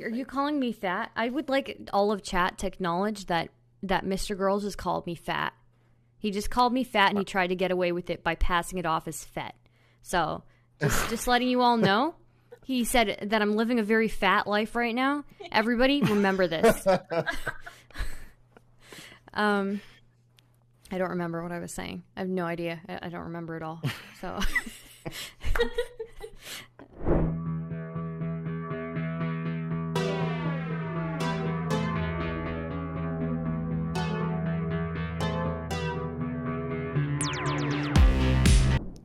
Are you calling me fat? I would like all of chat to acknowledge that Mr. Girls just called me fat. He just called me fat, and he tried to get away with it by passing it off as fet. So, just letting you all know, he said that I'm living a very fat life right now. Everybody, remember this. I don't remember what I was saying. I have no idea. I don't remember at all. So.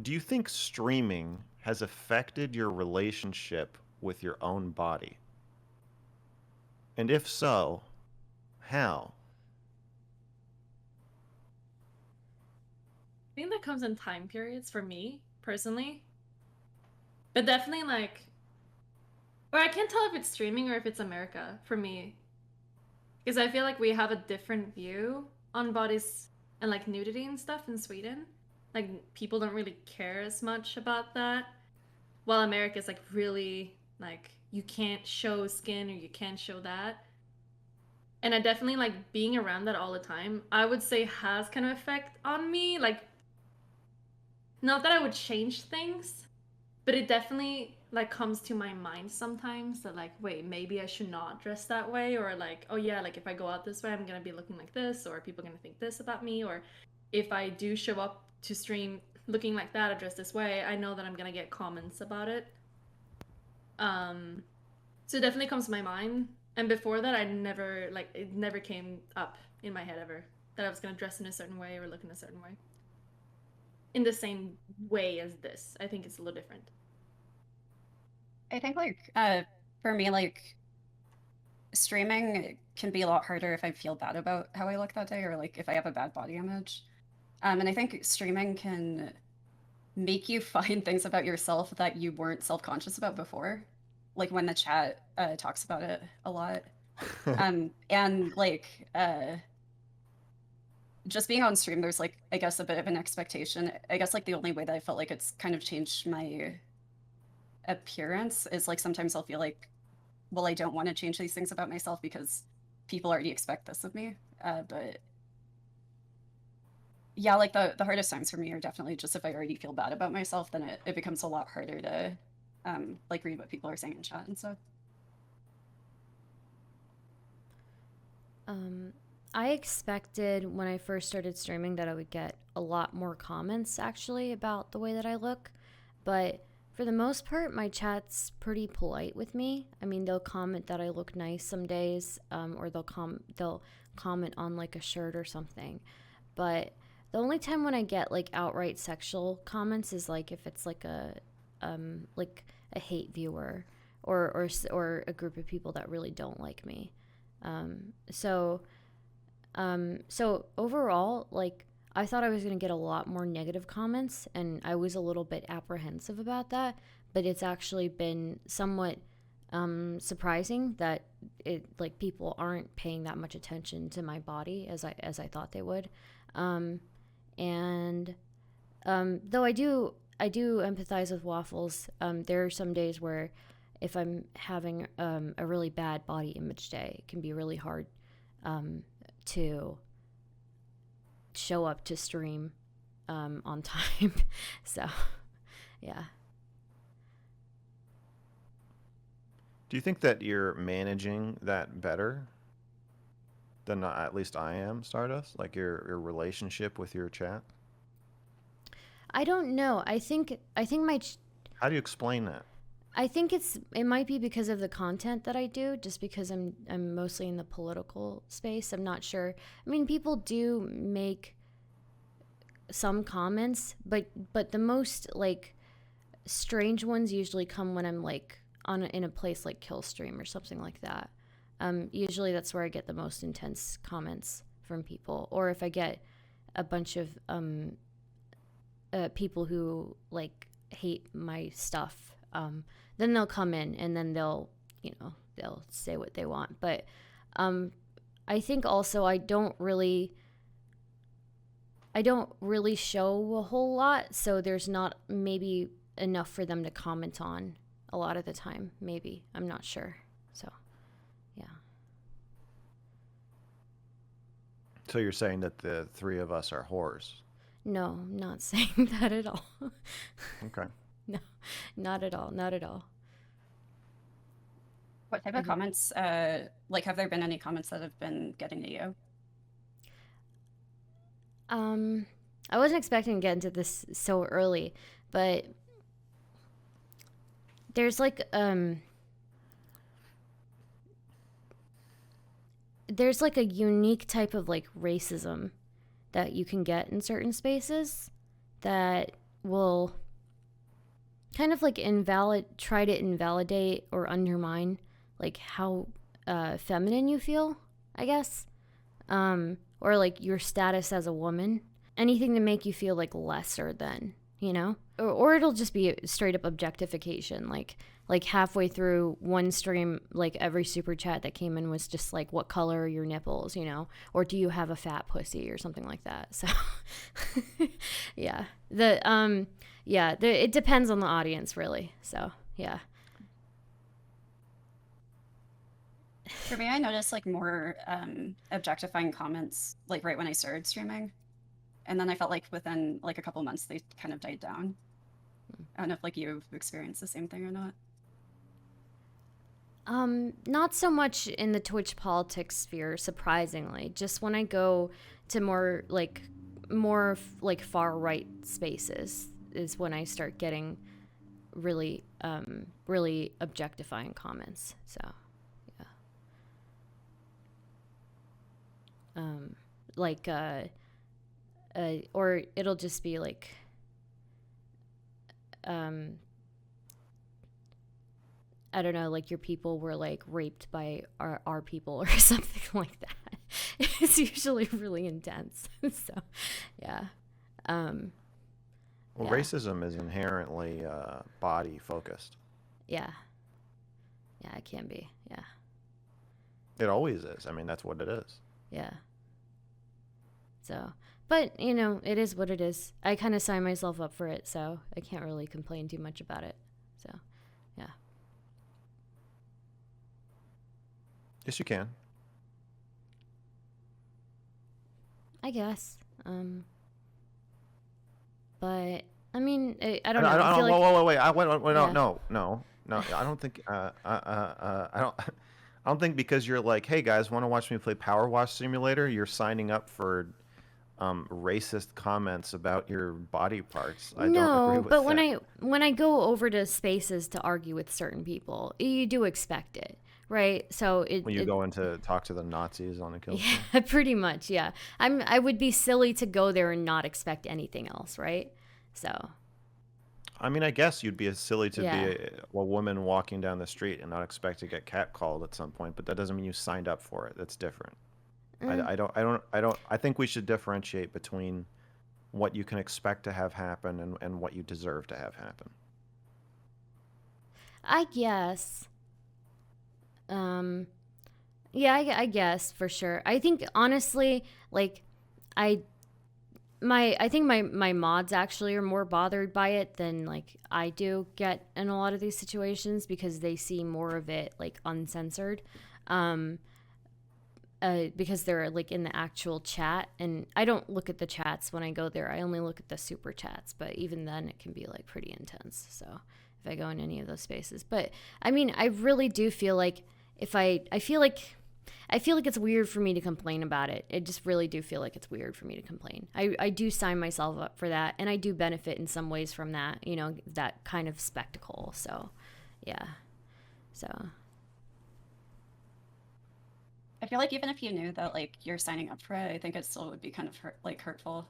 Do you think streaming has affected your relationship with your own body? And if so, how? I think that comes in time periods for me, personally. But definitely, like... Or I can't tell if it's streaming or if it's America, for me. Because I feel like we have a different view on bodies and, like, nudity and stuff in Sweden. Like, people don't really care as much about that. While America's, like, really, like, you can't show skin or you can't show that. And I definitely, like, being around that all the time, I would say has kind of effect on me. Like, not that I would change things, but it definitely, like, comes to my mind sometimes that, like, wait, maybe I should not dress that way. Or, like, oh, yeah, like, if I go out this way, I'm going to be looking like this. Or people are going to think this about me. Or if I do show up to stream looking like that or dressed this way, I know that I'm gonna get comments about it. So it definitely comes to my mind. And before that, I never, like, it never came up in my head ever that I was gonna dress in a certain way or look in a certain way. In the same way as this. I think it's a little different. I think, like, for me, like, streaming can be a lot harder if I feel bad about how I look that day, or, like, if I have a bad body image. And I think streaming can make you find things about yourself that you weren't self-conscious about before. Like when the chat talks about it a lot. And like just being on stream, there's like, I guess, a bit of an expectation. I guess like the only way that I felt like it's kind of changed my appearance is like sometimes I'll feel like, well, I don't want to change these things about myself because people already expect this of me. But yeah, like the hardest times for me are definitely just if I already feel bad about myself, then it becomes a lot harder to like read what people are saying in chat and stuff. I expected when I first started streaming that I would get a lot more comments actually about the way that I look, but for the most part, my chat's pretty polite with me. I mean, they'll comment that I look nice some days, or they'll comment on like a shirt or something, but the only time when I get like outright sexual comments is like if it's like a hate viewer or a group of people that really don't like me. So overall, like I thought I was gonna get a lot more negative comments, and I was a little bit apprehensive about that. But it's actually been somewhat surprising that people aren't paying that much attention to my body as I thought they would. And though I do empathize with Waffles. There are some days where if I'm having a really bad body image day, it can be really hard to show up to stream on time. So, yeah. Do you think that you're managing that better than at least I am, Stardust? Like your relationship with your chat? I don't know. I think my... How do you explain that? I think it might be because of the content that I do, just because I'm mostly in the political space. I'm not sure. I mean, people do make some comments, but the most like strange ones usually come when I'm like in a place like Killstream or something like that. Usually that's where I get the most intense comments from people, or if I get a bunch of people who like hate my stuff. Then they'll come in and then they'll say what they want. But I think also I don't really show a whole lot, so there's not maybe enough for them to comment on a lot of the time. Maybe, I'm not sure. So So you're saying that the three of us are whores? No, I'm not saying that at all. Okay. No, not at all. Not at all. What type of comments, like, have there been any comments that have been getting to you? I wasn't expecting to get into this so early, but there's like a unique type of like racism that you can get in certain spaces that will kind of like try to invalidate or undermine like how feminine you feel, I guess, or like your status as a woman, anything to make you feel like lesser than, you know, or it'll just be straight up objectification, like halfway through one stream, like every super chat that came in was just like, what color are your nipples, you know, or do you have a fat pussy or something like that. So yeah, it depends on the audience, really. So yeah. For me, I noticed like more objectifying comments like right when I started streaming, and then I felt like within like a couple months they kind of died down. I don't know if like you've experienced the same thing or not. Not so much in the Twitch politics sphere, surprisingly. Just when I go to more far right spaces is when I start getting really objectifying comments. So, yeah. Or it'll just be like, I don't know, like your people were like raped by our people or something like that. It's usually really intense. So, yeah. Well, yeah. Racism is inherently body focused. Yeah. Yeah, it can be. Yeah. It always is. I mean, that's what it is. Yeah. So, but you know, it is what it is. I kind of sign myself up for it, so I can't really complain too much about it. So, yeah. Yes, you can. I guess. But I mean, I don't know. I feel like... Wait. Yeah. No. I don't think. I don't think because you're like, hey guys, want to watch me play Power Wash Simulator? You're signing up for racist comments about your body parts. I don't agree with but that. when I go over to spaces to argue with certain people, you do expect it, right? So When you go in to talk to the Nazis on a kill stream? Yeah, pretty much, yeah. I would be silly to go there and not expect anything else, right? So, I mean, I guess you'd be as silly to Yeah. be a woman walking down the street and not expect to get catcalled at some point, but that doesn't mean you signed up for it. That's different. I think we should differentiate between what you can expect to have happen and what you deserve to have happen. I guess. Yeah, I guess for sure. I think honestly, like, I think my mods actually are more bothered by it than like I do get in a lot of these situations because they see more of it like uncensored. Because they're like in the actual chat, and I don't look at the chats when I go there. I only look at the super chats, but even then it can be like pretty intense. So if I go in any of those spaces, but I mean, I really do feel like I feel like it's weird for me to complain about it. I just really do feel like it's weird for me to complain. I do sign myself up for that, and I do benefit in some ways from that, you know, that kind of spectacle. So, yeah. So. I feel like even if you knew that like you're signing up for it, I think it still would be kind of hurtful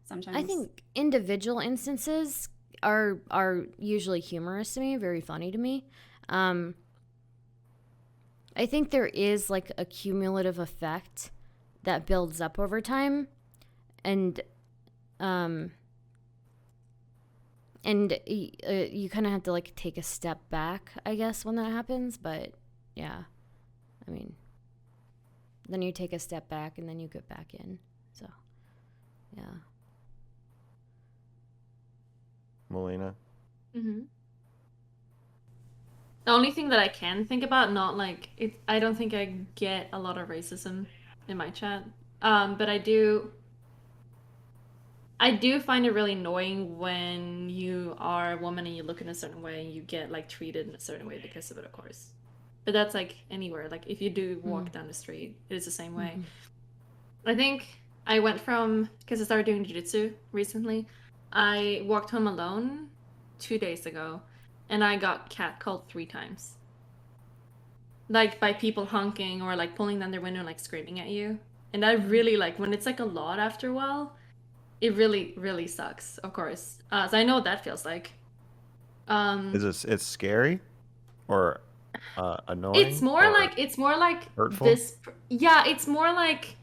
sometimes. I think individual instances are usually humorous to me, very funny to me. I think there is like a cumulative effect that builds up over time, and you kind of have to like take a step back, I guess, when that happens. But yeah, I mean, then you take a step back and then you get back in. So, yeah. Melina? Mm-hmm. The only thing that I can think about, not like it, I don't think I get a lot of racism in my chat. But I do find it really annoying when you are a woman and you look in a certain way and you get like treated in a certain way because of it, of course. But that's like anywhere. Like if you do walk down the street, it is the same way. I think I went from, because I started doing jiu-jitsu recently, I walked home alone 2 days ago and I got catcalled 3 times. Like by people honking or like pulling down their window and like screaming at you. And I really like when it's like a lot after a while, it really, really sucks, of course. So I know what that feels like. It's scary or annoying It's more or like hurtful? this. Yeah, it's more like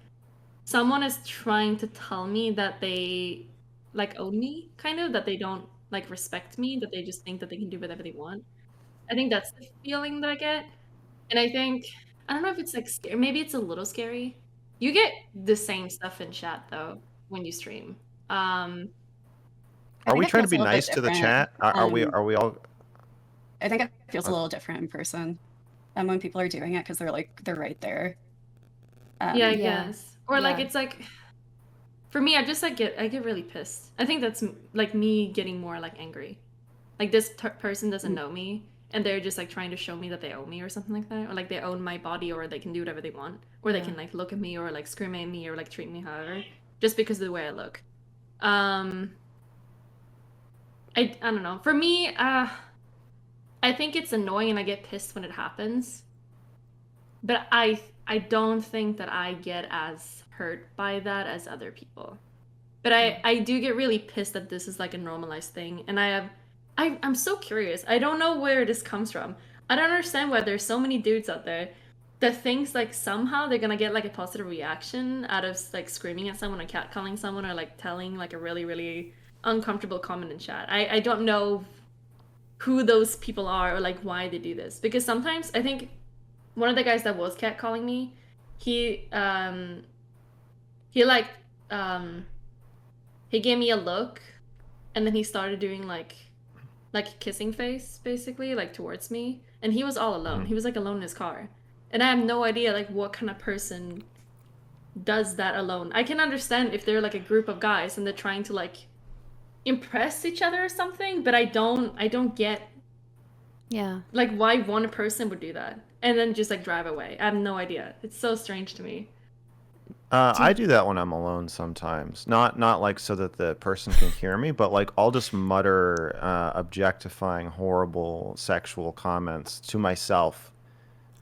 someone is trying to tell me that they like own me, kind of, that they don't like respect me, that they just think that they can do whatever they want. I think that's the feeling that I get. And I think, I don't know if it's like scary. Maybe it's a little scary. You get the same stuff in chat though when you stream. I Are we think it trying to feels a be little bit nice to the different. chat? Are we all? I think it feels a little different in person when people are doing it because they're right there. Yeah, I Yeah. guess. Or like Yeah. it's like for me, I just like I get really pissed. I think that's like me getting more like angry. Like this person doesn't know me and they're just like trying to show me that they own me or something like that, or like they own my body, or they can do whatever they want, or they Yeah. can like look at me or like scream at me or like treat me however, just because of the way I look. I don't know. For me, I think it's annoying and I get pissed when it happens. But I don't think that I get as hurt by that as other people. But I do get really pissed that this is like a normalized thing, and I'm so curious. I don't know where this comes from. I don't understand why there's so many dudes out there that thinks like somehow they're gonna get like a positive reaction out of like screaming at someone or catcalling someone or like telling like a really, really uncomfortable comment in chat. I don't know who those people are or like why they do this, because sometimes I think one of the guys that was catcalling me, he like um he gave me a look and then he started doing like kissing face basically like towards me, and he was all alone. He was like alone in his car. And I have no idea like what kind of person does that alone. I can understand if they're like a group of guys and they're trying to like impress each other or something, but I don't get Yeah. like why one person would do that and then just like drive away. I have no idea. It's so strange to me. I do that when I'm alone sometimes. Not like so that the person can hear me, but like I'll just mutter objectifying, horrible sexual comments to myself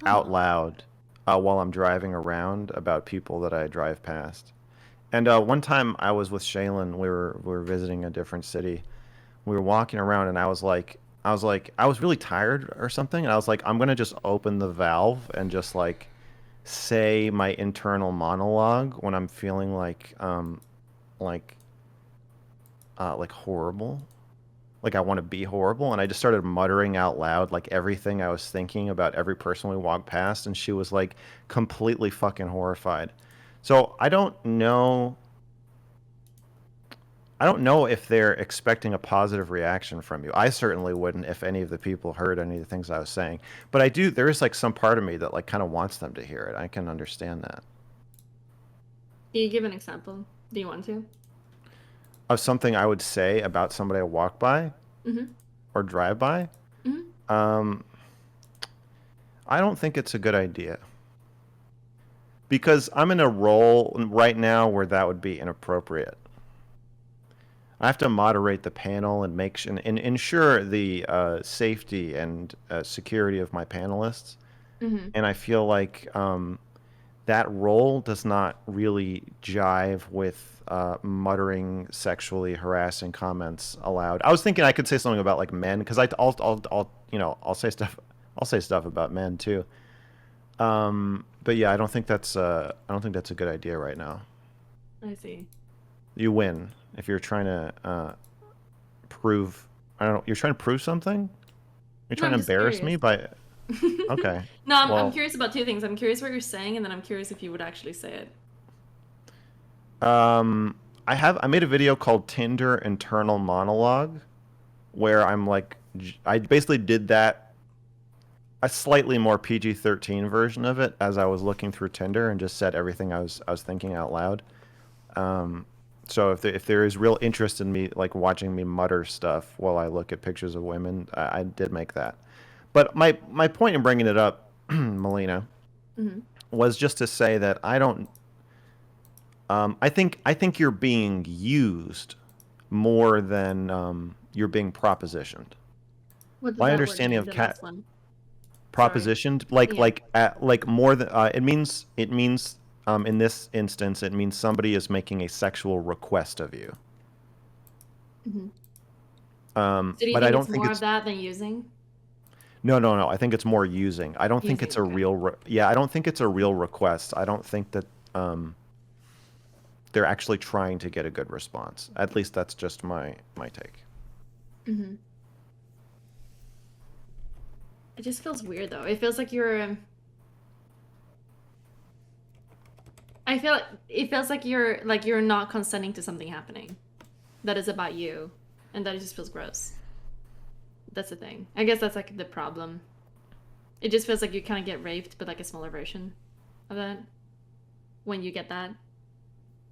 out loud while I'm driving around about people that I drive past. And one time I was with Shaylin. We were visiting a different city. We were walking around, and I was really tired or something, and I was like, I'm gonna just open the valve and just like say my internal monologue when I'm feeling like like horrible, like I want to be horrible, and I just started muttering out loud like everything I was thinking about every person we walked past, and she was like completely fucking horrified. So I don't know if they're expecting a positive reaction from you. I certainly wouldn't if any of the people heard any of the things I was saying. But I do, there is like some part of me that like kind of wants them to hear it. I can understand that. Can you give an example? Do you want to? Of something I would say about somebody I walk by or drive by. Um, I don't think it's a good idea. Because I'm in a role right now where that would be inappropriate. I have to moderate the panel and and ensure the safety and security of my panelists. And I feel like that role does not really jive with muttering sexually harassing comments aloud. I was thinking I could say something about like men, because I'll say stuff about men too. But yeah, I don't think that's a good idea right now. I see. You win if you're trying to prove. I don't know. You're trying to prove something. You're No, trying I'm to just embarrass me curious. by. Okay. No, I'm Well, curious about two things. I'm curious what you're saying, and then I'm curious if you would actually say it. I made a video called Tinder Internal Monologue, where I'm like, I basically did that a slightly more PG-13 version of it as I was looking through Tinder and just said everything I was thinking out loud. So if there is real interest in me like watching me mutter stuff while I look at pictures of women, I did make that. But my point in bringing it up, Melina, Mm-hmm. was just to say that I don't. I think you're being used more than you're being propositioned. What does My that word understanding mean? of The cat last one. Sorry. propositioned like Yeah. like more than it means in this instance it means somebody is making a sexual request of you. Mm-hmm. So do you But I think it's don't think more of it's that than using? no. I think it's more using. I don't think Using, it's a okay. real yeah. I don't think it's a real request. I don't think that they're actually trying to get a good response. At least that's just my take. Mm-hmm. It just feels weird though. It feels like you're. I feel it feels like you're not consenting to something happening, that is about you, and that it just feels gross. That's the thing. I guess that's like the problem. It just feels like you kind of get raped, but like a smaller version of that. When you get that,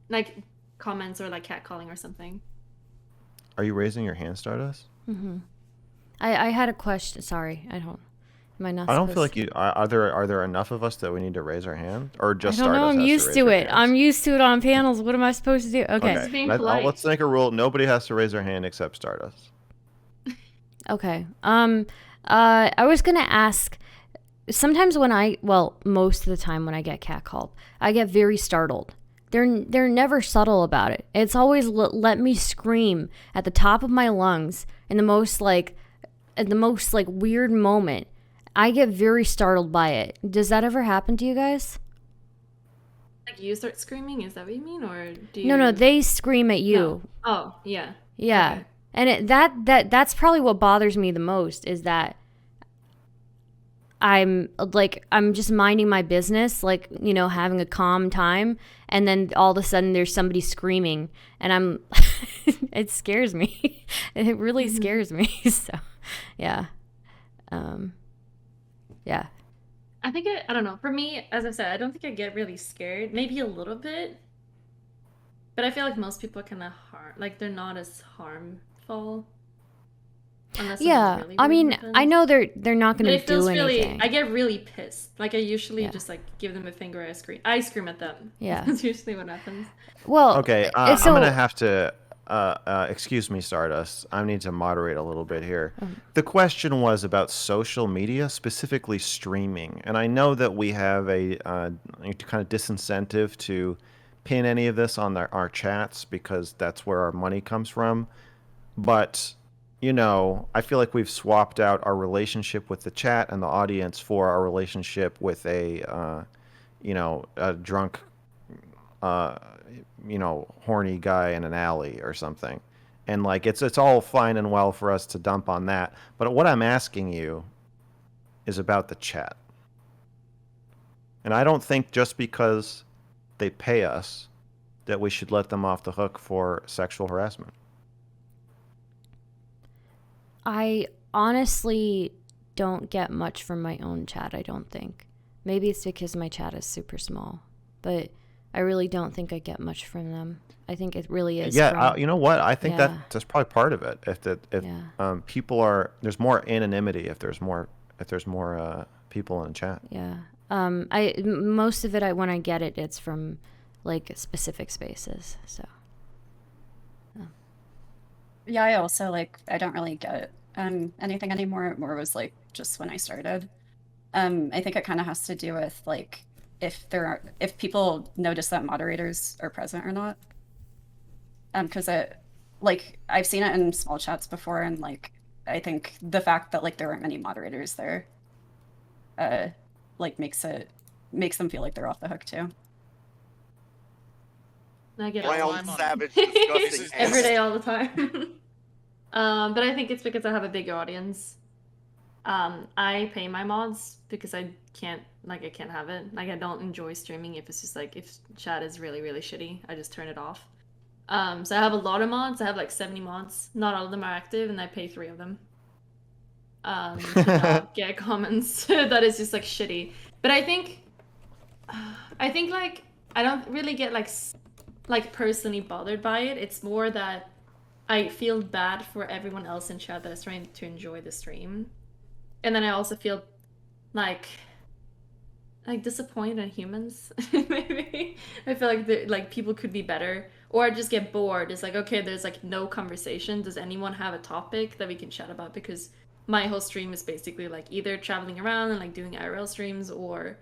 like comments or like catcalling or something. Are you raising your hand, Stardust? I had a question. Sorry, I don't. Am I not I don't feel supposed like to? you are there enough of us that we need to raise our hand, or I just don't know. Stardust I'm has to used raise to her it. hands? I'm used to it on panels. What am I supposed to do? Okay. Just being Let's polite. make a rule. Nobody has to raise their hand except Stardust. Okay. I was gonna ask. Sometimes most of the time when I get catcalled, I get very startled. They're never subtle about it. It's always let me scream at the top of my lungs in the most like weird moment. I get very startled by it. Does that ever happen to you guys? Like you start screaming, is that what you mean, or do you? No, they scream at you. No. Oh yeah. Yeah. Okay. And that's probably what bothers me the most is that I'm just minding my business, like, having a calm time, and then all of a sudden there's somebody screaming and I'm it scares me. It really scares me. So, yeah. Yeah. I think I don't know. For me, as I said, I don't think I get really scared. Maybe a little bit, but I feel like most people kind of like they're not as harmful unless something Yeah. really I weird mean, happens. I know they're not But going it to feels do really. anything. I get really pissed. Like I usually Yeah. just like give them a finger. I scream at them. Yeah. That's usually what happens. Well, Okay, so I'm gonna have to. Excuse me, Stardust. I need to moderate a little bit here. The question was about social media, specifically streaming, and I know that we have a kind of disincentive to pin any of this on our chats because that's where our money comes from. But I feel like we've swapped out our relationship with the chat and the audience for our relationship with a drunk uh, horny guy in an alley or something. And like it's all fine and well for us to dump on that. But what I'm asking you is about the chat. And I don't think just because they pay us that we should let them off the hook for sexual harassment. I honestly don't get much from my own chat, I don't think. Maybe it's because my chat is super small, but I really don't think I get much from them. I think it really is. Yeah, you know what? I think Yeah. that's probably part of it. If Yeah. people are there's more anonymity if there's more people in chat. Yeah. Most of it, when I get it, it's from like specific spaces. So. Yeah, I also I don't really get anything anymore. It more was like just when I started. I think it kind of has to do with like if people notice that moderators are present or not. Because I've seen it in small chats before, and like I think the fact that like there weren't many moderators there, makes them feel like they're off the hook too. I get Wild, it. savage, disgusting. Every day, all the time. But I think it's because I have a big audience. I pay my mods because I can't have it. Like I don't enjoy streaming if it's just like if chat is really, really shitty, I just turn it off. So I have a lot of mods. I have like 70 mods. Not all of them are active, and I pay 3 of them. to not get comments that is just like shitty. But I think like I don't really get like personally bothered by it. It's more that I feel bad for everyone else in chat that is trying to enjoy the stream, and then I also feel like disappointed in humans. Maybe I feel like people could be better, or I just get bored. It's like, okay, there's like no conversation. Does anyone have a topic that we can chat about? Because my whole stream is basically like either traveling around and like doing IRL streams or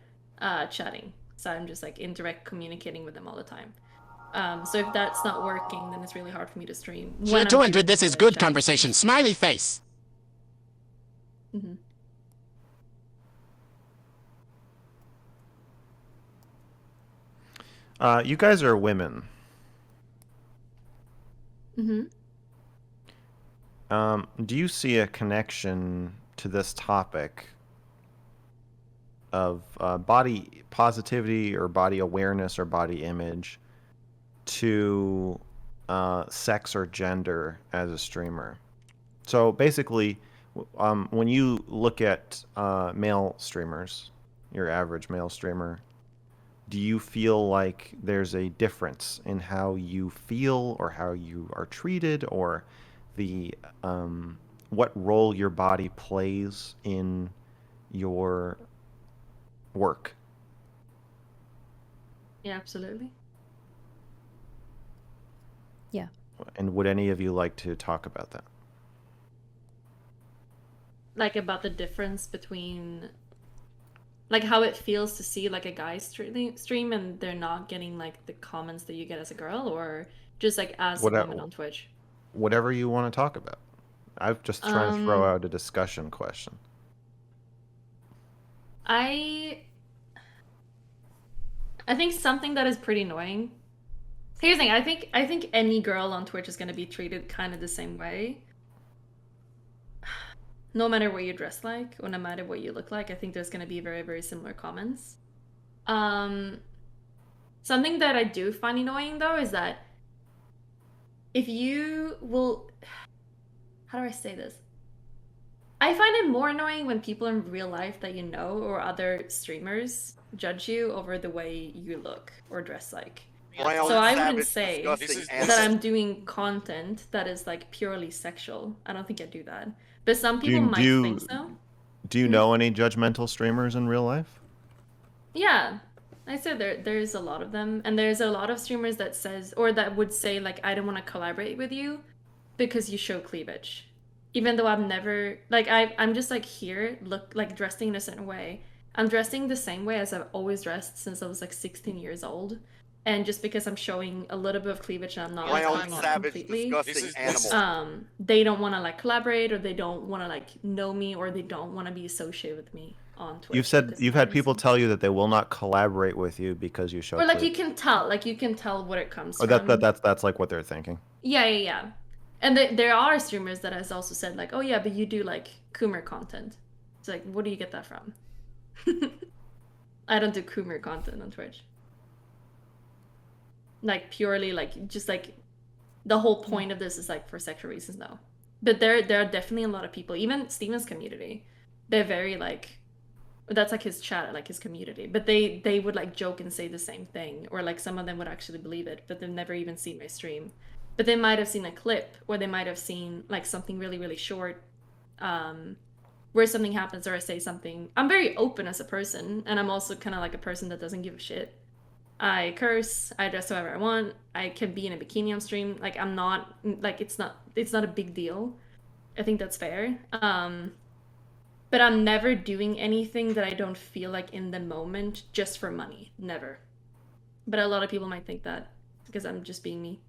chatting. So I'm just like indirect communicating with them all the time. So if that's not working, then it's really hard for me to stream. Share I'm 200, doing this is the good chatting conversation. streams. Smiley face. Mhm. You guys are women. Mhm. Do you see a connection to this topic of body positivity or body awareness or body image to sex or gender as a streamer? So basically, when you look at male streamers, your average male streamer, do you feel like there's a difference in how you feel or how you are treated, or the what role your body plays in your work? Yeah, absolutely. Yeah. And would any of you like to talk about that? Like about the difference between like how it feels to see like a guy stream and they're not getting like the comments that you get as a girl, or just like as a woman on Twitch? Whatever you want to talk about. I'm just trying to throw out a discussion question. I think something that is pretty annoying. Here's the thing, I think any girl on Twitch is gonna be treated kind of the same way. No matter what you dress like, or no matter what you look like, I think there's gonna be very, very similar comments. Something that I do find annoying though is that if you will, how do I say this? I find it more annoying when people in real life that you know or other streamers judge you over the way you look or dress like. So I wouldn't say that I'm doing content that is like purely sexual. I don't think I do that. But some people might think so. Do you know any judgmental streamers in real life? Yeah. I said there's a lot of them, and there's a lot of streamers that says, or that would say like, I don't want to collaborate with you because you show cleavage. Even though I've never, like, I'm just like here, look like dressing in a certain way. I'm dressing the same way as I've always dressed since I was like 16 years old. And just because I'm showing a little bit of cleavage and I'm not like covering it completely, they don't want to like collaborate, or they don't want to like know me, or they don't want to be associated with me on Twitch. You've said you've had people tell you that they will not collaborate with you because you show. Or like you can tell what it comes from. That's like what they're thinking. Yeah. And there are streamers that has also said like, oh yeah, but you do like Coomer content. It's like, what do you get that from? I don't do Coomer content on Twitch. Like purely like just like the whole point of this is like for sexual reasons now. But there are definitely a lot of people, even Steven's community, they're very like, that's like his chat, like his community, but they would like joke and say the same thing, or like some of them would actually believe it, but they've never even seen my stream. But they might have seen a clip, or they might have seen like something really, really short, where something happens or I say something. I'm very open as a person, and I'm also kind of like a person that doesn't give a shit. I curse, I dress however I want, I can be in a bikini on stream. Like I'm not, like it's not a big deal. I think that's fair. But I'm never doing anything that I don't feel like in the moment just for money. Never. But a lot of people might think that because I'm just being me.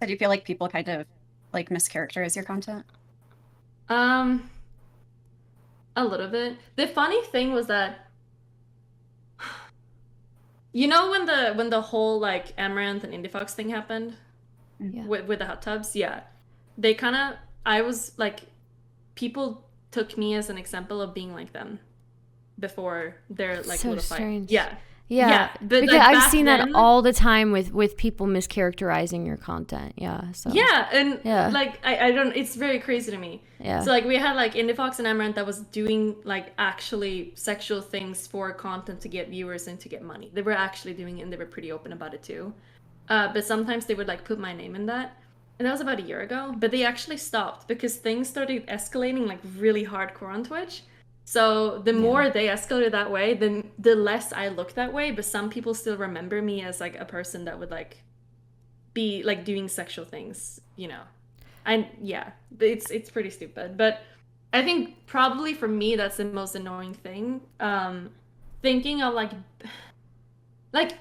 Do you feel like people kind of like mischaracterize your content? A little bit. The funny thing was that, you know, when the whole like Amaranth and Indiefox thing happened, Yeah. with the hot tubs, yeah, they kind of, I was like, people took me as an example of being like them before their like So little fight. strange. Yeah. Yeah, but because like I've back seen that then, all the time with people mischaracterizing your content. Yeah, so yeah, and yeah, like I don't. It's very crazy to me. yeah, So like we had like Indie Fox and Amaranth that was doing like actually sexual things for content to get viewers and to get money. They were actually doing it and they were pretty open about it too. But sometimes they would like put my name in that. And that was about a year ago. But they actually stopped because things started escalating like really hardcore on Twitch. So the Yeah. more they escalated that way, the less I look that way. But some people still remember me as like a person that would like be like doing sexual things, you know. And yeah, it's pretty stupid. But I think probably for me that's the most annoying thing. Thinking of like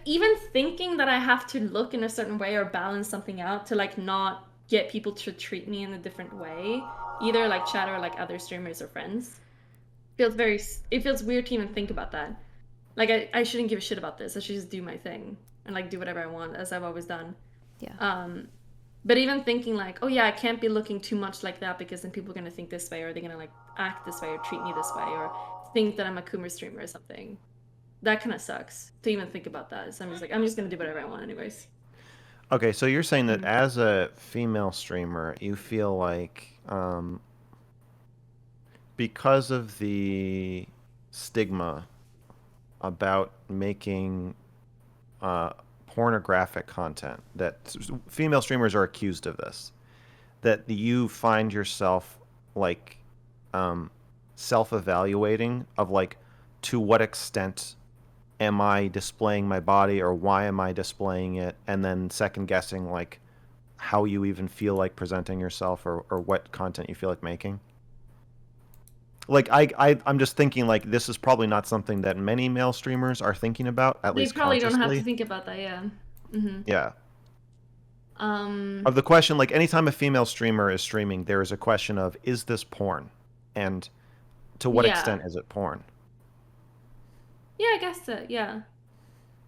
even thinking that I have to look in a certain way or balance something out to like not get people to treat me in a different way, either like chat or like other streamers or friends. It feels weird to even think about that. Like I shouldn't give a shit about this. I should just do my thing and like do whatever I want as I've always done. yeah, But even thinking like, oh yeah, I can't be looking too much like that because then people are gonna think this way or they're gonna like act this way or treat me this way or think that I'm a Coomer streamer or something. That kind of sucks to even think about that. So I'm just gonna do whatever I want anyways. Okay, so you're saying that Mm. as a female streamer, you feel like because of the stigma about making uh, pornographic content, that female streamers are accused of this, that you find yourself like self-evaluating of like to what extent am I displaying my body or why am I displaying it, and then second guessing like how you even feel like presenting yourself or what content you feel like making. Like I'm just thinking like this is probably not something that many male streamers are thinking about, at They least probably don't have to consciously. think about that, yeah. Mm-hmm. Yeah. Um, Of the question, like anytime a female streamer is streaming, there is a question of is this porn, and to what yeah. extent is it porn? Yeah, I guess so, yeah.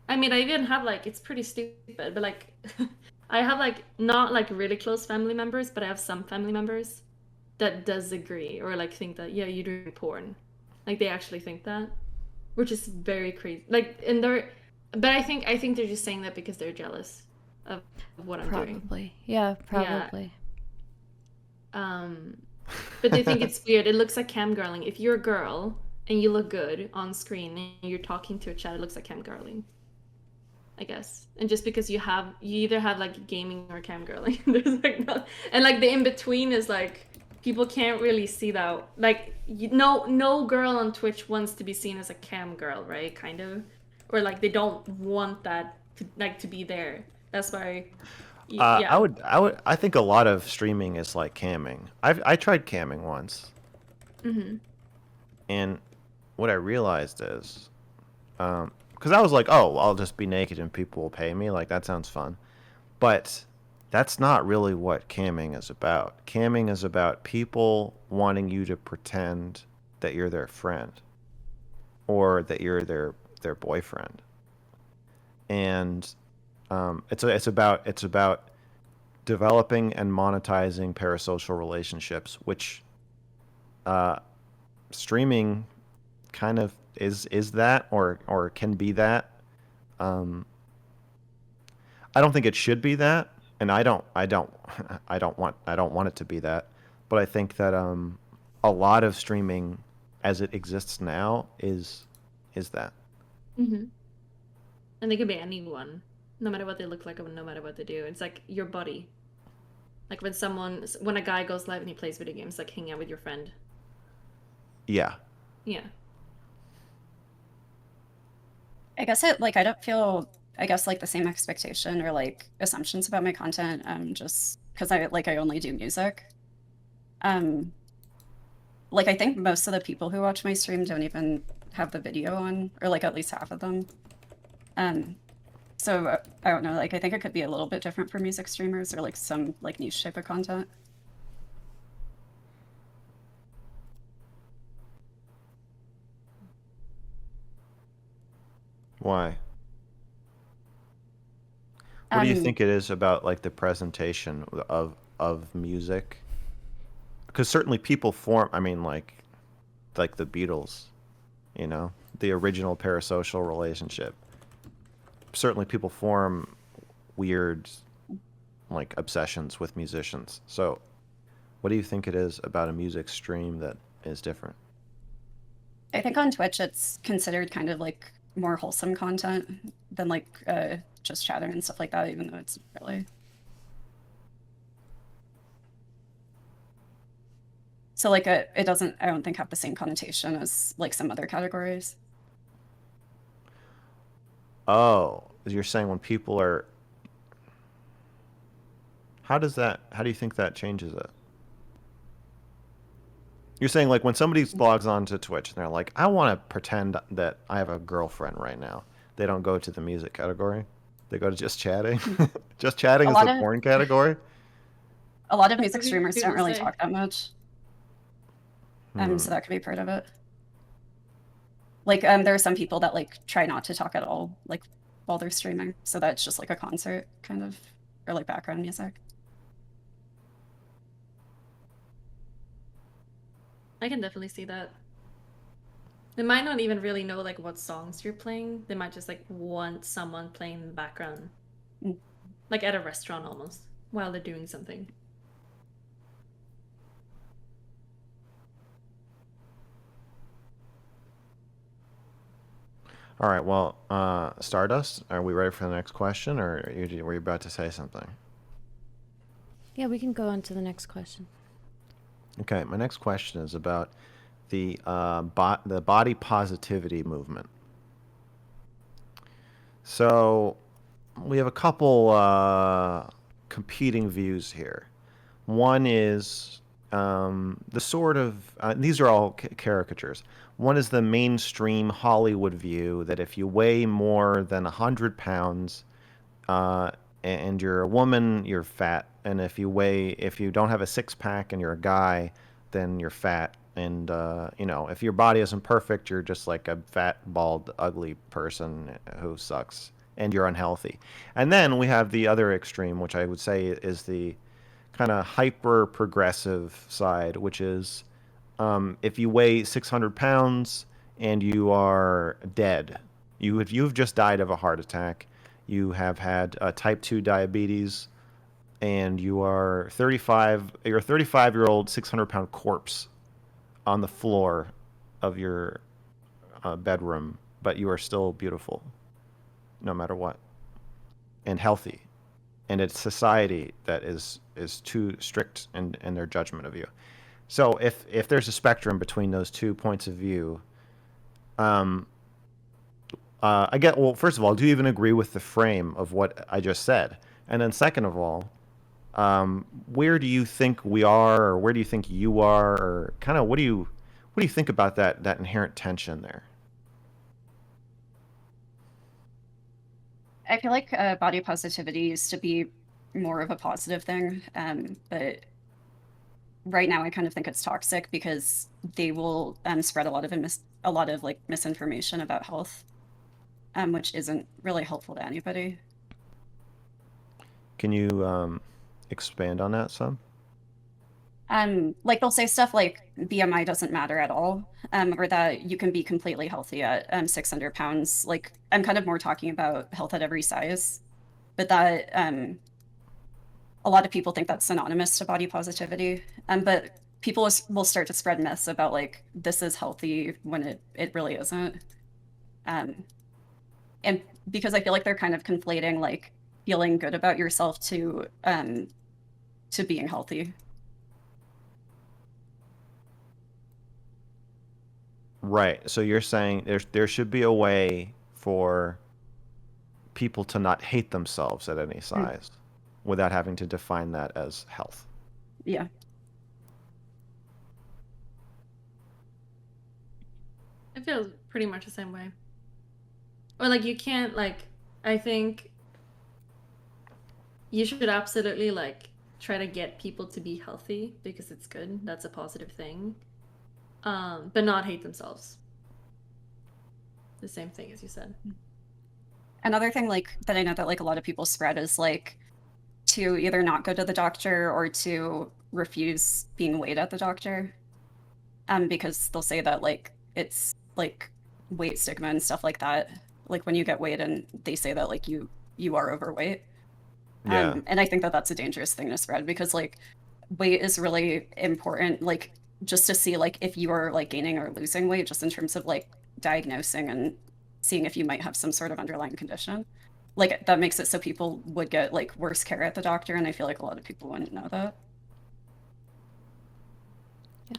I mean, I even have like, it's pretty stupid, but like, I have like, not like really close family members, but I have some family members that does agree or like think that, yeah, you're doing porn. Like they actually think that, which is very crazy. Like, and but I think they're just saying that because they're jealous of what I'm doing. probably. Yeah, Yeah. probably. Um, but they think it's weird. It looks like cam girling. If you're a girl and you look good on screen and you're talking to a chat, it looks like cam girling, I guess. And just because you either have like gaming or cam girling, there's like no, and like the in between is like people can't really see that. Like no girl on Twitch wants to be seen as a cam girl, right? Kind of, or like they don't want that to be there. That's why. Yeah. I think a lot of streaming is like camming. I tried camming once, Mm-hmm. and what I realized is, because I was like, oh, I'll just be naked and people will pay me. Like that sounds fun, but that's not really what camming is about. Camming is about people wanting you to pretend that you're their friend or that you're their boyfriend, and it's about developing and monetizing parasocial relationships, which uh, streaming kind of is that or can be that. Um, I don't think it should be that, and I don't want it to be that. But I think that a lot of streaming, as it exists now, is that. Mm-hmm. And they can be anyone, no matter what they look like or no matter what they do. It's like your body. Like when a guy goes live and he plays video games, like hang out with your friend. Yeah. Yeah. I guess I don't feel, I guess, like the same expectation or like assumptions about my content, just because I only do music. Like I think most of the people who watch my stream don't even have the video on, or like at least half of them. So I don't know, like I think it could be a little bit different for music streamers or like some like niche type of content. Why? What do you Um, think it is about like the presentation of music? Because certainly people form. I mean, like the Beatles, you know, the original parasocial relationship. certainly people form weird like obsessions with musicians. So, what do you think it is about a music stream that is different? I think on Twitch it's considered kind of like more wholesome content than like just chatting and stuff like that, even though it's really. So like it doesn't, I don't think, have the same connotation as like some other categories. Oh, you're saying when people are. How does that? How do you think that changes it? You're saying like when somebody logs on to Twitch and they're like, I want to pretend that I have a girlfriend right now. They don't go to the music category. They go to just chatting. Just chatting A is lot the of porn category. a lot of music What do streamers don't people really say? talk that much. So that could be part of it. Like there are some people that like try not to talk at all, like while they're streaming. So that's just like a concert kind of, or like background music. I can definitely see that. They might not even really know like what songs you're playing. They might just like want someone playing in the background, Mm. like at a restaurant almost, while they're doing something. All right. Well, Stardust, are we ready for the next question, or were you about to say something? Yeah, we can go on to the next question. Okay. My next question is about the the body positivity movement. So we have a couple competing views here. One is the sort of these are all caricatures. One is the mainstream Hollywood view that if you weigh more than 100 pounds and you're a woman, you're fat, and if you don't have a six pack and you're a guy, then you're fat. And if your body isn't perfect, you're just like a fat, bald, ugly person who sucks, and you're unhealthy. And then we have the other extreme, which I would say is the kind of hyper progressive side, which is if you weigh 600 pounds and you are dead, you've just died of a heart attack, you have had type 2 diabetes, and you are 35, you're a 35-year-old 600-pound corpse on the floor of your bedroom, but you are still beautiful no matter what and healthy. And it's society that is too strict in their judgment of you. So if there's a spectrum between those two points of view, um, I get. Well, first of all, do you even agree with the frame of what I just said? And then second of all, where do you think we are, or where do you think you are, or kind of what do you think about that inherent tension there? I feel like body positivity used to be more of a positive thing, but right now I kind of think it's toxic because they will spread a lot of like misinformation about health, which isn't really helpful to anybody. Can you expand on that some? Like they'll say stuff like BMI doesn't matter at all, or that you can be completely healthy at 600 pounds. Like I'm kind of more talking about health at every size, but that a lot of people think that's synonymous to body positivity. But people will start to spread myths about like this is healthy when it really isn't. Um, and because I feel like they're kind of conflating like feeling good about yourself to being healthy. Right. So you're saying there should be a way for people to not hate themselves at any Mm, size without having to define that as health. yeah. I feel pretty much the same way. Or like you can't like I think you should absolutely like try to get people to be healthy because it's good. That's a positive thing. But not hate themselves. The same thing as you said. Another thing like that I know that like a lot of people spread is like to either not go to the doctor or to refuse being weighed at the doctor. Because they'll say that like it's like weight stigma and stuff like that. like when you get weighed and they say that like you are overweight. Yeah. And I think that that's a dangerous thing to spread because like weight is really important, like just to see like if you are like gaining or losing weight, just in terms of like diagnosing and seeing if you might have some sort of underlying condition. Like that makes it so people would get like worse care at the doctor, and I feel like a lot of people wouldn't know that.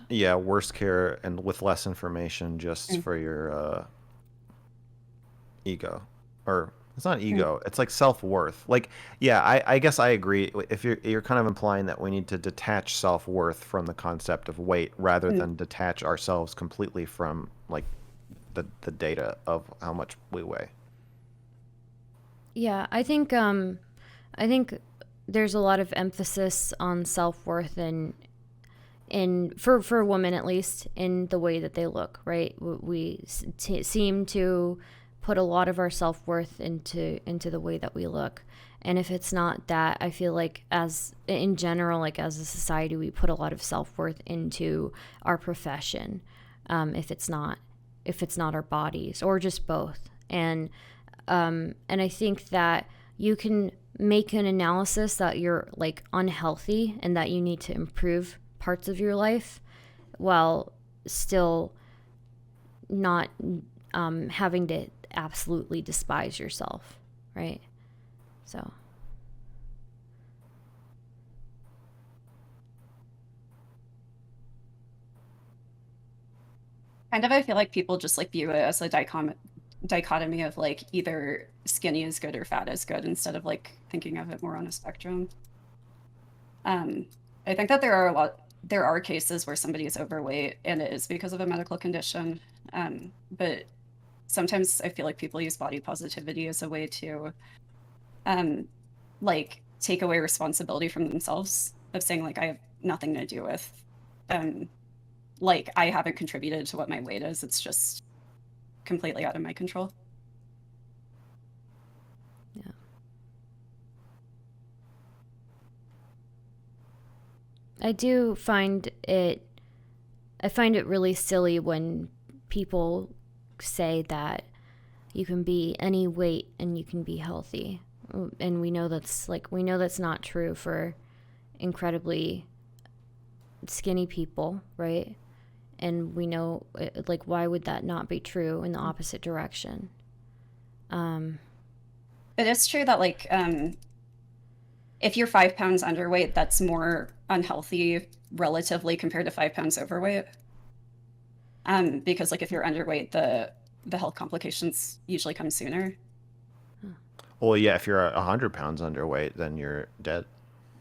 Yeah, worse care and with less information just Mm. for your ego. Or it's not ego, it's like self-worth. Like, yeah, I guess I agree. If you're kind of implying that we need to detach self-worth from the concept of weight rather than detach ourselves completely from like the data of how much we weigh. Yeah, I think there's a lot of emphasis on self-worth in for women at least in the way that they look, right? We seem to put a lot of our self-worth into the way that we look. And if it's not that, I feel like as in general, like as a society, we put a lot of self-worth into our profession. If it's not our bodies or just both. And I think that you can make an analysis that you're like unhealthy and that you need to improve parts of your life while still not having to absolutely despise yourself, right? So Kind of, I feel like people just like view it as a dichotomy of like either skinny is good or fat is good instead of like thinking of it more on a spectrum. I think that there are cases where somebody is overweight and it is because of a medical condition. But sometimes I feel like people use body positivity as a way to like take away responsibility from themselves of saying like I have nothing to do with like I haven't contributed to what my weight is. It's just completely out of my control. yeah. I find it really silly when people say that you can be any weight and you can be healthy. And we know that's not true for incredibly skinny people, right? And we know like why would that not be true in the opposite direction? It is true that like if you're 5 pounds underweight, that's more unhealthy relatively compared to 5 pounds overweight. Because like if you're underweight, the health complications usually come sooner. Well, yeah, if you're 100 pounds underweight, then you're dead.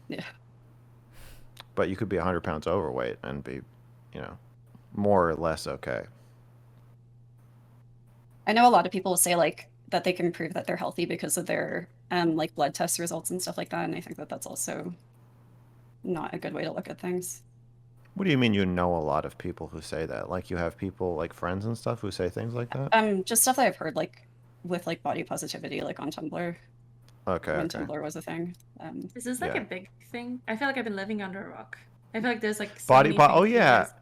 Yeah. But you could be 100 pounds overweight and be, more or less okay. I know a lot of people say like that they can prove that they're healthy because of their like blood test results and stuff like that, and I think that that's also not a good way to look at things. What do you mean you know a lot of people who say that? Like you have people like friends and stuff who say things like that? Just stuff that I've heard like with like body positivity, like on Tumblr Okay, when okay. Tumblr was a thing. Is this like Yeah. a big thing? I feel like I've been living under a rock. I feel like there's like so Body many po- things oh, to yeah. this.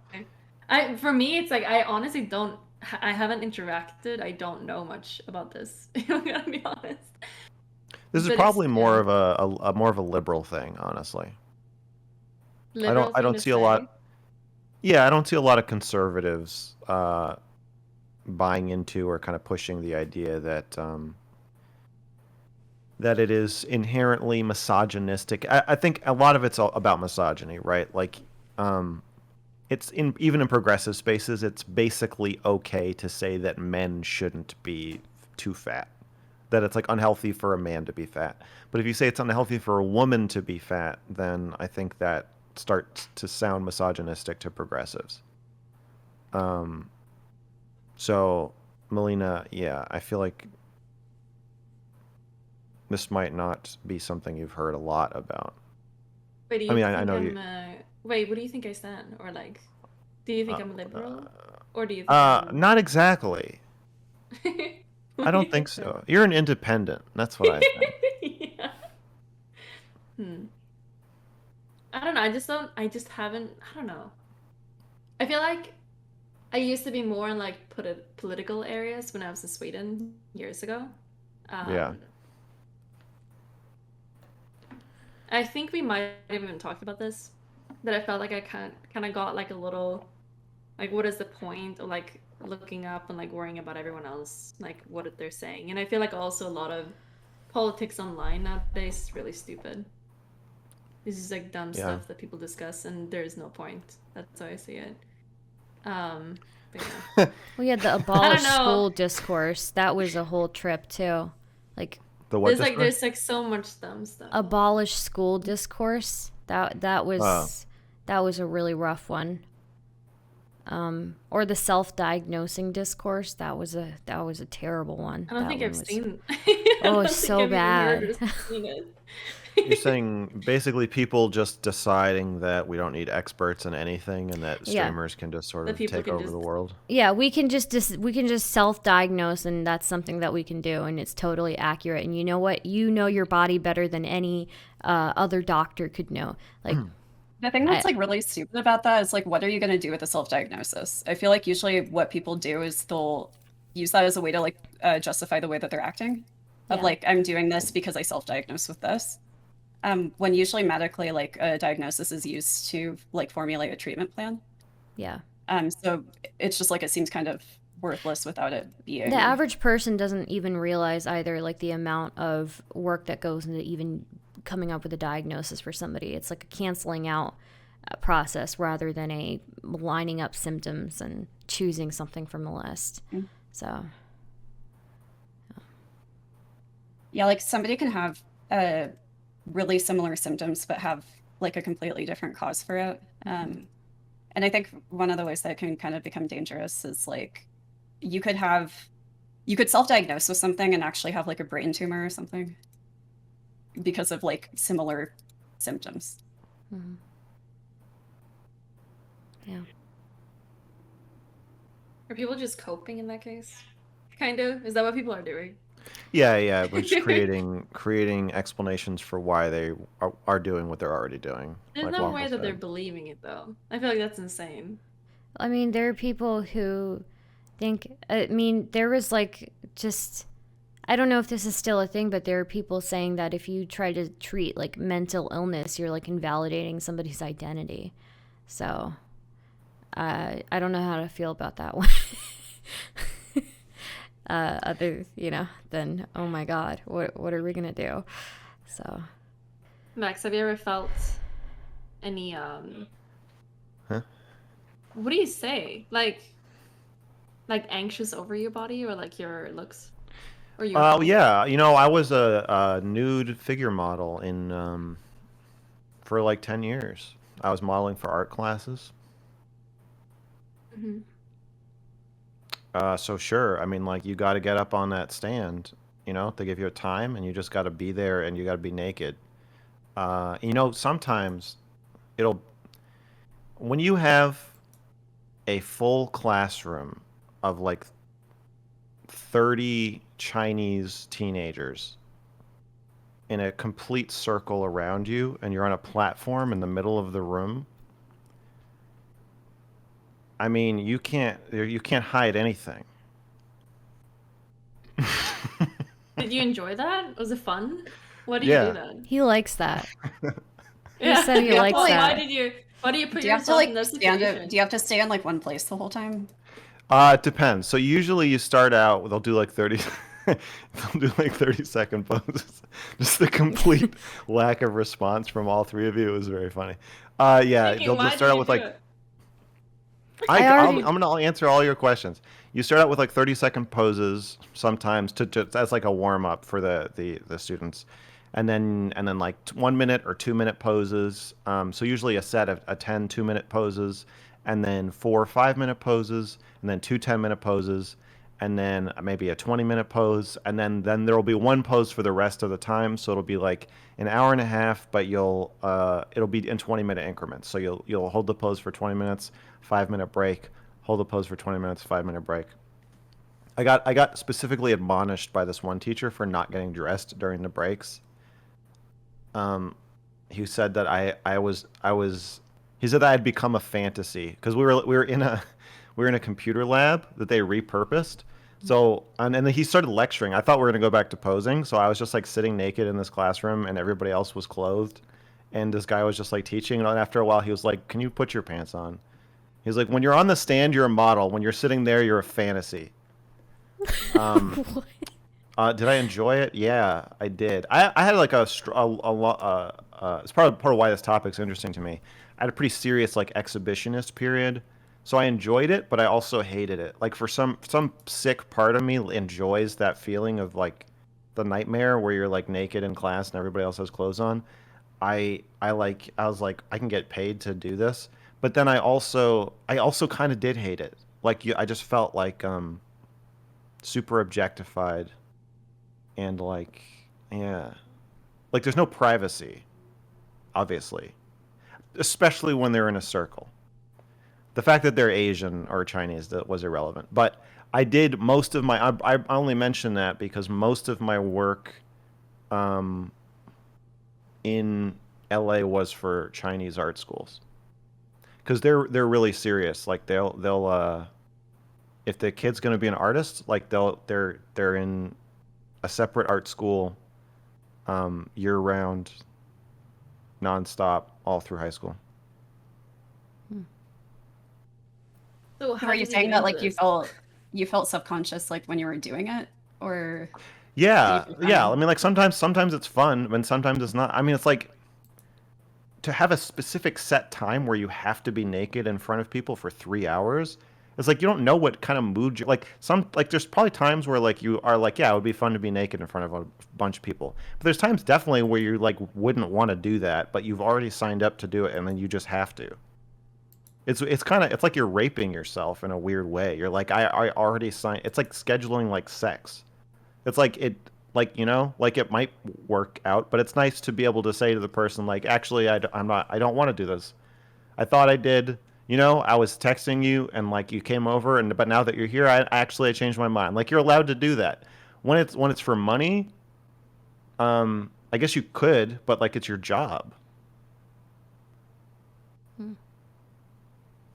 For me, it's like I honestly don't. I haven't interacted. I don't know much about this. I'm gonna be honest. This is But probably it's, more yeah. of a more of a liberal thing, honestly. Liberal I thing don't to see a say. lot. Yeah, I don't see a lot of conservatives buying into or kind of pushing the idea that that it is inherently misogynistic. I think a lot of it's all about misogyny, right? Like, it's even in progressive spaces, it's basically okay to say that men shouldn't be too fat. That it's like unhealthy for a man to be fat. But if you say it's unhealthy for a woman to be fat, then I think that starts to sound misogynistic to progressives. So, Melina, yeah, I feel like this might not be something you've heard a lot about. Wait, do I you mean, I think know you. Wait, what do you think I stand? Or like, do you think I'm liberal? Or do you think I'm... Not exactly. What I do you don't think think so. You're an independent. That's what I think. Yeah. I don't know. I just haven't. I don't know. I feel like I used to be more in like political areas when I was in Sweden years ago. Yeah. I think we might have even talked about this, that I felt like I kind of got like a little, like, what is the point of like looking up and like worrying about everyone else, like what they're saying. And I feel like also a lot of politics online nowadays is really stupid. This is like dumb Yeah. stuff that people discuss, and there's no point. That's how I see it. But yeah. We had the I abolish don't know. school discourse. That was a whole trip too. Like The what There's like so much dumb stuff. abolish school discourse. That was a really rough one. Or the self-diagnosing discourse. That was a terrible one. I don't That think one I've was- seen. Oh, it's so bad. You're saying basically people just deciding that we don't need experts in anything, and that Yeah. streamers can just sort That of people take can over just- the world. Yeah, we can just self-diagnose, and that's something that we can do, and it's totally accurate. And you know what? You know your body better than any other doctor could know. Like, The thing that's like really stupid about that is like, what are you going to do with a self-diagnosis? I feel like usually what people do is they'll use that as a way to like justify the way that they're acting. Of Yeah. like, I'm doing this because I self-diagnosed with this. When usually medically, like a diagnosis is used to like formulate a treatment plan. yeah. So it's just like it seems kind of worthless without it being. The average person doesn't even realize either like the amount of work that goes into even coming up with a diagnosis for somebody. It's like a canceling out process rather than a lining up symptoms and choosing something from a list. Mm. So Yeah, like somebody can have really similar symptoms but have like a completely different cause for it. And I think one of the ways that can kind of become dangerous is like you could self-diagnose with something and actually have like a brain tumor or something because of like similar symptoms. mhm. Yeah. Are people just coping in that case? Kind of. Is that what people are doing? Yeah, we're just creating explanations for why they are doing what they're already doing. There's like no Waffles way that they're said. believing it though. I feel like that's insane. I mean, there are people who think, I mean, there was like just, I don't know if this is still a thing, but there are people saying that if you try to treat like mental illness, you're like invalidating somebody's identity. So, I don't know how to feel about that one. Other, than, oh my God, what are we gonna do? So, Max, have you ever felt any Huh? What do you say? Like anxious over your body or like your looks? Or your Oh body? yeah, I was a nude figure model in for like 10 years. I was modeling for art classes. Mhm. So sure, I mean, like you got to get up on that stand, they give you a time, and you just got to be there, and you got to be naked. Sometimes when you have a full classroom of like 30 Chinese teenagers in a complete circle around you, and you're on a platform in the middle of the room. I mean, you can't hide anything. Did you enjoy that? Was it fun? What do you Yeah. do then? he likes that. Yeah. said he Yeah, likes why that. Why do you put Do you have to yourself like in that stand situation? do you have to stay in like one place the whole time? It depends. So usually you start out, they'll do like 30 they'll do like 30-second poses. Just the complete lack of response from all three of you was very funny. Yeah, Thinking, they'll why just start did out you with do like it? already- I'm gonna answer all your questions. You start out with like 30-second poses sometimes to just as like a warm up for the students, and then like 1 minute or 2 minute poses. So usually a set of 10 2-minute poses, and then 4 5-minute poses, and then 2 10-minute poses, and then maybe a 20-minute pose, and then there will be one pose for the rest of the time. So it'll be like an hour and a half, but it'll be in 20-minute increments. So you'll hold the pose for 20 minutes, 5-minute break, hold the pose for 20 minutes, 5-minute break. I got specifically admonished by this one teacher for not getting dressed during the breaks. He said that he said that I had become a fantasy because we were we were in a computer lab that they repurposed. So, and then he started lecturing. I thought we were going to go back to posing. So I was just like sitting naked in this classroom and everybody else was clothed. And this guy was just like teaching. And after a while, he was like, "Can you put your pants on?" He was like, "When you're on the stand, you're a model. When you're sitting there, you're a fantasy." Um, did I enjoy it? Yeah, I did. I had like it's part of why this topic's interesting to me. I had a pretty serious like exhibitionist period, so I enjoyed it, but I also hated it. Like for some sick part of me enjoys that feeling of like the nightmare where you're like naked in class and everybody else has clothes on. I was like I can get paid to do this, but then I also kind of did hate it. Like I just felt like super objectified and like yeah, like there's no privacy, obviously, especially when they're in a circle. The fact that they're Asian or Chinese that was irrelevant, but I did most of my I only mention that because most of my work um, in LA was for Chinese art schools because they're really serious. Like they'll if the kid's going to be an artist, like they're in a separate art school year round, nonstop, all through high school. So how Were did you you saying get that into like this? you felt subconscious like when you were doing it, or did you Yeah, feel yeah. I fine? mean, like sometimes it's fun, and sometimes it's not. I mean, it's like to have a specific set time where you have to be naked in front of people for 3 hours. It's like you don't know what kind of mood you like. There's probably times where like you are like, yeah, it would be fun to be naked in front of a bunch of people. But there's times definitely where you like wouldn't want to do that, but you've already signed up to do it, and then you just have to. It's kind of it's like you're raping yourself in a weird way. You're like I already signed. It's like scheduling like sex. It's like like like it might work out, but it's nice to be able to say to the person like actually I'm not I don't want to do this. I thought I did. I was texting you and like you came over and but now that you're here, I changed my mind. Like you're allowed to do that. When it's for money, I guess you could, but like it's your job.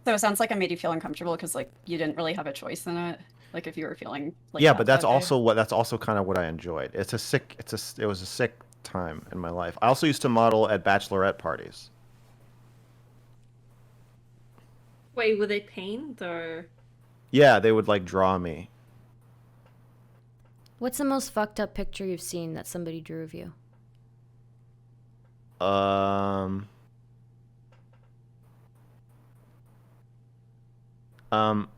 So it sounds like it made you feel uncomfortable because like you didn't really have a choice in it. Like if you were feeling like Yeah, but that day. that's also kind of what I enjoyed. It was a sick time in my life. I also used to model at bachelorette parties. Wait, would they paint or? Yeah, they would like draw me. What's the most fucked up picture you've seen that somebody drew of you? Um, um,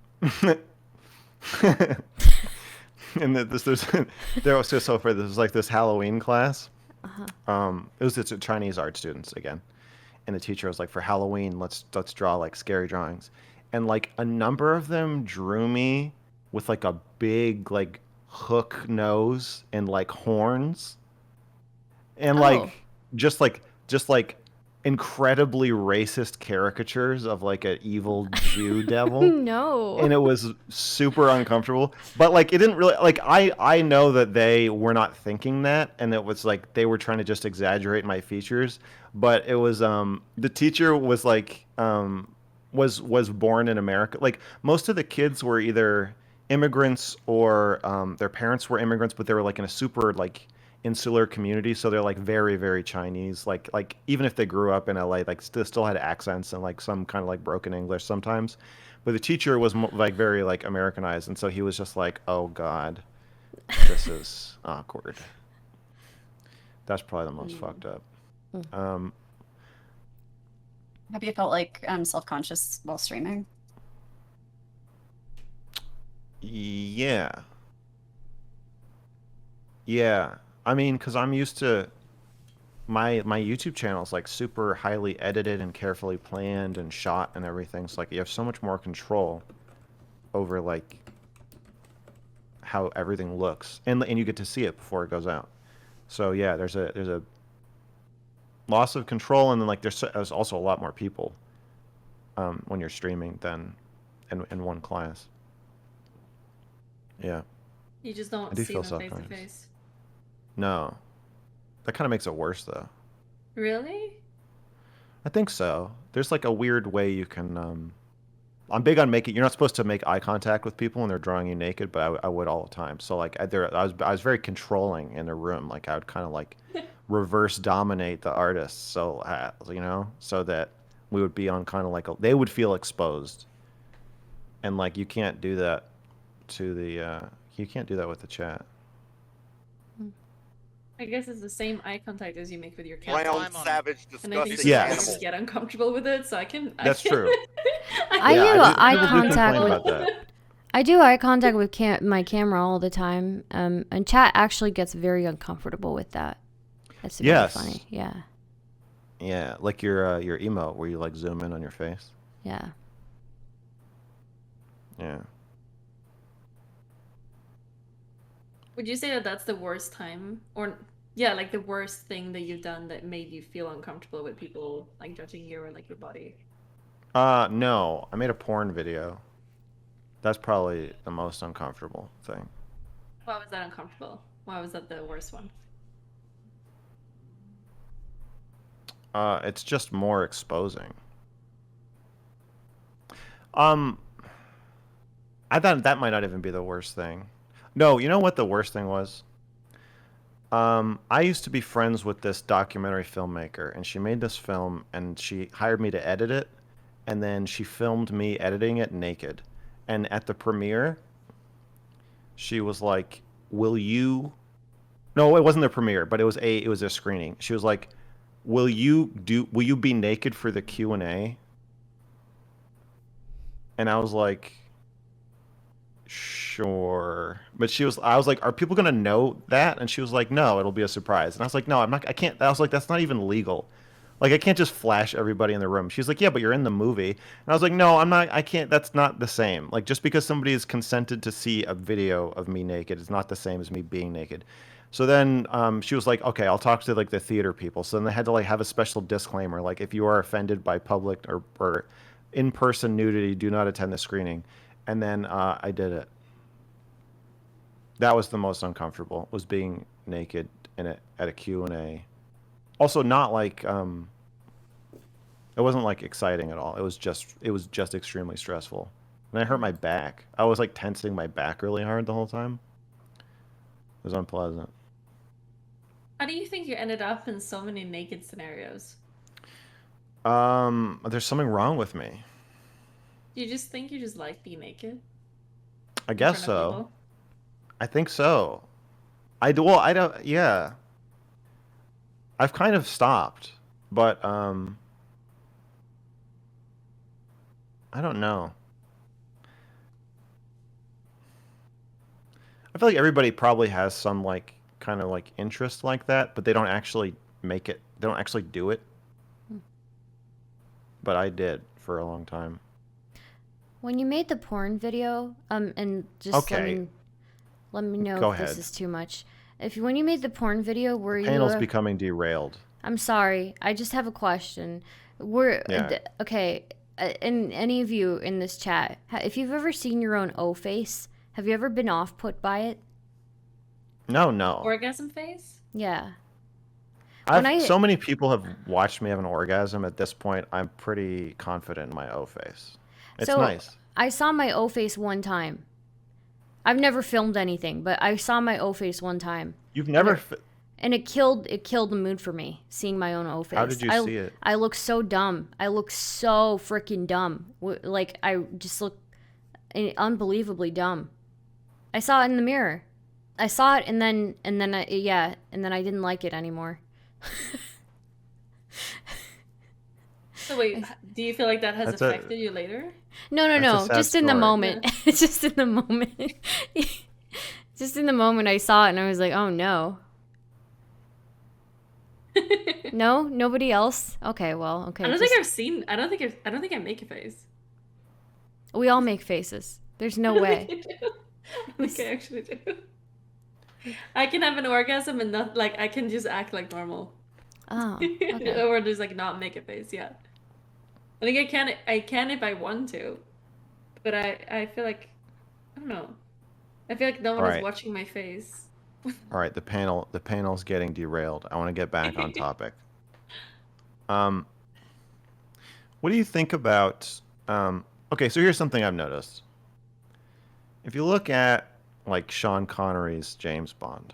and there was just so for this was like this Halloween class. Uh-huh. It's Chinese art students again, and the teacher was like, for Halloween, let's draw like scary drawings, and like a number of them drew me with like a big like hook nose and like horns and Oh. just like incredibly racist caricatures of like an evil Jew devil, No. and it was super uncomfortable. But like it didn't really like I know that they were not thinking that, and it was like they were trying to just exaggerate my features. But it was the teacher was like was born in America. Like most of the kids were either immigrants or their parents were immigrants, but they were like in a super like insular community, so they're like very very Chinese. Like even if they grew up in LA, like still had accents and like some kind of like broken English sometimes. But the teacher was like very like Americanized, and so he was just like, "Oh God, this is awkward." That's probably the most fucked up. Um, Have you felt like self-conscious while streaming? yeah, yeah. I mean, because I'm used to my YouTube channel is like super highly edited and carefully planned and shot and everything. So like you have so much more control over like how everything looks, and you get to see it before it goes out. So yeah, there's a loss of control, and then like there's also a lot more people when you're streaming than in one class. Yeah, You just I don't do see feel them face to self-conscious. face. No, that kind of makes it worse though. Really? I think so. There's like a weird way you can I'm big on making. You're not supposed to make eye contact with people when they're drawing you naked, but I would all the time. So like, I was very controlling in a room. Like I would kind of like reverse dominate the artists. So you know, so that we would be on kind of like they would feel exposed, and like you can't do that to the you can't do that with the chat. I guess it's the same eye contact as you make with your cat. Brown, savage, And I think disgusting Yes. animal. just get uncomfortable with it, so I can. That's true. I Yeah, do I eye people do contact complain with about that. I do eye contact with my camera all the time. And chat actually gets very uncomfortable with that. That's very Yes. funny. Yeah. Yeah, like your emote where you like zoom in on your face. Yeah. Yeah. Would you say that that's the worst time, or yeah, like the worst thing that you've done that made you feel uncomfortable with people like judging you or like your body? No, I made a porn video. That's probably the most uncomfortable thing. Why was that uncomfortable? Why was that the worst one? It's just more exposing. I thought that might not even be the worst thing. No, you know what the worst thing was? I used to be friends with this documentary filmmaker, and she made this film, and she hired me to edit it, and then she filmed me editing it naked. And at the premiere, she was like, "Will you?" No, it wasn't the premiere, but it was a screening. She was like, Will you be naked for the Q&A?" And I was like, "Sure." But I was like, "Are people gonna know that?" And she was like, "No, it'll be a surprise." And I was like, "No, I can't." I was like, "That's not even legal. Like, I can't just flash everybody in the room." She's like, "Yeah, but you're in the movie." And I was like, "No, I'm not. I can't. That's not the same. Like, just because somebody has consented to see a video of me naked is not the same as me being naked." So then she was like, "Okay, I'll talk to like the theater people." So then they had to like have a special disclaimer, like if you are offended by public or in-person nudity, do not attend the screening. And then I did it. That was the most uncomfortable, was being naked at a Q&A. Also, not like it wasn't like exciting at all. It was just extremely stressful, and I hurt my back. I was like tensing my back really hard the whole time. It was unpleasant. How do you think you ended up in so many naked scenarios? There's something wrong with me. Do you just think you just like being naked? I in guess front of so. people? I think so. I do. Well, I don't. Yeah. I've kind of stopped, but I don't know. I feel like everybody probably has some like kind of like interest like that, but they don't actually make it. They don't actually do it. But I did for a long time. When you made the porn video, and just Okay. let me know Go if this ahead. is too much. When you made the porn video, were you? Panel's becoming derailed. I'm sorry. I just have a question. Yeah. Okay. And any of you in this chat, if you've ever seen your own O face, have you ever been off put by it? No. Orgasm phase? Yeah. So many people have watched me have an orgasm. At this point, I'm pretty confident in my O face. It's So nice. I saw my O face one time. I've never filmed anything, but I saw my O face one time. You've never. And it killed the mood for me, seeing my own O face. How did you see it? I look so dumb. I look so freaking dumb. Like, I just look unbelievably dumb. I saw it in the mirror. I saw it, and then I didn't like it anymore. So wait, do you feel like that has That's a- affected you later? No. That's a sad Just in the story. moment. Just in the moment. Just in the moment I saw it, and I was like, oh no. No, nobody else. Okay, well, okay. I don't think I've seen. I don't think I make a face. We all make faces. There's no way. I don't think I actually do. I can have an orgasm and not like I can just act like normal. Oh, okay. Or just like not make a face. Yeah. I think I can if I want to, but I feel like I don't know. I feel like no one is Alright. watching my face. All right, the panel's getting derailed. I want to get back on topic. What do you think about Okay, so here's something I've noticed. If you look at like Sean Connery's James Bond,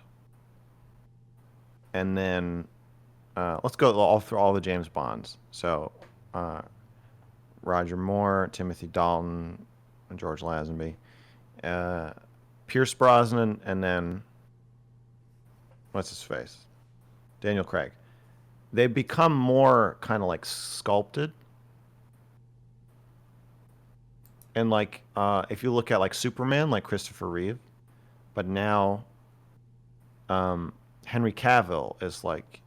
and then let's go all through all the James Bonds. So uh, Roger Moore, Timothy Dalton, and George Lazenby, uh, Pierce Brosnan, and then what's his face, Daniel Craig. They become more kind of like sculpted, and like if you look at like Superman, like Christopher Reeve, but now Henry Cavill is like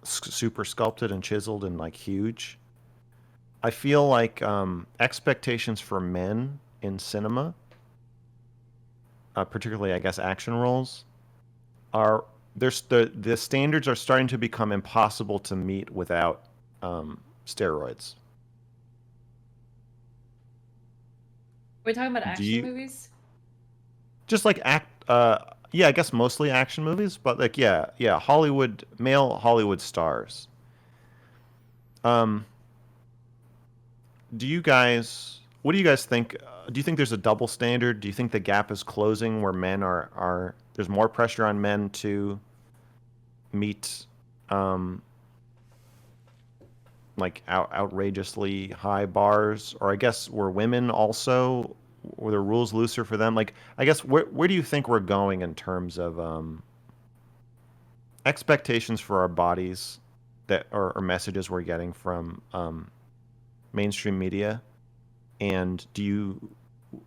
super sculpted and chiseled and like huge. I feel like expectations for men in cinema, particularly I guess action roles, are there's the standards are starting to become impossible to meet without steroids. We're talking about Do action you movies. just like yeah, I guess mostly action movies, but like yeah, Hollywood male Hollywood stars. Um, do you guys what do you guys think? Do you think there's a double standard? Do you think the gap is closing where men are there's more pressure on men to meet um like outrageously high bars, or I guess were women also were the rules looser for them? Like I guess where do you think we're going in terms of expectations for our bodies that or messages we're getting from mainstream media, and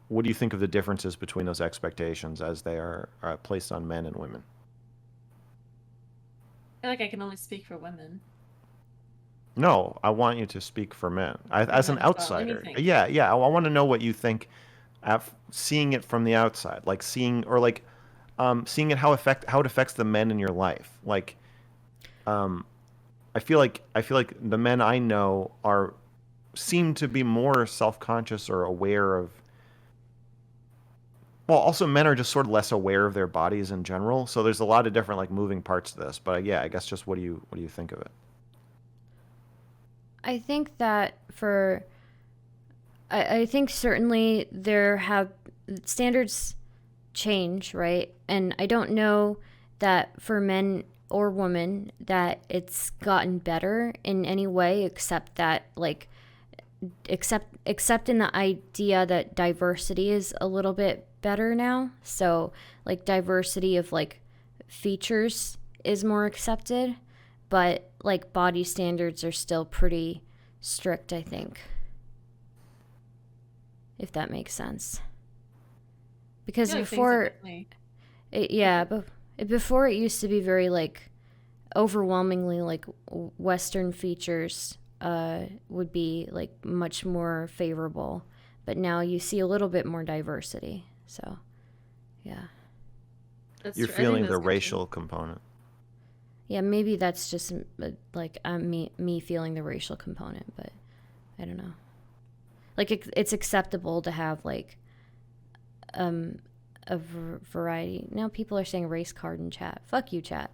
what do you think of the differences between those expectations as they are placed on men and women? I feel like I can only speak for women. No, I want you to speak for men. For As an men as well. Let me outsider. think. Yeah. I want to know what you think seeing it from the outside, like seeing it how it affects the men in your life. Like um, I feel like the men I know are seem to be more self-conscious or aware of. Well, also men are just sort of less aware of their bodies in general. So there's a lot of different like moving parts to this. But yeah, I guess just what do you think of it? I think that I think certainly there have standards change, right? And I don't know that for men or women that it's gotten better in any way except that like except in the idea that diversity is a little bit better now. So like diversity of like features is more accepted, but like body standards are still pretty strict, I think. If that makes sense. I Because feel like things have before definitely. yeah, but before it used to be very like overwhelmingly like Western features would be like much more favorable, but now you see a little bit more diversity. So, yeah, That's You're true. I think feeling that's the good too. racial component. yeah, maybe that's just like me feeling the racial component, but I don't know. Like it's acceptable to have like um a variety. Now people are saying race card in chat. Fuck you, chat.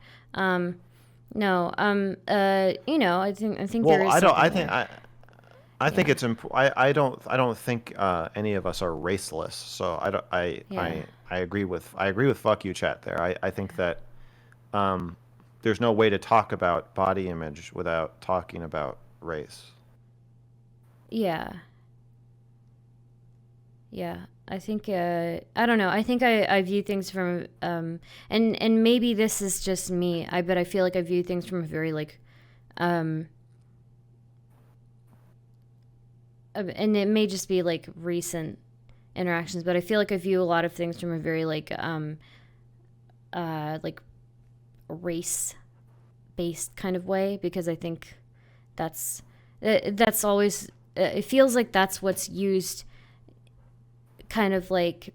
No, I think there Well, is I don't. something I think there. I think Yeah, it's I don't think any of us are raceless. So I don't. yeah, I agree with fuck you chat there. I think that um, there's no way to talk about body image without talking about race. yeah, yeah. I think I don't know. I think I view things from and maybe this is just me. But I feel like I view things from a very like um and it may just be like recent interactions, but I feel like I view a lot of things from a very like race based kind of way because I think that's always it feels like that's what's used kind of like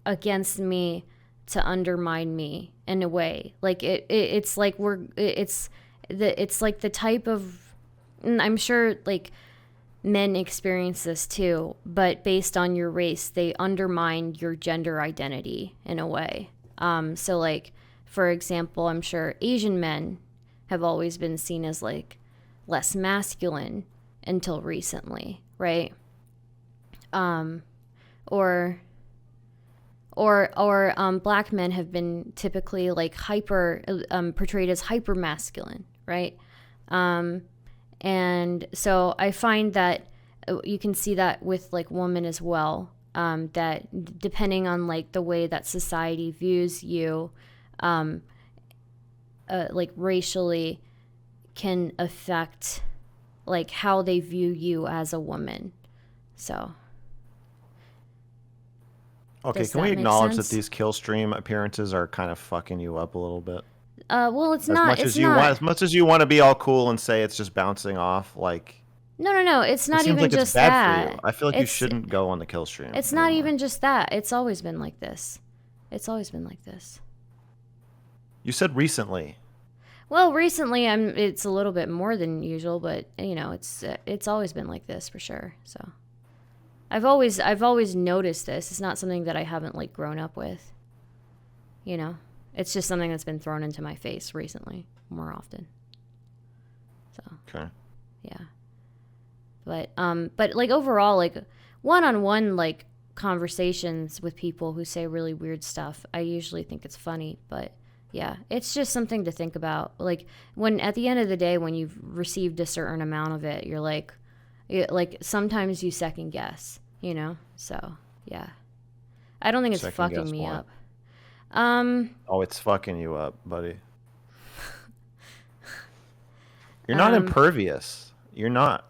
against me to undermine me in a way. Like it's like it's like the type of and I'm sure like men experience this too, but based on your race, they undermine your gender identity in a way. So like for example, I'm sure Asian men have always been seen as like less masculine until recently, right? or black men have been typically like portrayed as hyper masculine, right? And so I find that you can see that with like women as well. That depending on like the way that society views you, like racially, can affect like how they view you as a woman. So. Okay, Does can we that make acknowledge sense? that these kill stream appearances are kind of fucking you up a little bit? Well, it's As not. much It's as you not. want, as much as you want to be all cool and say it's just bouncing off, like No. It's it not seems even like it's just bad that. for you. I feel like you It's shouldn't go on the kill stream. it's not anymore. even just that. It's always been like this. It's always been like this. You said recently. Well, recently it's a little bit more than usual, but you know, it's always been like this for sure. So I've always noticed this. It's not something that I haven't like grown up with. You know, it's just something that's been thrown into my face recently more often. So Okay. yeah, but like overall, like one-on-one like conversations with people who say really weird stuff, I usually think it's funny, but yeah, it's just something to think about. Like when at the end of the day, when you've received a certain amount of it, you're like sometimes you second guess, you know? So yeah, I don't think it's Second fucking guess me what? up. Oh, it's fucking you up, buddy. You're not impervious. You're not.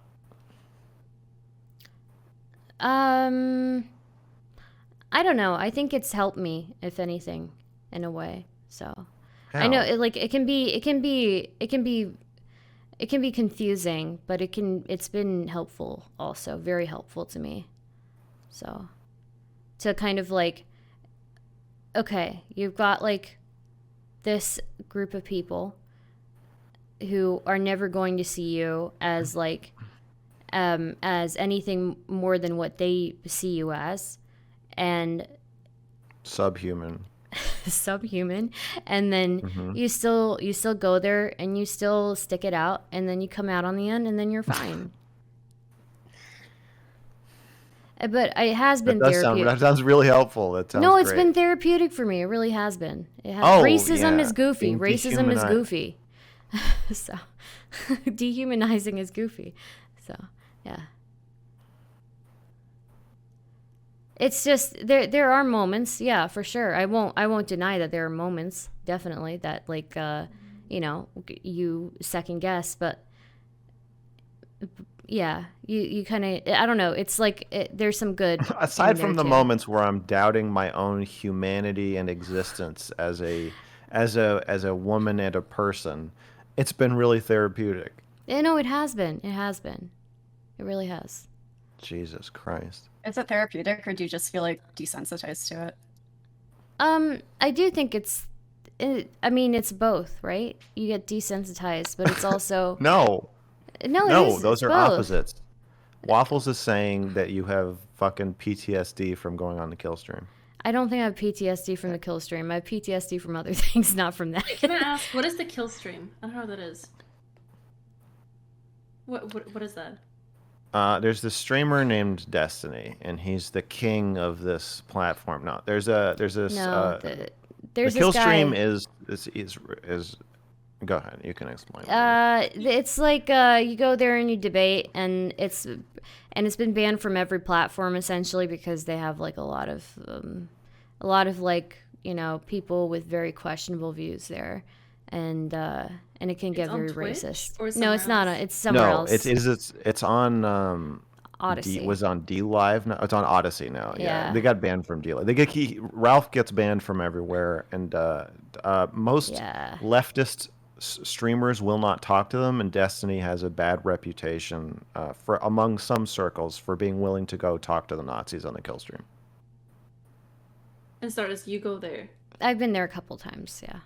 I don't know. I think it's helped me, if anything, in a way. So I know How? it can be confusing, but it's been helpful also, very helpful to me. So to kind of like, okay, you've got like this group of people who are never going to see you as like as anything more than what they see you as, and Subhuman. subhuman, and then Mhm. you still go there and you still stick it out, and then you come out on the end and then you're fine. But it has been therapeutic. That sounds really helpul. That sounds No, it's great. been therapeutic for me. It really has been. Oh, Racism yeah, is goofy. being Racism is dehumani- goofy. So dehumanizing is goofy. So yeah. It's just there are moments, yeah, for sure. I won't deny that there are moments, definitely, that like you know, you second guess, but yeah, you kind of, I don't know, it's like there's some good in Aside there from the too. moments where I'm doubting my own humanity and existence as a woman and a person, it's been really therapeutic. You know, it has been. It has been. It really has. Jesus Christ. Is it therapeutic, or do you just feel like desensitized to it? I do think I mean, it's both, right? You get desensitized, but it's also No, no, those it's are both. opposites. Waffles is saying that you have fucking PTSD from going on the kill stream. I don't think I have PTSD from the kill stream. I have PTSD from other things, not from that. Can I ask, what is the kill stream? I don't know what that is. What is that? There's this streamer named Destiny, and he's the king of this platform. No, there's this. No, The there's kill this guy. stream is. Go ahead, you can explain. It's like you go there and you debate, and it's been banned from every platform essentially because they have like a lot of like, you know, people with very questionable views there, and it can get It's on very Twitch racist. or No, somewhere it's not. else? It's somewhere No, else. it's on Odyssey. Was on D Live now. It's on Odyssey now. Yeah. They got banned from D Live. Ralph gets banned from everywhere, and most Yeah. leftist streamers will not talk to them. And Destiny has a bad reputation for among some circles for being willing to go talk to the Nazis on the kill stream. And Stardust, you go there. I've been there a couple times, yeah.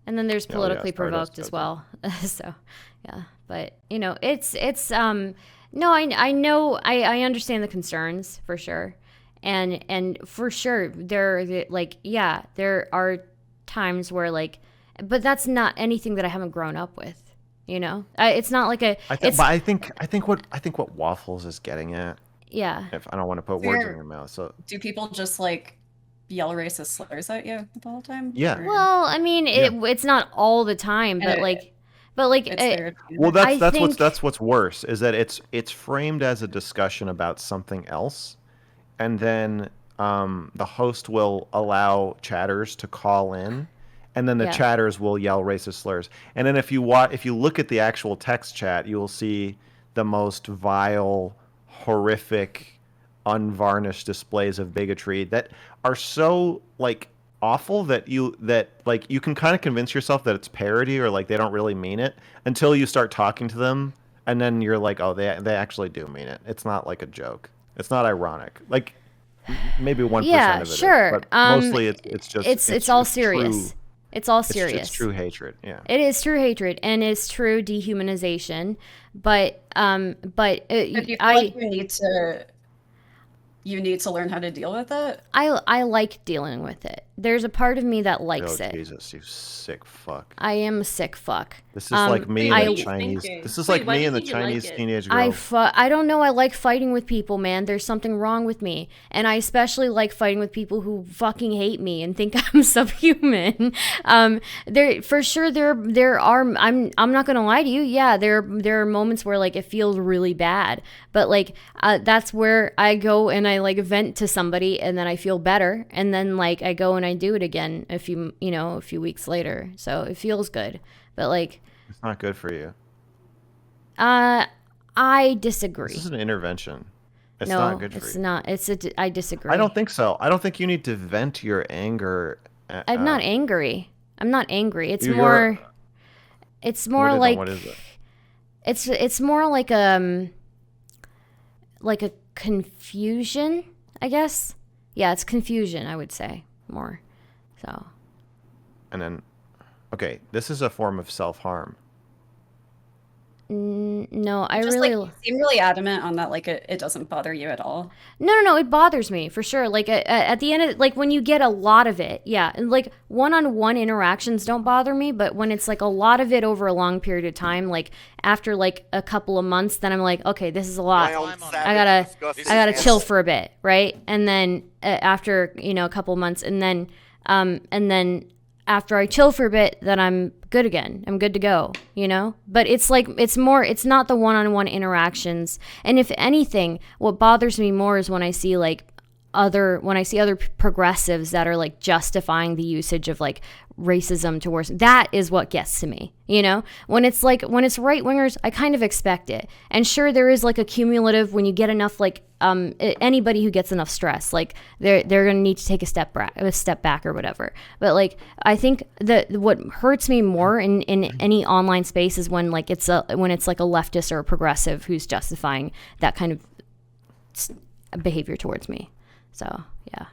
And then there's Oh, yeah, politically Stardust provoked as goes well. So, yeah. But, you know, it's no, I know, I understand the concerns for sure. And for sure there like, yeah, there are times where like, but that's not anything that I haven't grown up with, you know? It's not like I think what Waffles is getting at Yeah. If I don't want to put words in your mouth, so Do people just like yell racist slurs at you the whole time? Yeah. Or- Well, I mean, it's not all the time, but And like, it's there. well, I think- that's what's worse is that it's framed as a discussion about something else, and then the host will allow chatters to call in, and then the Yeah. chatters will yell racist slurs. And then if you look at the actual text chat, you will see the most vile, horrific, unvarnished displays of bigotry that are so like awful that you can kind of convince yourself that it's parody or like they don't really mean it until you start talking to them, and then you're like, oh, they actually do mean it. It's not like a joke. It's not ironic. Like maybe 1% Yeah, of it is, sure. but mostly it's just it's all true- serious. It's all serious. It's true hatred. Yeah. It is true hatred, and it's true dehumanization. But If you feel like you need to learn how to deal with it. I like dealing with it. There's a part of me that likes Oh it. Jesus, you sick fuck. I am a sick fuck. This is like me I- and the Chinese. This is Wait, like why do me you and the think you like Chinese it? teenage girl. I don't know. I like fighting with people, man. There's something wrong with me, and I especially like fighting with people who fucking hate me and think I'm subhuman. There for sure there are. I'm not gonna lie to you. Yeah, there are moments where like it feels really bad, but like that's where I go and I like vent to somebody, and then I feel better, and then like I go and I do it again a few weeks later. So it feels good, but like It's not good for you. I disagree. This is an intervention. It's no, not good for it's you. not. I disagree. I don't think so. I don't think you need to vent your anger. I'm not angry. I'm not angry. It's You're- more. It's more like. what is it? It's more like a confusion, I guess. Yeah, it's confusion. I would say more. So. And then, okay, this is a form of self-harm. No, I Just really. like you seem really adamant on that. Like it doesn't bother you at all. No, it bothers me for sure. Like at the end of like when you get a lot of it, yeah, and like one-on-one interactions don't bother me, but when it's like a lot of it over a long period of time, like after like a couple of months, then I'm like, okay, this is a lot. I gotta chill for a bit, right? And then after a couple of months, and then after I chill for a bit, then I'm good again. I'm good to go, But it's like, it's not the one-on-one interactions. And if anything, what bothers me more is when I see other progressives that are like justifying the usage of like racism towards, that is what gets to me, when it's right wingers, I kind of expect it. And sure, there is like a cumulative, when you get enough, like anybody who gets enough stress, like they're going to need to take a step back or whatever. But like, I think that what hurts me more in any online space is when it's like a leftist or a progressive who's justifying that kind of behavior towards me. So, yeah.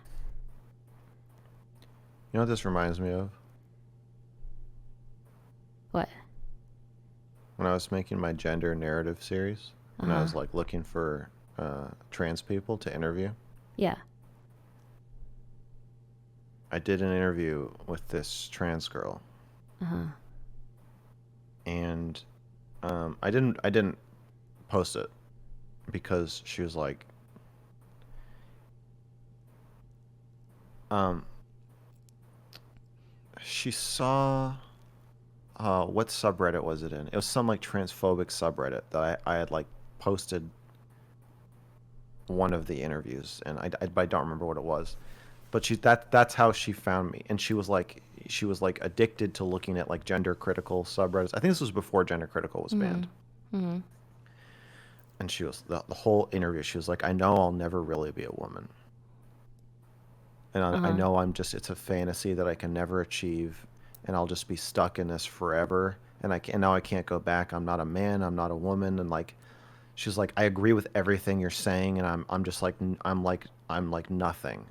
You know what this reminds me of? What? When I was making my gender narrative series, and I was like looking for trans people to interview. Yeah. I did an interview with this trans girl. And I didn't post it because she was like, she saw what subreddit was it in? It was some like transphobic subreddit that I had like posted one of the interviews, and I don't remember what it was, but that's how she found me. And she was like addicted to looking at like gender critical subreddits. I think this was before gender critical was banned. Mm-hmm. And she was the whole interview, she was like, I know I'll never really be a woman, and I know it's a fantasy that I can never achieve, and I'll just be stuck in this forever, and now I can't go back. I'm not a man, I'm not a woman. And like, she's like, I agree with everything you're saying, and I'm just like, I'm like nothing.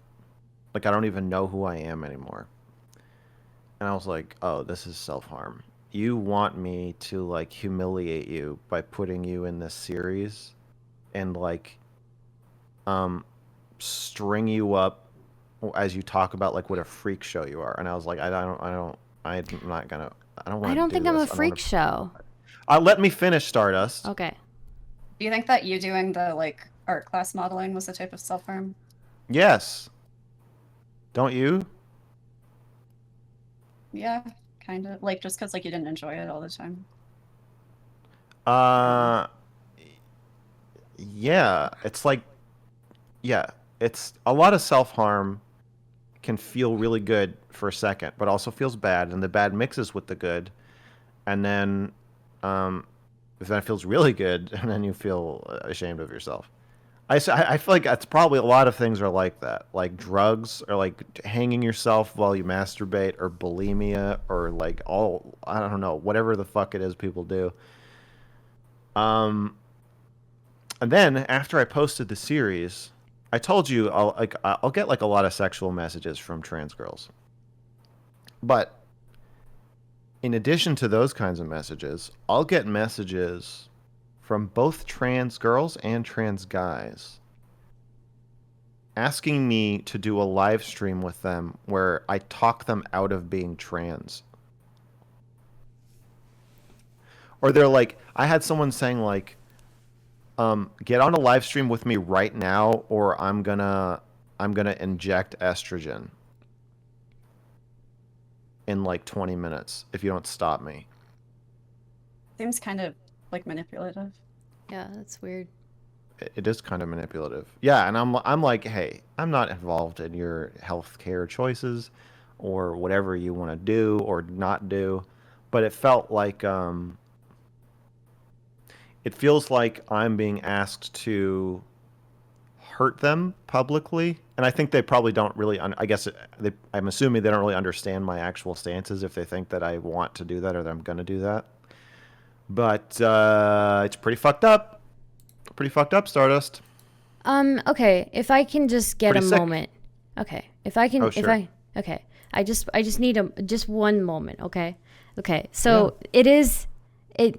Like, I don't even know who I am anymore. And I was like, oh, this is self-harm. You want me to like humiliate you by putting you in this series and like string you up as you talk about like what a freak show you are. And I was like, I don't want I don't think I'm a freak show. Let me finish, Stardust. Okay. Do you think that you doing the like art class modeling was a type of self-harm? Yes. Don't you? Yeah, kind of. Like, just because, like, you didn't enjoy it all the time. Uh, yeah. It's like, yeah. It's a lot of self-harm can feel really good for a second, but also feels bad, and the bad mixes with the good, and then, if that feels really good, and then you feel ashamed of yourself. I feel like that's probably a lot of things are like that. Like drugs or like hanging yourself while you masturbate or bulimia or like all, I don't know, whatever the fuck it is people do. Um, and then after I posted the series, I told you I'll get like a lot of sexual messages from trans girls. But in addition to those kinds of messages, I'll get messages from both trans girls and trans guys asking me to do a live stream with them where I talk them out of being trans. Or they're like, I had someone saying like, get on a live stream with me right now, or I'm gonna inject estrogen in like 20 minutes if you don't stop me. Seems kind of like manipulative. Yeah, that's weird. It is kind of manipulative. Yeah, and I'm like, hey, I'm not involved in your healthcare choices or whatever you want to do or not do, but it felt like it feels like I'm being asked to hurt them publicly, and I think they probably don't really. I guess I'm assuming they don't really understand my actual stances if they think that I want to do that or that I'm going to do that. But it's pretty fucked up. Pretty fucked up, Stardust. Okay, if I can just get Pretty a sick. moment. Okay. If I can Oh, if sure. okay. I just need just one moment, okay? Okay. So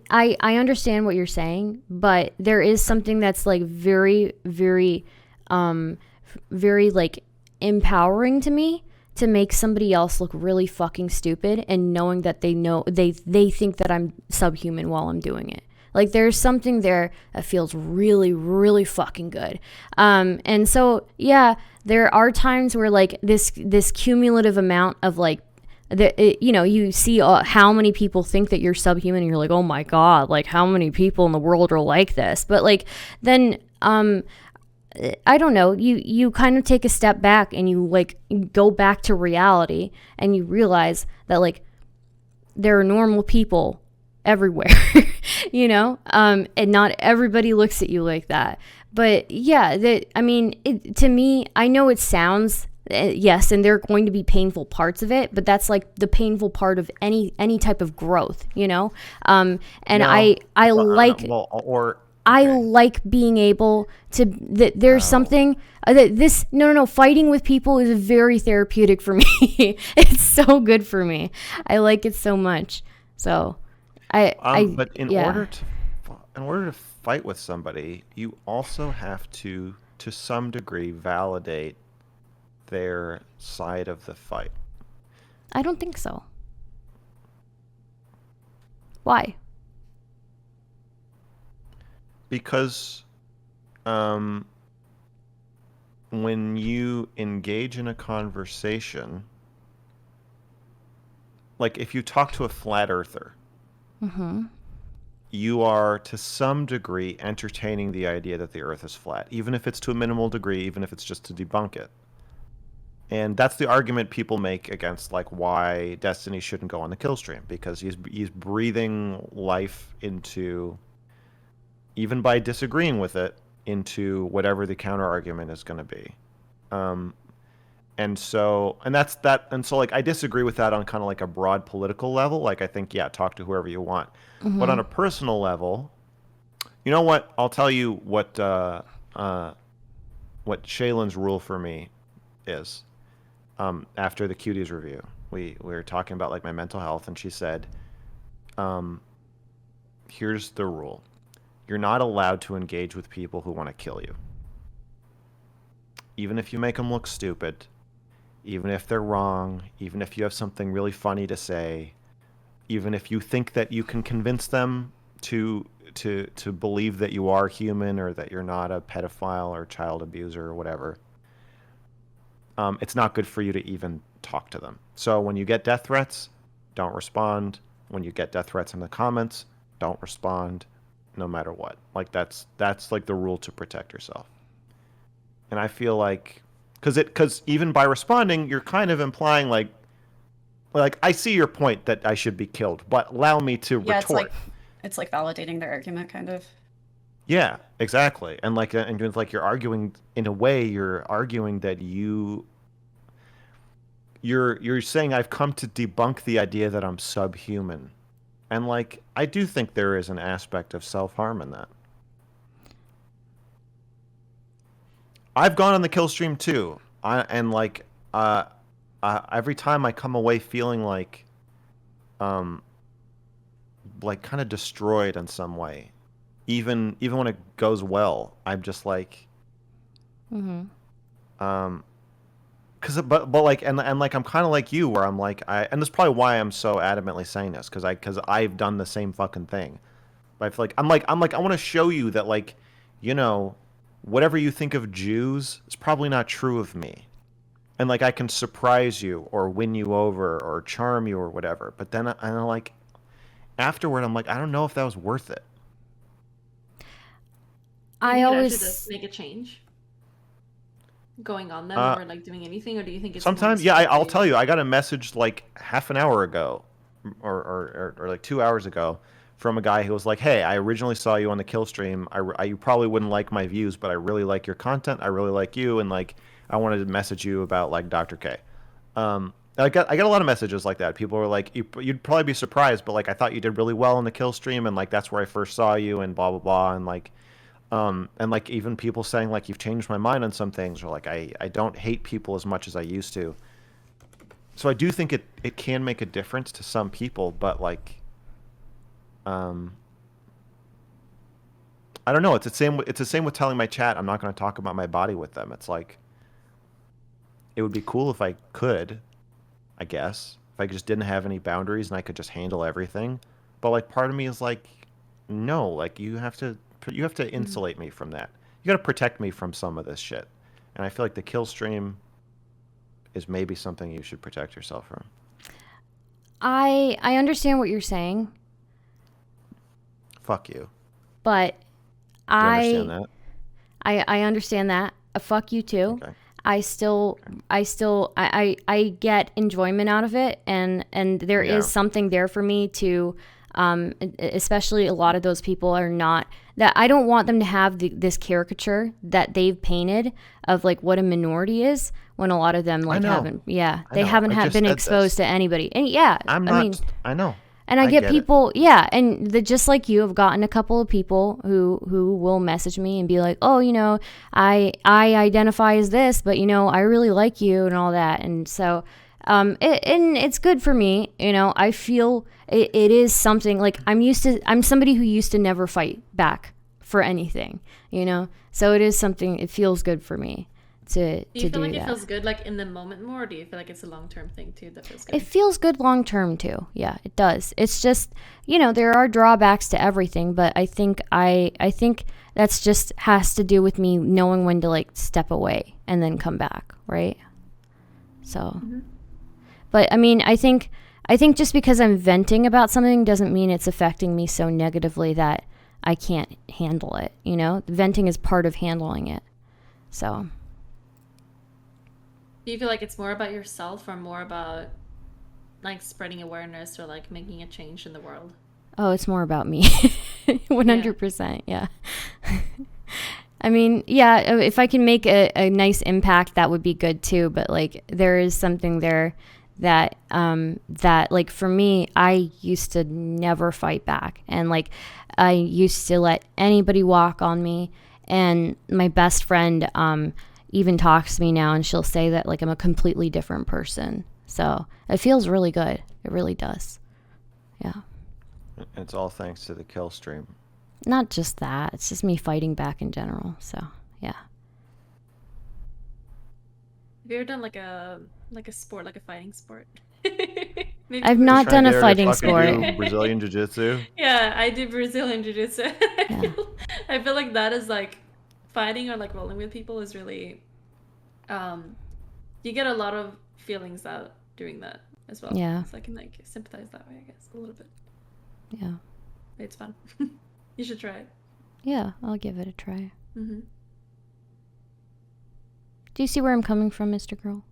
I understand what you're saying, but there is something that's like very very like empowering to me to make somebody else look really fucking stupid and knowing that they think that I'm subhuman while I'm doing it. Like there's something there that feels really, really fucking good. And so yeah, there are times where like this cumulative amount of like you see how many people think that you're subhuman and you're like, oh my god, like how many people in the world are like this? But like then I don't know, you kind of take a step back and you like go back to reality and you realize that like there are normal people everywhere, and not everybody looks at you like that. But yeah, to me, I know it sounds, yes, and there are going to be painful parts of it, but that's like the painful part of any type of growth, and No. I like Well, or I okay. like being able to there's something that this no fighting with people is very therapeutic for me. It's so good for me. I like it so much. So But yeah. in order to fight with somebody, you also have to some degree validate their side of the fight. I don't think so. Why? Because when you engage in a conversation, like if you talk to a flat earther, you are to some degree entertaining the idea that the earth is flat, even if it's to a minimal degree, even if it's just to debunk it. And that's the argument people make against like why Destiny shouldn't go on the kill stream, because he's breathing life into, even by disagreeing with it, into whatever the counter argument is going to be. And so like I disagree with that on kind of like a broad political level. Like I think, yeah, talk to whoever you want. But on a personal level, you know what? I'll tell you what Shaylin's rule for me is. After the Cuties review, we were talking about like my mental health, and she said, here's the rule. You're not allowed to engage with people who want to kill you. Even if you make them look stupid, even if they're wrong, even if you have something really funny to say, even if you think that you can convince them to to believe that you are human or that you're not a pedophile or child abuser or whatever, it's not good for you to even talk to them. So when you get death threats, don't respond. When you get death threats in the comments, don't respond, no matter what. Like that's like the rule to protect yourself. And I feel like, because even by responding, you're kind of implying like I see your point that I should be killed, but allow me to retort. It's like validating their argument, kind of. Yeah, exactly. And it's like you're arguing, in a way, you're arguing that you're saying I've come to debunk the idea that I'm subhuman. And like I do think there is an aspect of self-harm in that. I've gone on the kill stream too. Every time I come away feeling like kind of destroyed in some way. Even when it goes well, I'm just like, because but like and like I'm kind of like you, where I'm like and that's probably why I'm so adamantly saying this, because I've done the same fucking thing. But I feel like I'm like I want to show you that, like, you know, whatever you think of Jews is probably not true of me, and like I can surprise you or win you over or charm you or whatever. But then I'm like, afterward, I'm like, I don't know if that was worth it. I always does make a change going on them or like doing anything, or do you think it's sometimes? Yeah, I'll tell you. I got a message like half an hour ago, or like 2 hours ago, from a guy who was like, "Hey, I originally saw you on the kill stream. You probably wouldn't like my views, but I really like your content. I really like you, and like I wanted to message you about like Dr. K." I got a lot of messages like that. People were like, "You'd probably be surprised, but like I thought you did really well on the kill stream, and like that's where I first saw you, and blah blah blah." And like even people saying like you've changed my mind on some things, or like I don't hate people as much as I used to. So I do think it can make a difference to some people, but like I don't know. It's the same with telling my chat I'm not going to talk about my body with them. It's like, it would be cool if I could, I guess, if I just didn't have any boundaries and I could just handle everything. But like part of me is like, no, like you have to insulate me from that. You got to protect me from some of this shit. And I feel like the kill stream is maybe something you should protect yourself from. I understand what you're saying. Fuck you. But Do you understand that? I understand that. Fuck you too. Okay. I get enjoyment out of it, and there is something there for me to, especially a lot of those people are not, that I don't want them to have this caricature that they've painted of like what a minority is, when a lot of them like haven't been exposed to anybody. And I know. And I get people, and just like you, have gotten a couple of people who will message me and be like, oh, you know, I identify as this, but, you know, I really like you and all that. And so, and it's good for me. You know, I feel it is something like I'm somebody who used to never fight back for anything, you know, so it is something, it feels good for me. Do you feel like it feels good like in the moment more, or do you feel like it's a long-term thing too that feels good? It feels good long-term too. Yeah, it does. It's just, you know, there are drawbacks to everything, but I think that's just has to do with me knowing when to like step away and then come back, right? So, but I mean, I think just because I'm venting about something doesn't mean it's affecting me so negatively that I can't handle it, you know? Venting is part of handling it. So, do you feel like it's more about yourself or more about like spreading awareness or like making a change in the world? Oh, it's more about me. 100%. Yeah. I mean, yeah, if I can make a nice impact, that would be good too. But like, there is something there that like for me, I used to never fight back. And like, I used to let anybody walk on me. And my best friend, even talks to me now, and she'll say that like I'm a completely different person. So it feels really good. It really does. Yeah. It's all thanks to the kill stream. Not just that. It's just me fighting back in general. So yeah. Have you ever done like a sport, like a fighting sport? Maybe I've we not should done a Dare to fighting fucking sport. do Brazilian Jiu-Jitsu. Yeah, I do Brazilian Jiu-Jitsu. Yeah. I feel like that is like fighting or like rolling with people is really you get a lot of feelings out doing that as well. Yeah. So I can like sympathize that way, I guess, a little bit. Yeah. It's fun. You should try it. Yeah, I'll give it a try. Mm-hmm. Do you see where I'm coming from, Mr. Girl?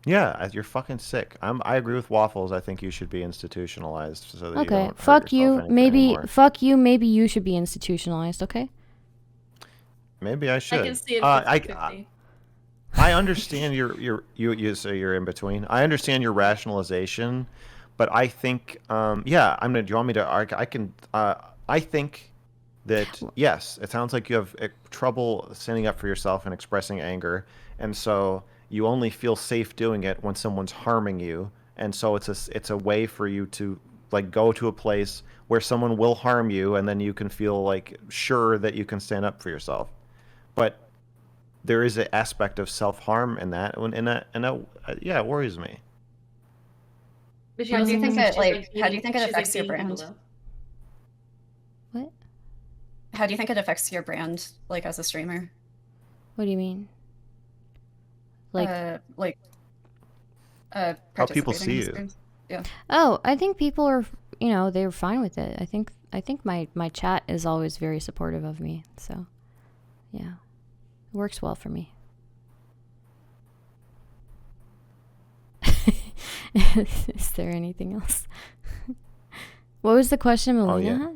Yeah, you're fucking sick. I agree with Waffles. I think you should be institutionalized so that you Okay. don't hurt Fuck yourself you. anymore. Maybe you should be institutionalized, okay? Maybe I should. I can see it I 50-50. I understand you so you're in between. I understand your rationalization, but I think yeah, I'm gonna. Do you want me to? I can. I think that yes, it sounds like you have trouble standing up for yourself and expressing anger, and so you only feel safe doing it when someone's harming you, and so it's a way for you to like go to a place where someone will harm you, and then you can feel like sure that you can stand up for yourself. But there is an aspect of self-harm in that, yeah, it worries me. But she How do you also think says it she's, like? How do you think it she's, affects your beating people brand? up. What? How do you think it affects your brand, like as a streamer? What do you mean? Like, How people participating see in you. streams? Yeah. oh, I think people are, they're fine with it. I think my chat is always very supportive of me. So, yeah, it works well for me. Is there anything else? What was the question, Melina?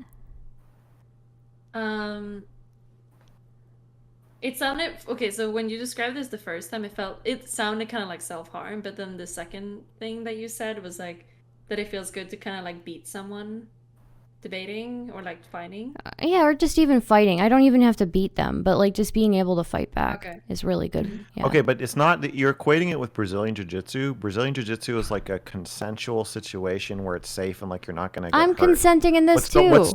yeah. It sounded okay. So when you described this the first time, it sounded kind of like self-harm, but then the second thing that you said was like that it feels good to kind of like beat someone debating or like fighting. Yeah, or just even fighting. I don't even have to beat them, but like just being able to fight back Okay. is really good. Yeah. Okay, but it's not that you're equating it with Brazilian Jiu-Jitsu. Brazilian Jiu-Jitsu is like a consensual situation where it's safe and like you're not gonna get I'm hurt. consenting in this too.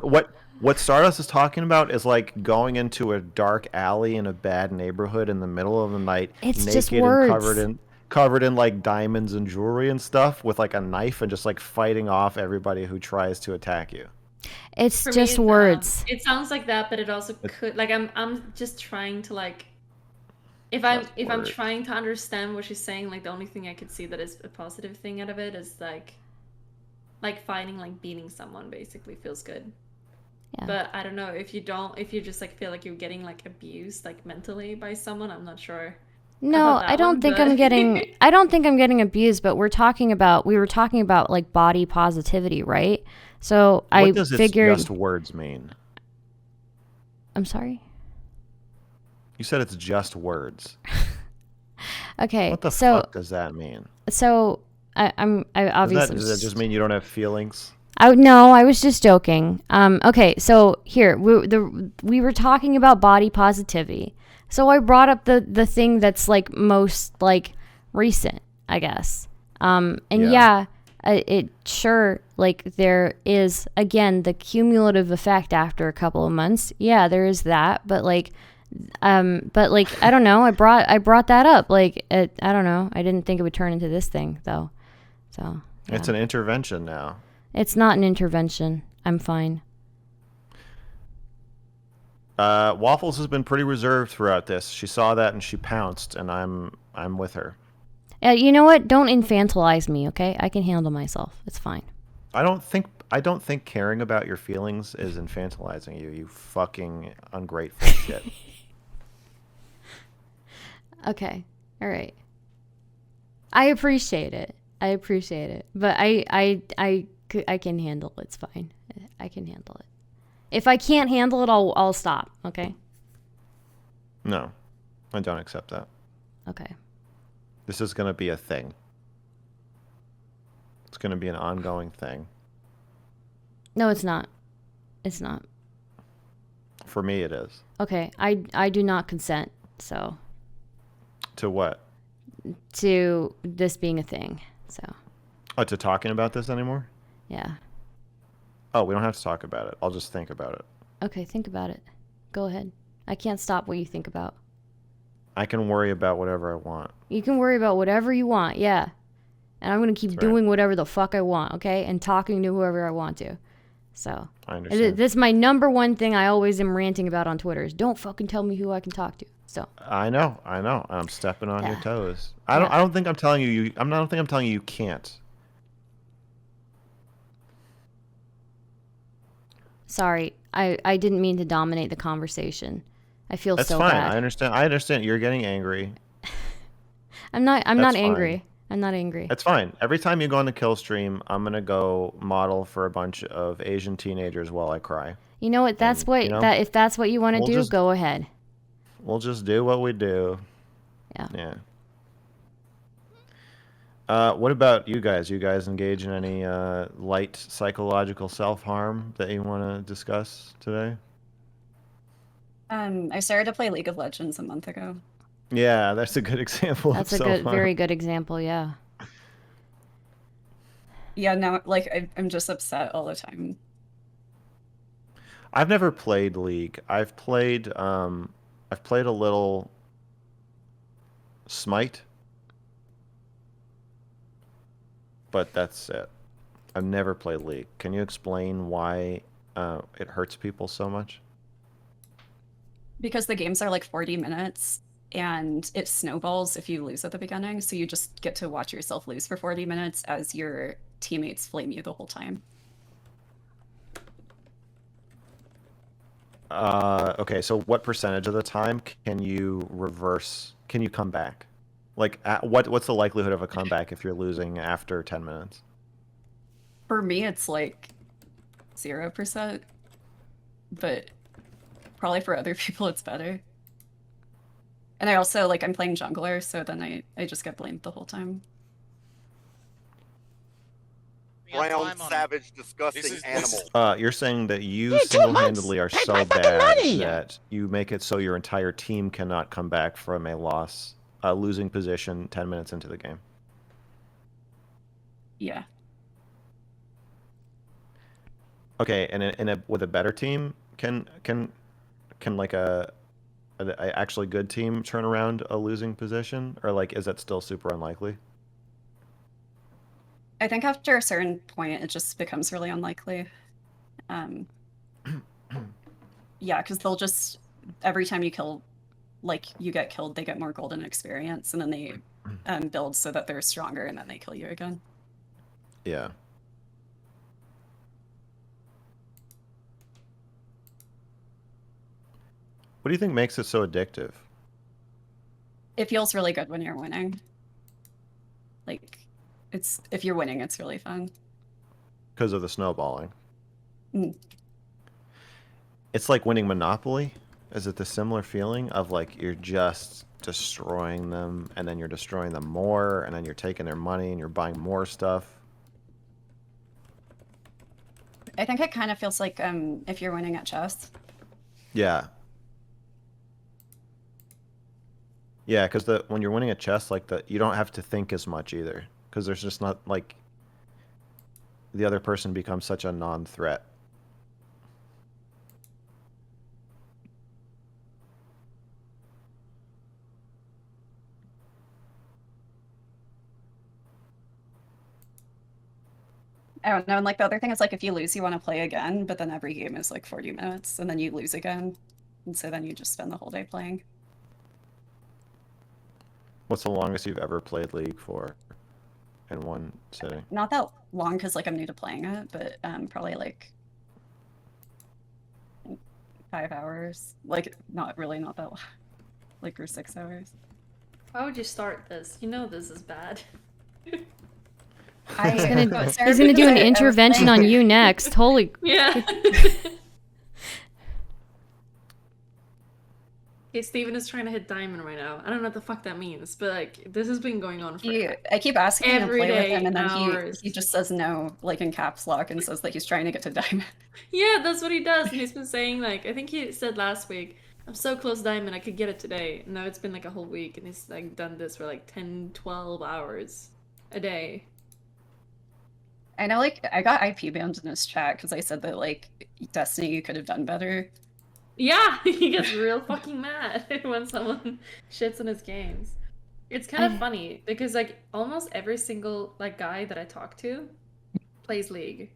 What Stardust is talking about is like going into a dark alley in a bad neighborhood in the middle of the night, It's naked just and words. covered in like diamonds and jewelry and stuff, with like a knife and just like fighting off everybody who tries to attack you. It's For me, just words. It sounds like that, but it also could like I'm just trying to like if I'm words. trying to understand what she's saying, like the only thing I could see that is a positive thing out of it is like fighting, like beating someone basically feels good. Yeah. But I don't know if you just like feel like you're getting like abused like mentally by someone. I'm not sure. No, about that I don't one, think but- I'm getting I don't think I'm getting abused, but we were talking about like body positivity, right? So I What does figured it's just words mean? I'm sorry. You said it's just words. Okay. What the so fuck does that mean? I obviously Does that just mean you don't have feelings? No, I was just joking. Okay, so here we were talking about body positivity. So I brought up the thing that's like most like recent, I guess. And yeah, it sure like there is again the cumulative effect after a couple of months. Yeah, there is that, but like I don't know. I brought that up. Like I don't know. I didn't think it would turn into this thing though. So yeah. It's an intervention now. It's not an intervention. I'm fine. Waffles has been pretty reserved throughout this. She saw that and she pounced, and I'm with her. You know what? Don't infantilize me, okay? I can handle myself. It's fine. I don't think caring about your feelings is infantilizing you. You fucking ungrateful shit. Okay. All right. I appreciate it. But I can handle it. It's fine. I can handle it. If I can't handle it, I'll stop, okay? No, I don't accept that. Okay. This is going to be a thing. It's going to be an ongoing thing. No, it's not. It's not. For me, it is. Okay. I do not consent, so. To what? To this being a thing, so. Oh, to talking about this anymore? Yeah. Oh, we don't have to talk about it. I'll just think about it. Okay, think about it. Go ahead. I can't stop what you think about. I can worry about whatever I want. You can worry about whatever you want, yeah. and I'm gonna keep That's right. doing whatever the fuck I want, okay, and talking to whoever I want to. So I understand. this is my number one thing I always am ranting about on Twitter is don't fucking tell me who I can talk to. So I know. I'm stepping on your Yeah. toes. Yeah. I don't think I'm telling you. I don't think I'm telling you can't. sorry, I didn't mean to dominate the conversation. I feel That's so fine. bad. I understand. I understand. You're getting angry. I'm not That's angry. fine. I'm not angry. It's fine. Every time you go on the kill stream, I'm gonna go model for a bunch of Asian teenagers while I cry. You know what? That's And, what you know, that if that's what you want to we'll do, just- go ahead. We'll just do what we do. Yeah. Yeah. What about you guys? You guys engage in any light psychological self-harm that you want to discuss today? I started to play League of Legends a month ago. Yeah, that's a good example That's of a good, self-harm. very good example. Yeah. Yeah, now like I'm just upset all the time. I've never played League. I've played a little Smite, but that's it. I've never played League. Can you explain why it hurts people so much? Because the games are like 40 minutes and it snowballs if you lose at the beginning. So you just get to watch yourself lose for 40 minutes as your teammates flame you the whole time. Okay, so what percentage of the time can you reverse? Can you come back? Like, what's the likelihood of a comeback if you're losing after 10 minutes? For me, it's like 0%, but probably for other people, it's better. And I also, like, I'm playing jungler, so then I just get blamed the whole time. Brown, savage, disgusting animal. You're saying that you single-handedly are so bad that you make it so your entire team cannot come back from a losing position 10 minutes into the game. Yeah. Okay, and with a better team, can like a actually good team turn around a losing position, or like is that still super unlikely? I think after a certain point, it just becomes really unlikely. Yeah, because they'll just, every time you kill, like, you get killed, they get more golden experience, and then they build so that they're stronger, and then they kill you again. Yeah. What do you think makes it so addictive? It feels really good when you're winning. Like, if you're winning, it's really fun. Because of the snowballing. Mm. It's like winning Monopoly. Is it the similar feeling of like you're just destroying them, and then you're destroying them more, and then you're taking their money and you're buying more stuff? I think it kind of feels like if you're winning at chess. Yeah. Yeah, because when you're winning at chess, like you don't have to think as much either, because there's just not like the other person becomes such a non-threat. I don't know. And like the other thing is like if you lose, you want to play again, but then every game is like 40 minutes and then you lose again. And so then you just spend the whole day playing. What's the longest you've ever played League for in one sitting? Not that long because like I'm new to playing it, but probably like 5 hours. Like not that long. Like or 6 hours. Why would you start this? You know this is bad. He's gonna do an intervention on you next. Holy. Yeah. Okay, Steven is trying to hit diamond right now. I don't know what the fuck that means, but like this has been going on for I keep asking him to every play with day, him, and then hours. he just says no, like in caps lock, and says that he's trying to get to diamond. Yeah, that's what he does. And he's been saying like I think he said last week, I'm so close to diamond, I could get it today. And now it's been like a whole week and he's like done this for like 10, 12 hours a day. I know, like, I got IP banned in his chat because I said that, like, Destiny, you could have done better. Yeah, he gets real fucking mad when someone shits on his games. It's kind of funny because like almost every single like guy that I talk to plays League.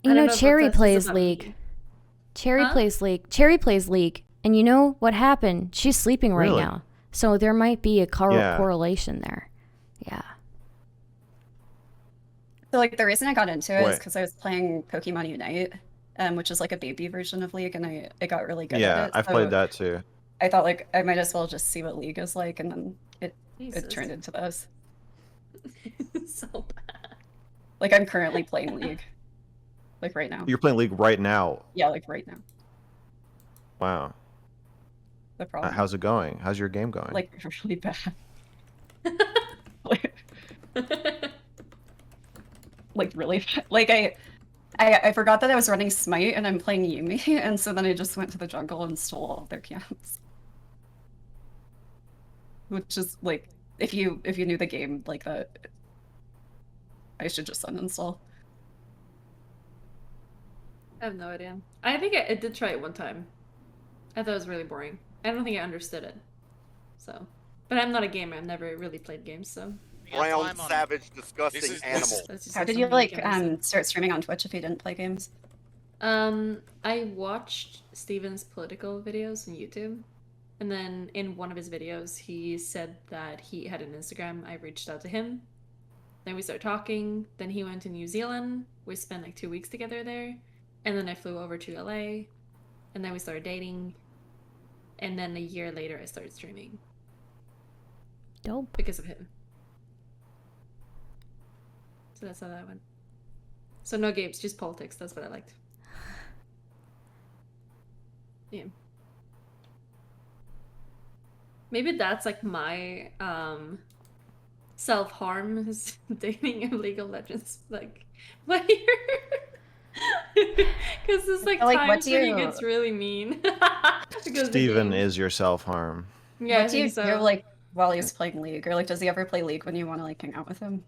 You know, Cherry plays League. Cherry plays League. Cherry plays League. And you know what happened? She's sleeping right now. So there might be a correlation there. Yeah. So like the reason I got into it is because I was playing Pokemon Unite, which is like a baby version of League, and I got really good at it. Yeah, I've played that too. I thought like I might as well just see what League is like, and then it turned into this. So bad. Like I'm currently playing League. Like right now. You're playing League right now? Yeah, like right now. Wow. The problem. How's it going? How's your game going? Like really bad. Like really bad. Like I forgot that I was running Smite and I'm playing Yuumi, and so then I just went to the jungle and stole all of their camps. Which is like if you knew the game like that, I should just uninstall. I have no idea. I think I did try it one time. I thought it was really boring. I don't think I understood it. So, but I'm not a gamer. I've never really played games, so. Brown, savage, disgusting animal. How did you like start streaming on Twitch if you didn't play games? I watched Steven's political videos on YouTube, and then in one of his videos, he said that he had an Instagram. I reached out to him. Then we started talking. Then he went to New Zealand. We spent like 2 weeks together there. And then I flew over to LA. And then we started dating. And then a year later, I started streaming. Dope. Because of him. So that's how that went. So no games, just politics. That's what I liked. Yeah. Maybe that's like my self-harm is dating in League of Legends. Like, what because there's like times when he gets really mean. Steven is your self-harm. Yeah, what do you do like while he's playing League, or like does he ever play League when you want to like hang out with him?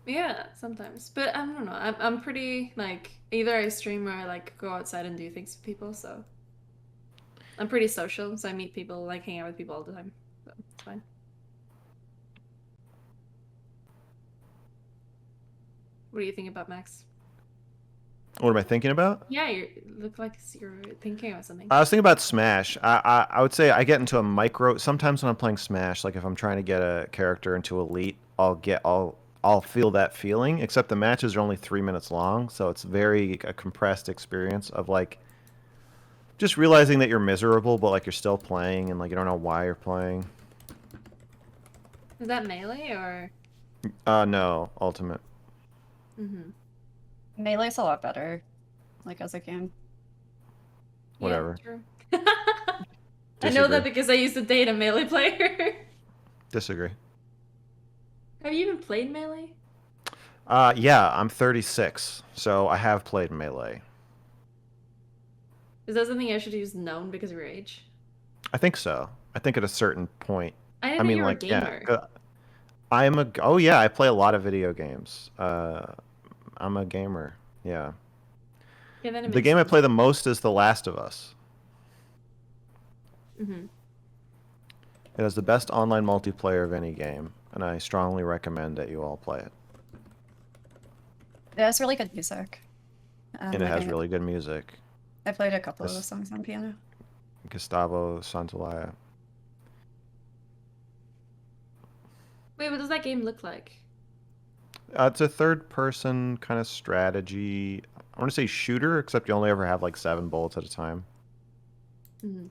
Yeah, sometimes, but I don't know. I'm pretty like either I stream or I like go outside and do things with people. So I'm pretty social. So I meet people, like hang out with people all the time. So it's fine. What do you think about Max? What am I thinking about? Yeah, you look like you're thinking about something. I was thinking about Smash. I would say I get into a micro. Sometimes when I'm playing Smash, like if I'm trying to get a character into Elite, I'll feel that feeling. Except the matches are only 3 minutes long, so it's a compressed experience of like just realizing that you're miserable, but like you're still playing and like you don't know why you're playing. Is that melee or? No, Ultimate. Mm-hmm. Melee's a lot better, like as a game. Whatever. Yeah, true. I know that because I used to date a Melee player. Disagree. Have you even played Melee? Yeah, I'm 36, so I have played Melee. Is that something I should use known because of your age? I think so. I think at a certain point. I didn't know you were a gamer. Yeah, oh yeah, I play a lot of video games. I'm a gamer. Yeah. The game I play the most is The Last of Us. Mm-hmm. It has the best online multiplayer of any game, and I strongly recommend that you all play it. It has really good music. And it has really good music. I played a couple of those songs on piano. Gustavo Santaolalla. Wait, what does that game look like? It's a third-person kind of strategy. I want to say shooter, except you only ever have like 7 bullets at a time. Mm-hmm.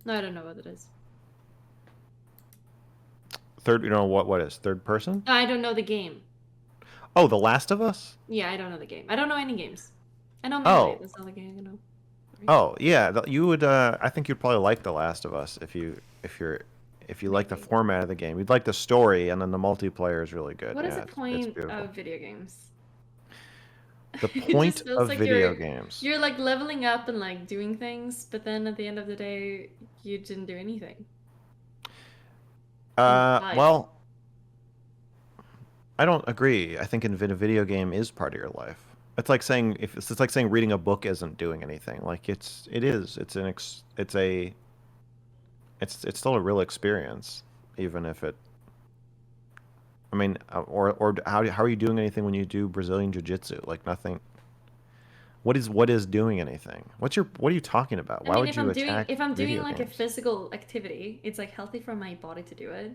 No, I don't know what it is. You know what is third person? No, I don't know the game. Oh, The Last of Us? Yeah, I don't know the game. I don't know any games. I know Melee. That's not the game I know. Oh yeah, you would. I think you'd probably like The Last of Us if you like the format of the game. You'd like the story, and then the multiplayer is really good. What is the point of video games? The point of video games. You're like leveling up and like doing things, but then at the end of the day, you didn't do anything. Well, I don't agree. I think a video game is part of your life. It's like saying it's like saying reading a book isn't doing anything. Like it's still a real experience. even if it. I mean, or how are you doing anything when you do Brazilian Jiu-Jitsu? Like nothing. What is doing anything? What are you talking about? Why I mean, would you attack if I'm doing video like a games? physical activity, it's like healthy for my body to do it.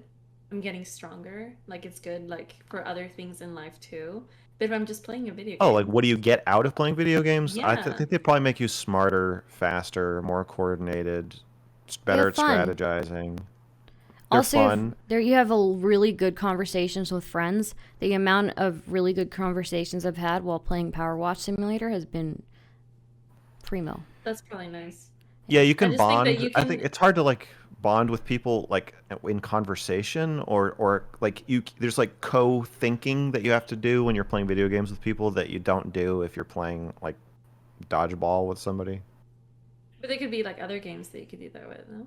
I'm getting stronger. Like it's good like for other things in life too. But if I'm just playing a video Oh, game, like what do you get out of playing video games? yeah, think they probably make you smarter, faster, more coordinated, They better have at fun. strategizing. They're Also, fun. you have a really good conversations with friends. The amount of really good conversations I've had while playing Power Watch Simulator has been primo. that's probably nice. Yeah, you I can just think that bond. you I think can. it's hard to like bond with people like in conversation or like there's like co-thinking that you have to do when you're playing video games with people that you don't do if you're playing like dodgeball with somebody. But there could be like other games that you could do that with, no?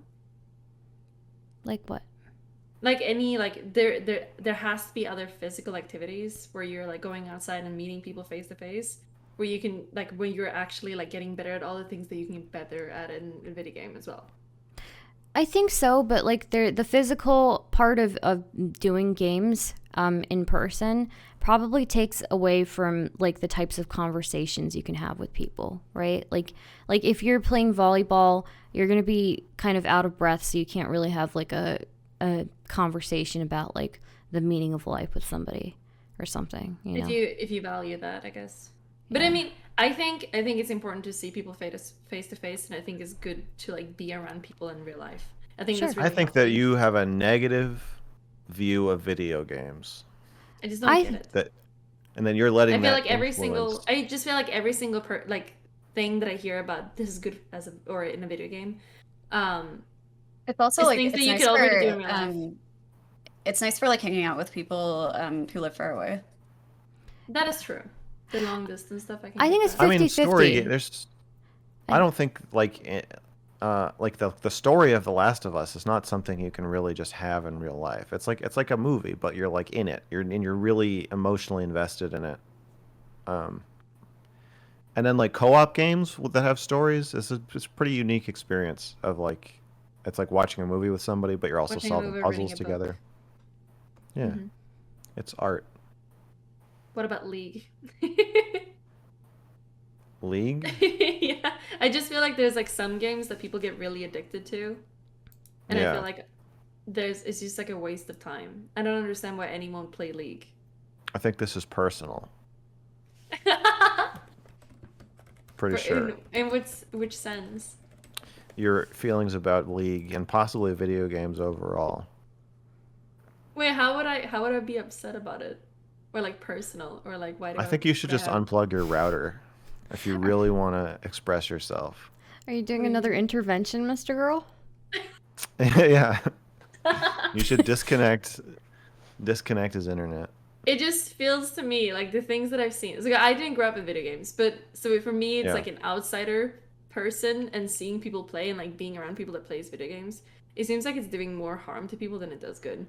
Like what? Like any like there has to be other physical activities where you're like going outside and meeting people face to face, where you can like when you're actually like getting better at all the things that you can get better at in a video game as well. I think so, but like the physical part of doing games in person probably takes away from like the types of conversations you can have with people, right? Like if you're playing volleyball, you're gonna be kind of out of breath, so you can't really have like a conversation about like the meaning of life with somebody or something, you know? If you value that, I guess. But I Yeah. mean, I think it's important to see people face to face, and I think it's good to like be around people in real life. I think that's Sure. really I think that healthy. you have a negative view of video games. I just don't I get it. That and then you're letting I feel that like every influence. single I just feel like every single like thing that I hear about this is good or in a video game, It's also is like things it's that you nice could already do for in real life. it's nice for like hanging out with people who live far away. That is true. The long distance stuff I can. I get think it's that. I mean, 50-50. story there's I don't think like the story of The Last of Us is not something you can really just have in real life. It's like a movie, but you're like in it. You're really emotionally invested in it. And then like co-op games that have stories it's a pretty unique experience of like it's like watching a movie with somebody, but you're also Watching a solving movie or reading puzzles a book. together. Yeah, Mhm. it's art. What about League? League? Yeah, I just feel like there's like some games that people get really addicted to, and I Yeah. feel like it's just like a waste of time. I don't understand why anyone would play League. I think this is personal. Pretty sure. In which sense? Your feelings about League and possibly video games overall. Wait, how would I be upset about it, or like personal, or like why do I think you should would I just have- unplug your router if you really want to express yourself. Are you doing another intervention, Mr. Girl? Yeah. You should disconnect his internet. It just feels to me like the things that I've seen. It's like I didn't grow up in video games, but so for me, it's Yeah. like an outsider person and seeing people play and like being around people that plays video games. It seems like it's doing more harm to people than it does good.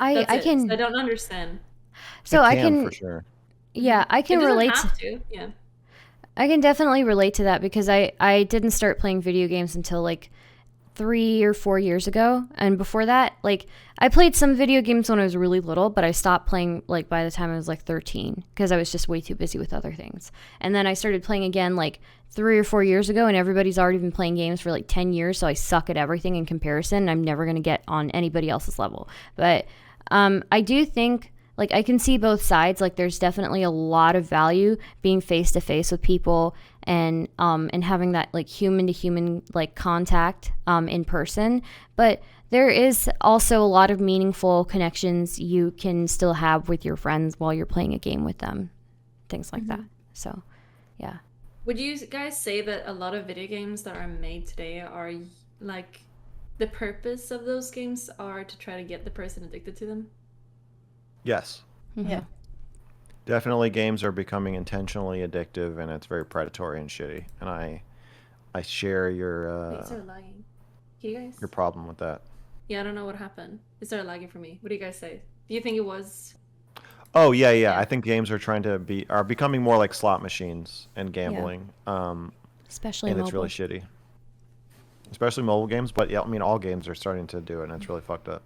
I That's it. can I don't understand. so It I can can for sure. yeah, I It can doesn't relate have to. Yeah. I can definitely relate to that because I didn't start playing video games until like 3 or 4 years ago. And before that, like I played some video games when I was really little, but I stopped playing like by the time I was like 13 because I was just way too busy with other things. And then I started playing again like 3 or 4 years ago, and everybody's already been playing games for like 10 years, so I suck at everything in comparison. And I'm never going to get on anybody else's level. But I do think like I can see both sides. Like there's definitely a lot of value being face to face with people and having that like human to human like contact in person. But there is also a lot of meaningful connections you can still have with your friends while you're playing a game with them, things like that. So, yeah. Would you guys say that a lot of video games that are made today are like the purpose of those games are to try to get the person addicted to them? Yes. Mhm. Yeah. Definitely games are becoming intentionally addictive and it's very predatory and shitty. And I share Things are lagging. Can you guys? your problem with that. Yeah, I don't know what happened. It started lagging for me. What do you guys say? Do you think it was? Oh yeah. Yeah. I think games are are becoming more like slot machines and gambling. Especially And mobile. it's really shitty. Especially mobile games, but yeah, I mean all games are starting to do it and it's really fucked up.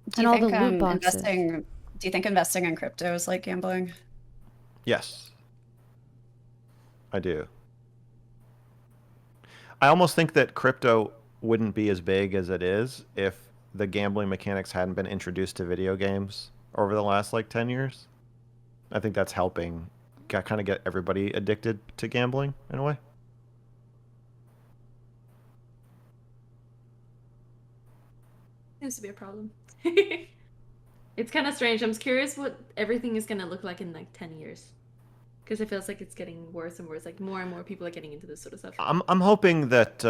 Do And you all think the loot boxes. investing in crypto is like gambling? Yes, I do. I almost think that crypto wouldn't be as big as it is if the gambling mechanics hadn't been introduced to video games over the last like 10 years. I think that's helping kind of get everybody addicted to gambling in a way. Seems to be a problem. It's kind of strange. I'm curious what everything is gonna look like in like 10 years. Because it feels like it's getting worse and worse. Like more and more people are getting into this sort of stuff. I'm hoping that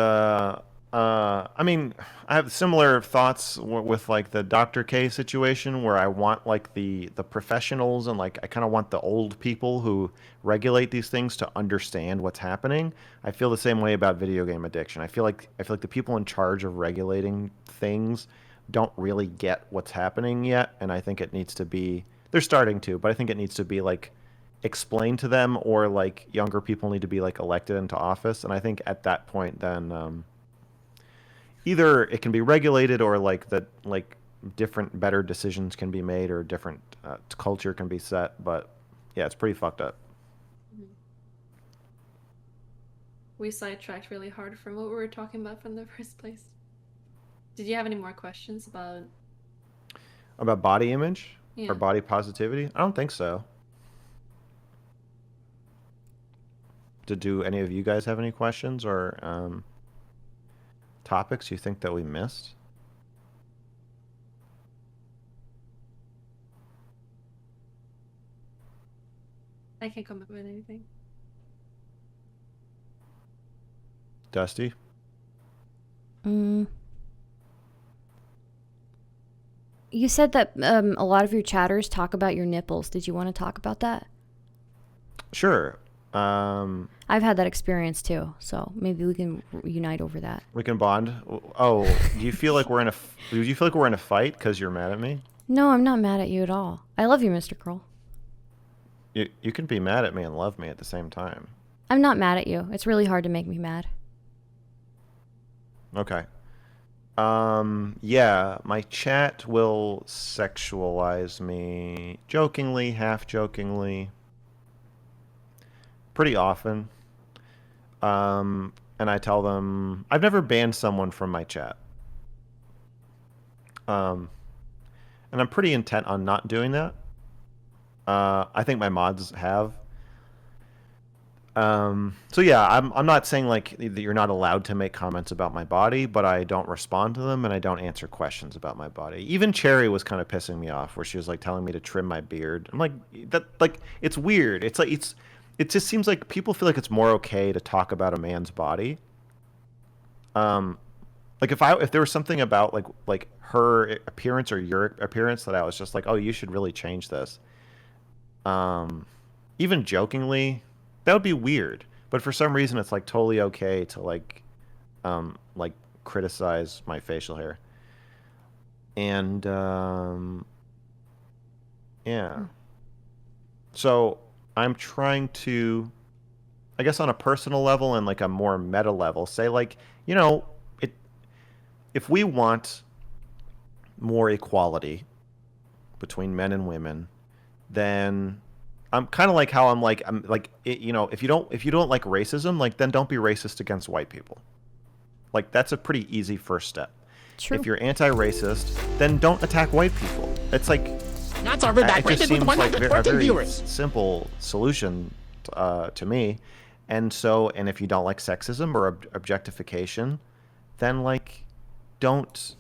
I mean, I have similar thoughts with like the Dr. K situation where I want like the professionals and like I kind of want the old people who regulate these things to understand what's happening. I feel the same way about video game addiction. I feel like the people in charge of regulating things don't really get what's happening yet, and I think it needs to be, they're starting to, but I think it needs to be like explained to them, or like younger people need to be like elected into office, and I think at that point then either it can be regulated or like the like different better decisions can be made or different culture can be set. But yeah, it's pretty fucked up. We sidetracked really hard from what we were talking about from the first place. Did you have any more questions about body image Yeah. or body positivity? I don't think so. Do any of you guys have any questions or topics you think that we missed? I can't come up with anything. Dusty? You said that a lot of your chatters talk about your nipples. Did you want to talk about that? Sure. I've had that experience too, so maybe we can unite over that. We can bond. Oh, do you feel like we're in a fight because you're mad at me? No, I'm not mad at you at all. I love you, Mr. Kroll. You can be mad at me and love me at the same time. I'm not mad at you. It's really hard to make me mad. Okay. Yeah, my chat will sexualize me jokingly, half jokingly, pretty often. And I tell them I've never banned someone from my chat. And I'm pretty intent on not doing that. I think my mods have. So yeah, I'm not saying like that you're not allowed to make comments about my body, but I don't respond to them and I don't answer questions about my body. Even Cherry was kind of pissing me off, where she was like telling me to trim my beard. I'm like, that, like, it's weird. It's like it just seems like people feel like it's more okay to talk about a man's body. Like if there was something about like her appearance or your appearance that I was just like, oh, you should really change this. Even jokingly, that would be weird. But for some reason, it's like totally okay to like criticize my facial hair. And yeah. So I'm trying to, I guess, on a personal level and like a more meta level, say like, you know, if we want more equality between men and women, then I'm kind of like how I'm like you know, if you don't like racism, like then don't be racist against white people. Like that's a pretty easy first step. True. If you're anti-racist, then don't attack white people. It's like Not server back it just with seems like a 114 very viewers. simple solution to me. And if you don't like sexism or objectification, then like don't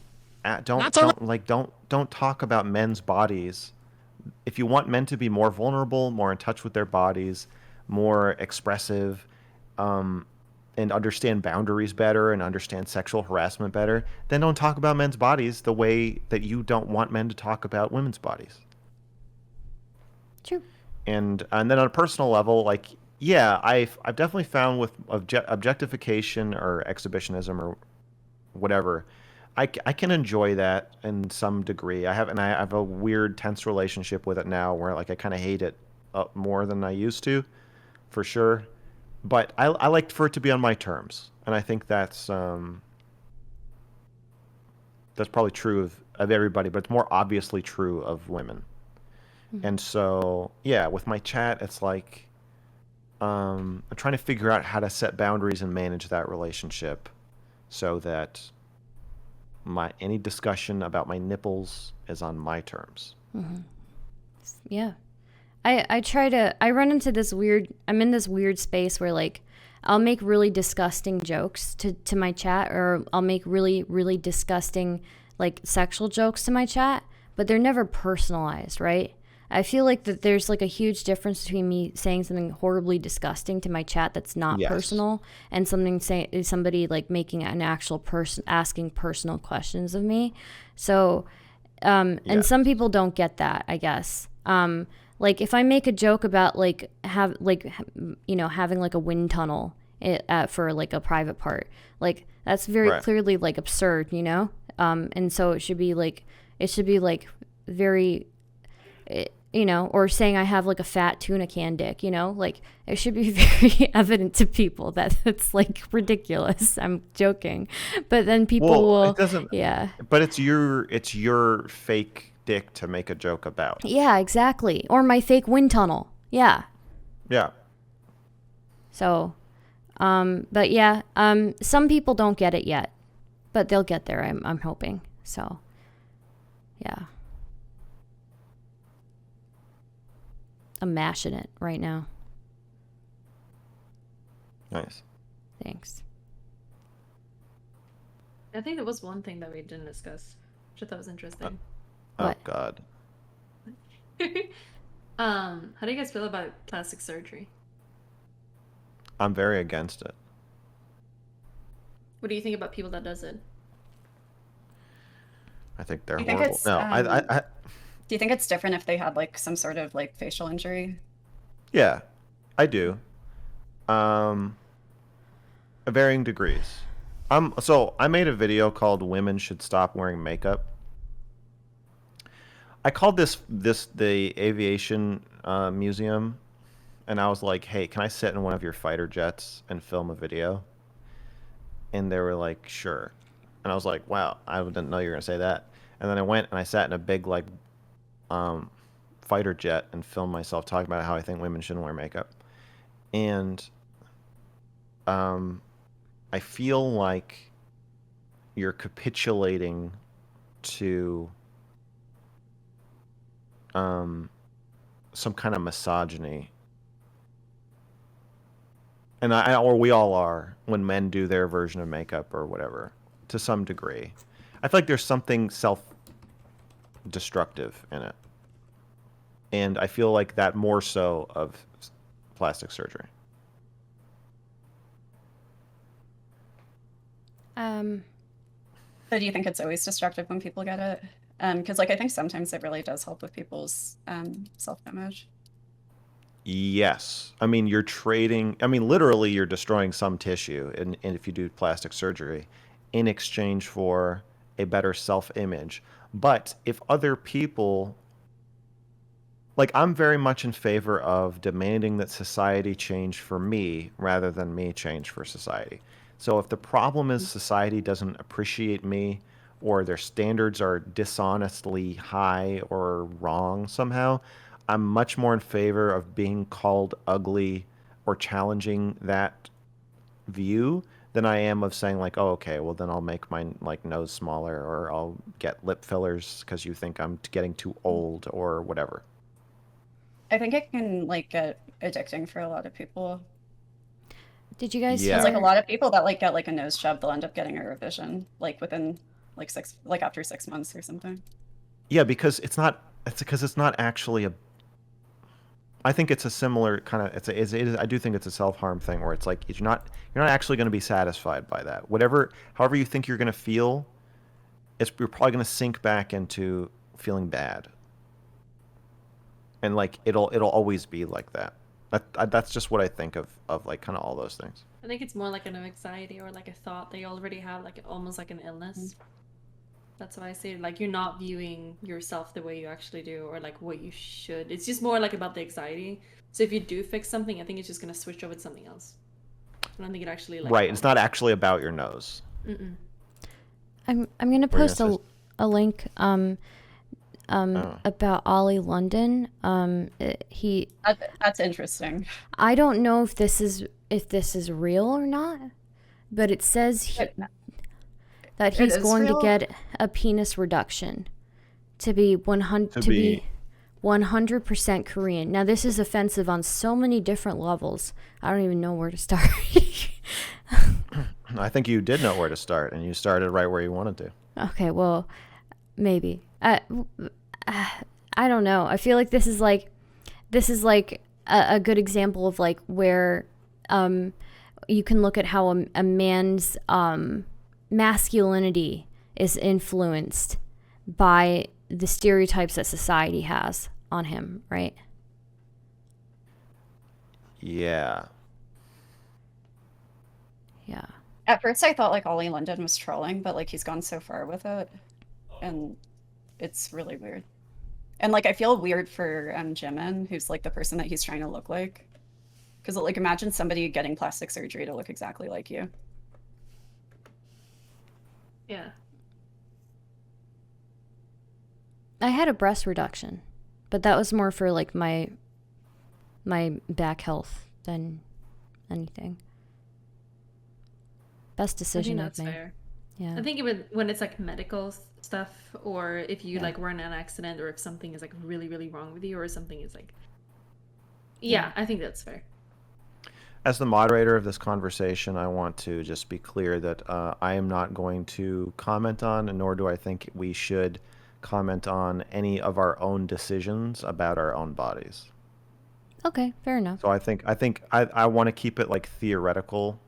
talk about men's bodies. If you want men to be more vulnerable, more in touch with their bodies, more expressive, and understand boundaries better and understand sexual harassment better, then don't talk about men's bodies the way that you don't want men to talk about women's bodies. True. And then on a personal level, like, yeah, I've definitely found with objectification or exhibitionism or whatever, I can enjoy that in some degree. I have a weird tense relationship with it now, where like I kind of hate it more than I used to, for sure. But I like for it to be on my terms, and I think that's probably true of everybody, but it's more obviously true of women. And so, yeah, with my chat, it's like I'm trying to figure out how to set boundaries and manage that relationship so that any discussion about my nipples is on my terms. Yeah. I run into this I'm in this weird space where like I'll make really disgusting jokes to my chat, or I'll make really, really disgusting like sexual jokes to my chat, but they're never personalized, right? I feel like that there's like a huge difference between me saying something horribly disgusting to my chat that's not Yes. personal, and somebody like making an actual person asking personal questions of me. So, and Yeah. some people don't get that, I guess. Like if I make a joke about like having like a wind tunnel for like a private part, like that's very Right. clearly like absurd, and so it should be like very, or saying I have like a fat tuna can dick, like it should be very evident to people that it's like ridiculous. I'm joking, but then people Well, will, it doesn't. yeah. But it's your fake dick to make a joke about. Yeah, exactly. Or my fake wind tunnel. Yeah. Yeah. So, but yeah, some people don't get it yet, but they'll get there. I'm hoping. So, yeah. I'm mashing it right now. Nice. Thanks. I think there was one thing that we didn't discuss, which I thought was interesting. What? Oh God. How do you guys feel about plastic surgery? I'm very against it. What do you think about people that does it? I think they're You think horrible. it's, No, I Do you think it's different if they had like some sort of like facial injury? yeah, I do. Varying degrees. So I made a video called "Women Should Stop Wearing Makeup." I called this the aviation museum, and I was like, "Hey, can I sit in one of your fighter jets and film a video?" And they were like, "Sure." And I was like, "Wow, I didn't know you were gonna say that." And then I went and I sat in a big like fighter jet and filmed myself talking about how I think women shouldn't wear makeup. And I feel like you're capitulating to some kind of misogyny. And or we all are when men do their version of makeup or whatever, to some degree. I feel like there's something self-destructive in it. And I feel like that more so of plastic surgery. So do you think it's always destructive when people get it? Because like I think sometimes it really does help with people's self-image. Yes. I mean, literally you're destroying some tissue and if you do plastic surgery in exchange for a better self-image. But if other people, like, I'm very much in favor of demanding that society change for me rather than me change for society. So if the problem is society doesn't appreciate me, or their standards are dishonestly high or wrong somehow, I'm much more in favor of being called ugly or challenging that view than I am of saying like, oh, okay, well then I'll make my like nose smaller, or I'll get lip fillers because you think I'm getting too old or whatever. I think it can like get addicting for a lot of people. Did you guys Yeah. There's hear? like a lot of people that like get like a nose job, they'll end up getting a revision like within like after 6 months or something. Yeah, because it's not actually a. I think it's a similar kind of. It is. I do think it's a self-harm thing where it's like you're not actually going to be satisfied by that. However you think you're going to feel, you're probably going to sink back into feeling bad. And like it'll always be like that. That's just what I think of like kind of all those things. I think it's more like an anxiety or like a thought that you already have, like almost like an illness. That's why I say like you're not viewing yourself the way you actually do, or like what you should. It's just more like about the anxiety. So if you do fix something, I think it's just gonna switch over to something else. I don't think it actually like. Right. It's not actually about your nose. Mm-mm. I'm gonna What were you post gonna say? a link about Ollie London. That's interesting. I don't know if this is real or not, but it says that he's going to get a penis reduction to be 100% Korean. Now this is offensive on so many different levels. I don't even know where to start. I think you did know where to start, and you started right where you wanted to. Okay, well, maybe. I don't know. I feel like this is like a good example of like where you can look at how a man's masculinity is influenced by the stereotypes that society has on him, right? Yeah. Yeah. At first, I thought like Ollie London was trolling, but like he's gone so far with it, and it's really weird. And like I feel weird for Jimin, who's like the person that he's trying to look like, because like imagine somebody getting plastic surgery to look exactly like you. Yeah. I had a breast reduction, but that was more for like my back health than anything. Best decision I've made. Fair. Yeah. I think when it's like medical stuff, or if you like were in an accident, or if something is like really, really wrong with you, or something is like, I think that's fair. As the moderator of this conversation, I want to just be clear that I am not going to comment on, and nor do I think we should comment on any of our own decisions about our own bodies. Okay, fair enough. So I think I want to keep it like theoretical.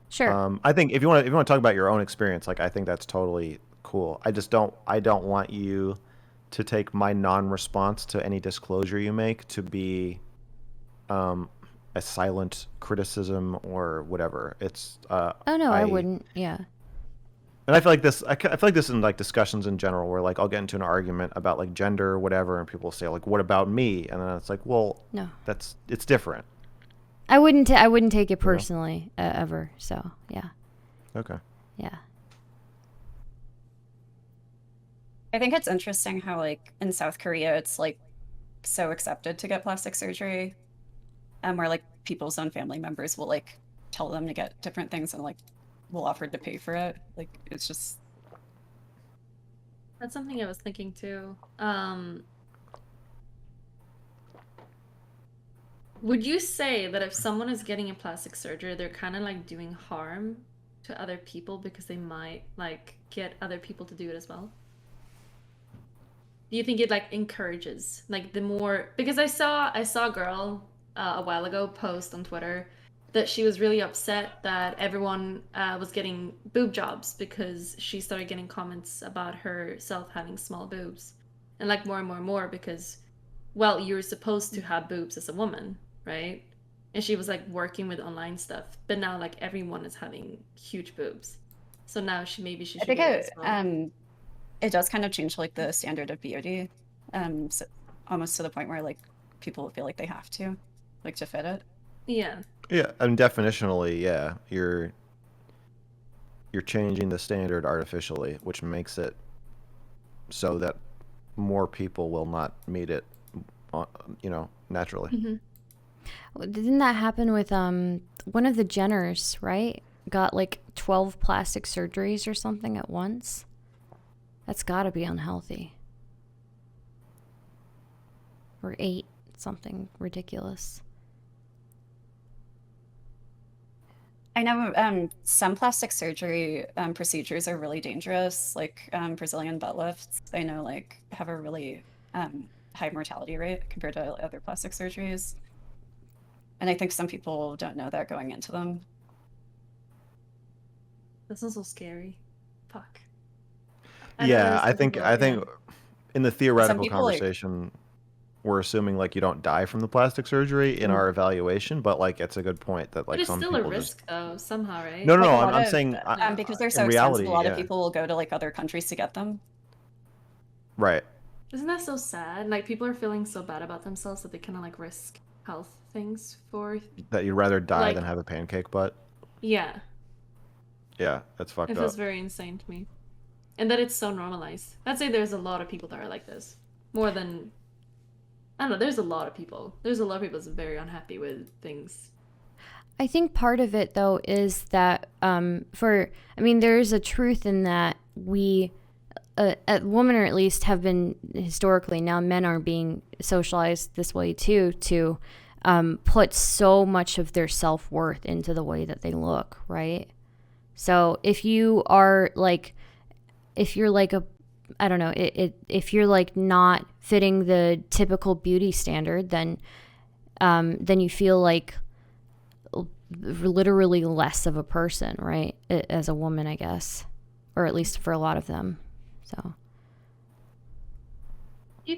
Sure. I think if you want to talk about your own experience, like I think that's totally cool. I don't want you to take my non-response to any disclosure you make to be a silent criticism or whatever. It's oh no, I wouldn't. Yeah. And I feel like this. I feel like this in like discussions in general, where like I'll get into an argument about like gender or whatever, and people say like, "What about me?" And then it's like, "Well, no, it's different." I wouldn't take it personally ever. So yeah. Okay. Yeah. I think it's interesting how like in South Korea it's like so accepted to get plastic surgery, and where like people's own family members will like tell them to get different things and like will offer to pay for it. Like it's just. That's something I was thinking too. Would you say that if someone is getting a plastic surgery, they're kind of like doing harm to other people because they might like get other people to do it as well? Do you think it like encourages like the more, because I saw a girl a while ago post on Twitter that she was really upset that everyone was getting boob jobs because she started getting comments about herself having small boobs, and like more and more and more because, well, you're supposed to have boobs as a woman, right? And she was like working with online stuff, but now like everyone is having huge boobs, so now she should. I think it does kind of change like the standard of beauty, so almost to the point where like people feel like they have to, like to fit it. Yeah. Yeah, I mean, definitionally, yeah, you're changing the standard artificially, which makes it so that more people will not meet it, naturally. Mm-hmm. Didn't that happen with one of the Jenners, right? Got like 12 plastic surgeries or something at once. That's got to be unhealthy. Or 8, something ridiculous. I know some plastic surgery procedures are really dangerous, like Brazilian butt lifts. I know like have a really high mortality rate compared to other plastic surgeries. And I think some people don't know that going into them. That sounds so scary. Fuck. Yeah, I think in the theoretical people, conversation, we're assuming like you don't die from the plastic surgery in our evaluation, but like it's a good point that like but it's some still people a risk though somehow, right? No, like I'm saying because they're so in reality, expensive, a lot of people will go to like other countries to get them. Right. Isn't that so sad? Like people are feeling so bad about themselves that they kind of like risk health things for that you'd rather die than have a pancake butt. Yeah. Yeah, that's fucked up. It feels very insane to me. and that it's so normalized. I'd say there's a lot of people that are like this. More than, I don't know, there's a lot of people. There's a lot of people that's very unhappy with things. I think part of it, though, is that there is a truth in that we, women, or at least have been historically, now men are being socialized this way too, to put so much of their self-worth into the way that they look, right? So if you're like I don't know, if you're like not fitting the typical beauty standard, then you feel like literally less of a person, right? As a woman, I guess, or at least for a lot of them. So, Do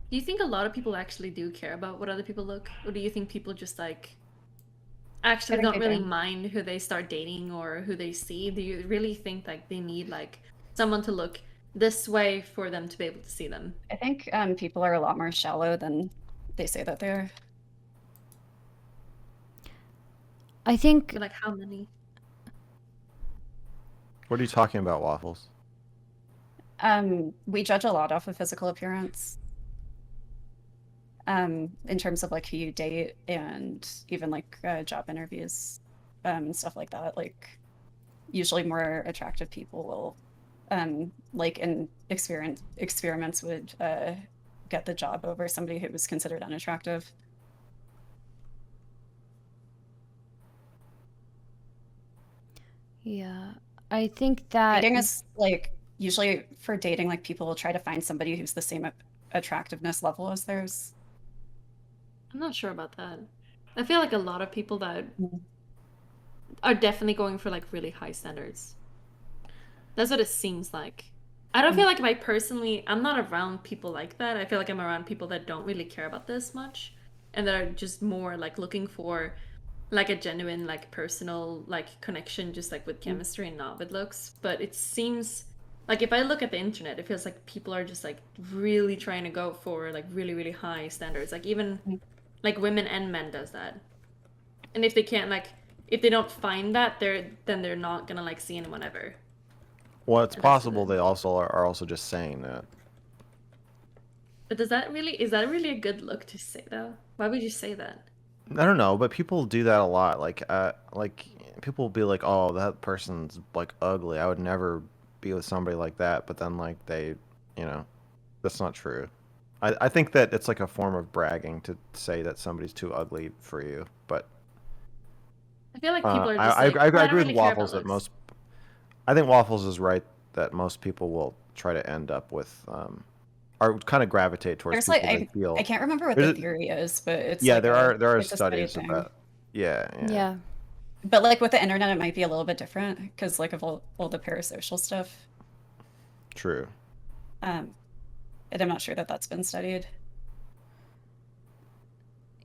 you think a lot of people actually do care about what other people look, or do you think people just like actually don't really mind who they start dating or who they see? Do you really think like they need like someone to look this way for them to be able to see them? I think people are a lot more shallow than they say that they are. I think. But like, how many? What are you talking about, Waffles? We judge a lot off of physical appearance. In terms of like who you date and even like job interviews, and stuff like that. Like, usually more attractive people will, like in experiments would get the job over somebody who was considered unattractive. Yeah, I think that dating is like, usually for dating, like people will try to find somebody who's the same attractiveness level as theirs. I'm not sure about that. I feel like a lot of people that are definitely going for like really high standards. That's what it seems like. I don't feel like I'm not around people like that. I feel like I'm around people that don't really care about this much and that are just more like looking for like a genuine like personal like connection, just like with chemistry and not with looks. But it seems like if I look at the internet, it feels like people are just like really trying to go for like really, really high standards. Like even like women and men does that. And if they can't like, if they don't find that, then they're not gonna like see anyone ever. Well, it's possible they also are also just saying that. But is that really a good look to say though? Why would you say that? I don't know, but people do that a lot. Like people will be like, "Oh, that person's like ugly. I would never be with somebody like that." But then like they, that's not true. I think that it's like a form of bragging to say that somebody's too ugly for you. But I feel like people are just I agree really with Waffles that most. I think Waffles is right that most people will try to end up with or kind of gravitate towards There's people they feel. I can't remember what the theory is, but it's yeah, like there are it's studies about. Yeah. But like with the internet, it might be a little bit different because like of all the parasocial stuff. True. And I'm not sure that that's been studied.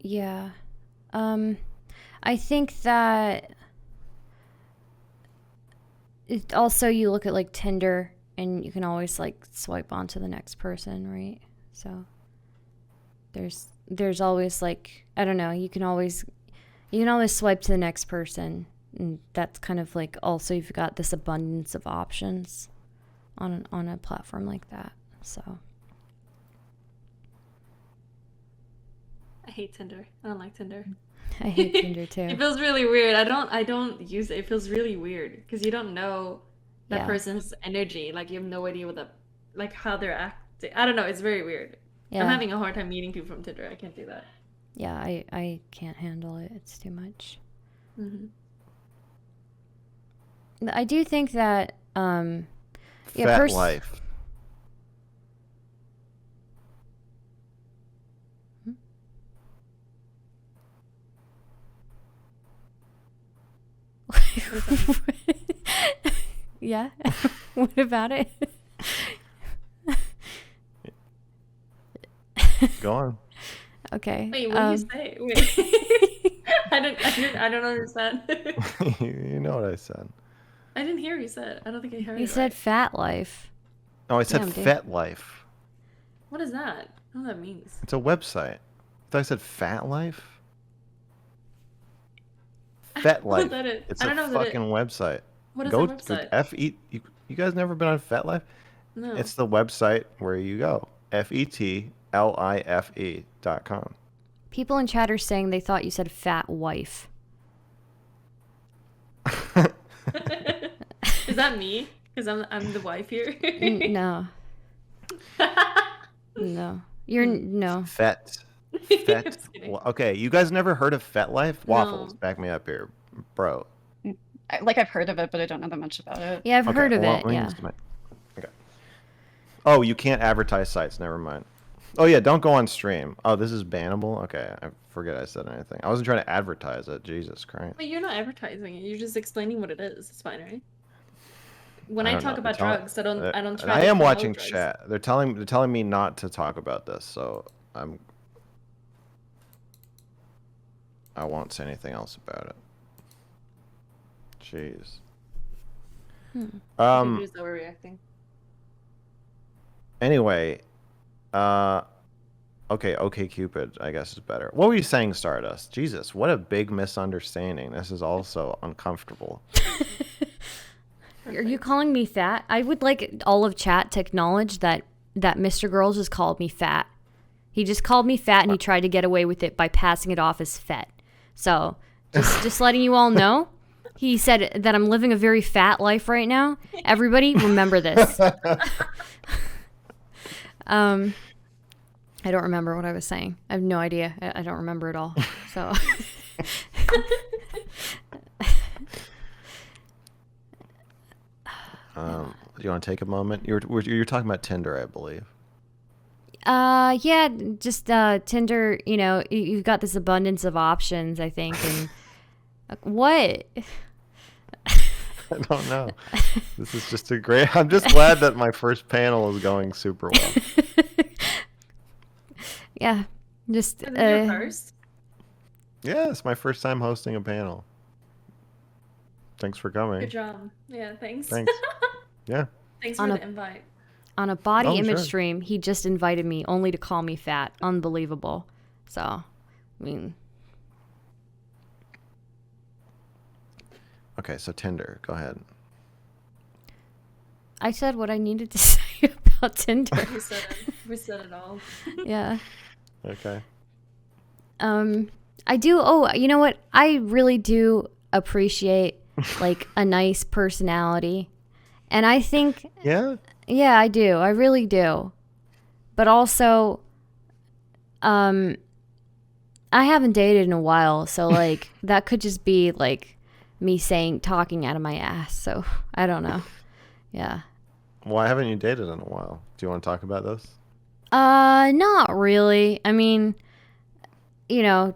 Yeah. I think that also you look at like Tinder and you can always like swipe on to the next person, right? So there's always like, I don't know, you can always swipe to the next person, and that's kind of like, also you've got this abundance of options on a platform like that. So I hate Tinder. I don't like Tinder. I hate Tinder too. It feels really weird. I don't use it. It feels really weird because you don't know that person's energy. Like you have no idea how they're acting. I don't know. It's very weird. Yeah. I'm having a hard time meeting people from Tinder. I can't do that. Yeah, I can't handle it. It's too much. Mm-hmm. I do think that Fat life. Yeah. What about it? Go on. Okay. Wait, what did you say? Wait. I don't understand. You know what I said. I didn't hear what you said. I don't think I heard You it said right. fat life. Oh, I said Fet Life. What is that? I don't know what that means. It's a website. I thought I said Fat Life. Fet Life. That is. It's I don't a know what fucking website. What is that website? You You guys never been on FetLife? No. It's the website where you go. FetLife.com. People in chat are saying they thought you said fat wife. Is that me? Because I'm the wife here. No. No. You're no. Fet. Okay, you guys never heard of FetLife? Waffles, No. back me up here, bro. Like, I've heard of it, but I don't know that much about it. Yeah, I've heard of well, it. let me Yeah. use okay. Oh, you can't advertise sites. Never mind. Oh yeah, don't go on stream. Oh, this is bannable. Okay, I forget I said anything. I wasn't trying to advertise it. Jesus Christ. But you're not advertising it. You're just explaining what it is. It's fine, right? When I don't talk know. about They're drugs, I don't try and to I am promote watching drugs. chat. They're telling me not to talk about this, so I won't say anything else about it. Jeez. You're just overreacting. Anyway, okay, Cupid, I guess is better. What were you saying, Stardust? Jesus, what a big misunderstanding. This is also uncomfortable. Are you calling me fat? I would like all of chat to acknowledge that Mr. Girls just called me fat. He just called me fat and he tried to get away with it by passing it off as fet. So, just letting you all know. He said that I'm living a very fat life right now. Everybody, remember this. I don't remember what I was saying. I have no idea. I don't remember at all. So. Do you want to take a moment? You're talking about Tinder, I believe. Yeah, just Tinder. You know, you've got this abundance of options, I think. And what? I don't know. This is just a great. I'm just glad that my first panel is going super well. Yeah, just. Is it your first? Yeah, it's my first time hosting a panel. Thanks for coming. Good job. Yeah, thanks. Thanks. Yeah. Thanks for the invite. On a body image sure. stream, he just invited me only to call me fat. Unbelievable. So, I mean. Okay, so Tinder. Go ahead. I said what I needed to say about Tinder. We said it all. Yeah. Okay. I do. Oh, you know what? I really do appreciate like a nice personality. And I think, Yeah? yeah, I do. I really do. But also, I haven't dated in a while. So like that could just be like me talking out of my ass. So I don't know. Yeah. Why haven't you dated in a while? Do you want to talk about this? Not really. I mean, you know,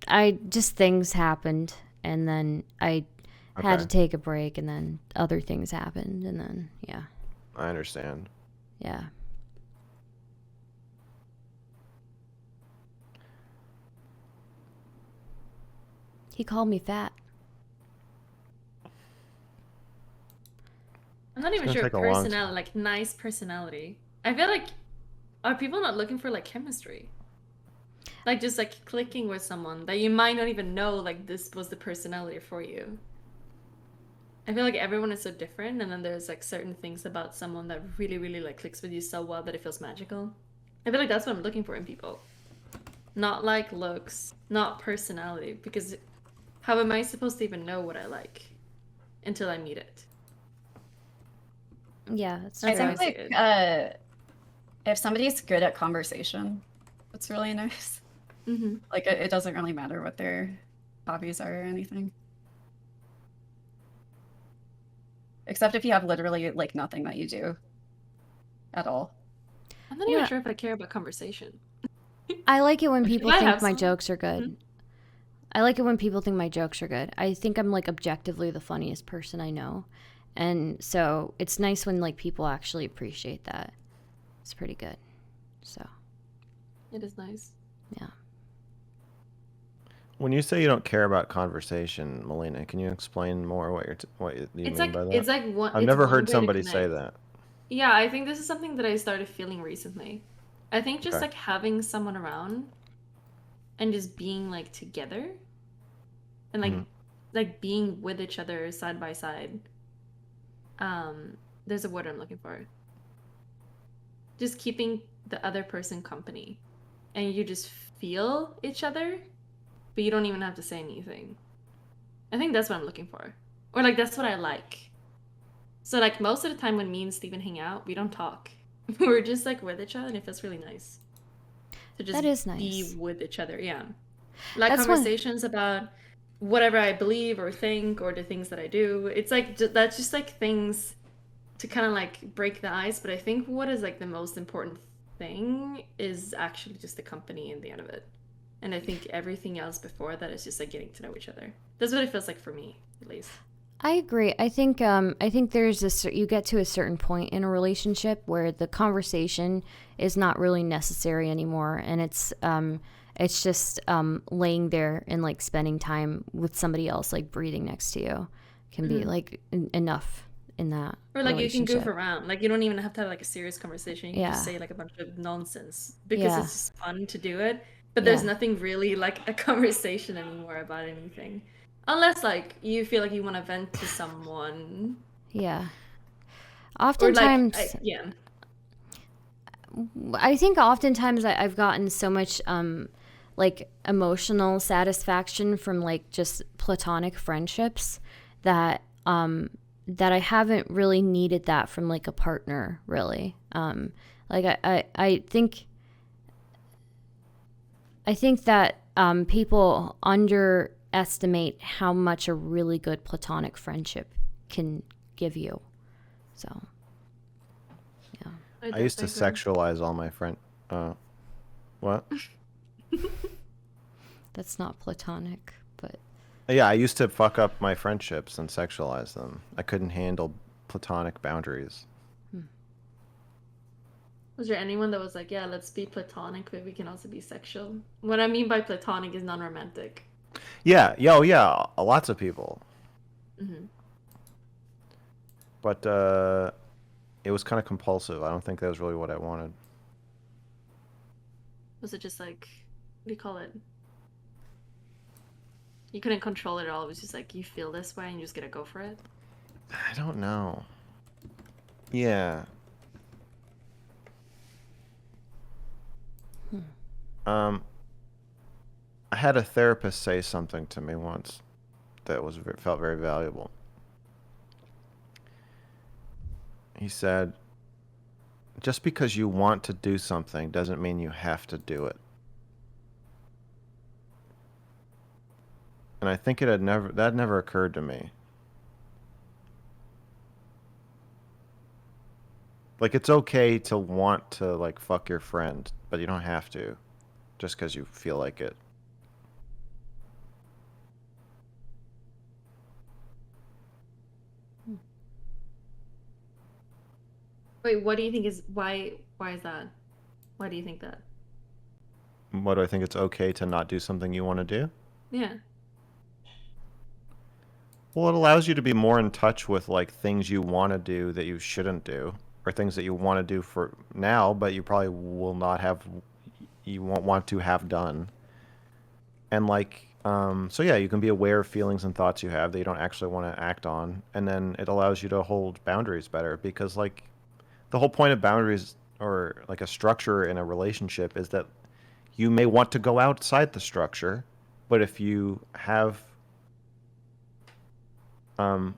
I just things happened and then I had to take a break and then other things happened and then, yeah. I understand. Yeah. He called me fat. I'm not even gonna sure take a long personality, like nice personality. I feel like, are people not looking for like chemistry? Like just like clicking with someone that you might not even know like this was the personality for you. I feel like everyone is so different and then there's like certain things about someone that really, really like clicks with you so well that it feels magical. I feel like that's what I'm looking for in people. Not like looks, not personality, because how am I supposed to even know what I like until I meet it? Yeah, that's I true. think like if somebody's good at conversation, that's really nice. Mm-hmm. Like it doesn't really matter what their hobbies are or anything. Except if you have literally like nothing that you do at all. I'm not even sure if I care about conversation. I like it when people I think have my some? jokes are good. Mhm. I like it when people think my jokes are good. I think I'm like objectively the funniest person I know. And so it's nice when like people actually appreciate that. It's pretty good. So, It is nice. yeah. When you say you don't care about conversation, Melina, can you explain more what you It's mean like by that? it's like one. I've it's never one heard way to somebody say connect. that. Yeah, I think this is something that I started feeling recently. I think just Okay. like having someone around and just being like together and like Mhm. like being with each other side by side there's a word I'm looking for. Just keeping the other person company, and you just feel each other, but you don't even have to say anything. I think that's what I'm looking for, or like that's what I like. So like most of the time when me and Steven hang out, we don't talk. We're just like with each other, and it feels really nice to just That is be nice. with each other. Yeah, like That's one- conversations about whatever I believe or think or the things that I do. It's like that's just like things to kind of like break the ice. But I think what is like the most important thing is actually just the company in the end of it. And I think everything else before that is just like getting to know each other. That's what it feels like for me, at least. I agree. I think there's you get to a certain point in a relationship where the conversation is not really necessary anymore, and it's just laying there and like spending time with somebody else, like breathing next to you, can be like enough in that. Or like you can goof relationship. around. Like you don't even have to have like a serious conversation. You can just Yeah. say like a bunch of nonsense because Yeah. it's just fun to do it. But there's Yeah. nothing really like a conversation anymore about anything. Unless like you feel like you want to vent to someone. Yeah. Or Oftentimes, like yeah. I think oftentimes I've gotten so much like emotional satisfaction from like just platonic friendships that that I haven't really needed that from like a partner, really. Like I think that people underestimate how much a really good platonic friendship can give you. So yeah. I used to sexualize all my friend. What? That's not platonic, but Yeah, I used to fuck up my friendships and sexualize them. I couldn't handle platonic boundaries. Was there anyone that was like, yeah, let's be platonic, but we can also be sexual? What I mean by platonic is non-romantic. Yeah, lots of people. Mm-hmm. But it was kind of compulsive. I don't think that was really what I wanted. Was it just like, what do you call it? You couldn't control it at all. It was just like, you feel this way and you just gotta go for it? I don't know. Yeah. I had a therapist say something to me once that felt very valuable. He said, just because you want to do something doesn't mean you have to do it. And I think that never occurred to me. Like, it's okay to want to like fuck your friend, but you don't have to just because you feel like it. Wait, what do you think is why is that? Why do you think that? What do I think? It's okay to not do something you want to do? Yeah. Well, it allows you to be more in touch with like things you want to do that you shouldn't do, or things that you want to do for now, but you probably you won't want to have done. And like, so yeah, you can be aware of feelings and thoughts you have that you don't actually want to act on, and then it allows you to hold boundaries better because like, the whole point of boundaries or like a structure in a relationship is that you may want to go outside the structure, but if you have but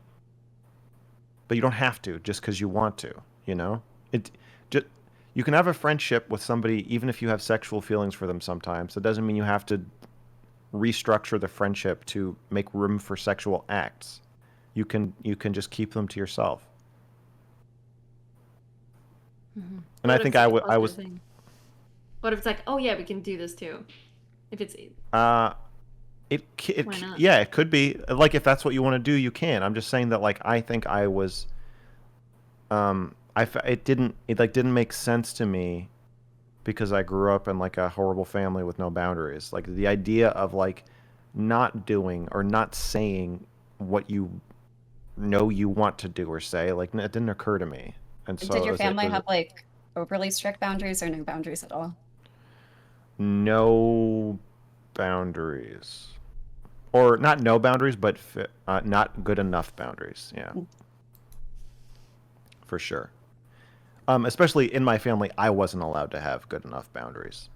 you don't have to just because you want to, you know? You can have a friendship with somebody even if you have sexual feelings for them sometimes. It doesn't mean you have to restructure the friendship to make room for sexual acts. You can just keep them to yourself. Mm-hmm. And I think I was. What if it's like, oh yeah, we can do this too? If it's Why not? Yeah, it could be like if that's what you want to do, you can. I'm just saying that like I think I was. It didn't make sense to me because I grew up in like a horrible family with no boundaries. Like the idea of like not doing or not saying what you know you want to do or say, like it didn't occur to me. And so did your family have like overly strict boundaries or no boundaries at all? No boundaries, or not no boundaries, but not good enough boundaries. Yeah. for sure. Especially in my family, I wasn't allowed to have good enough boundaries.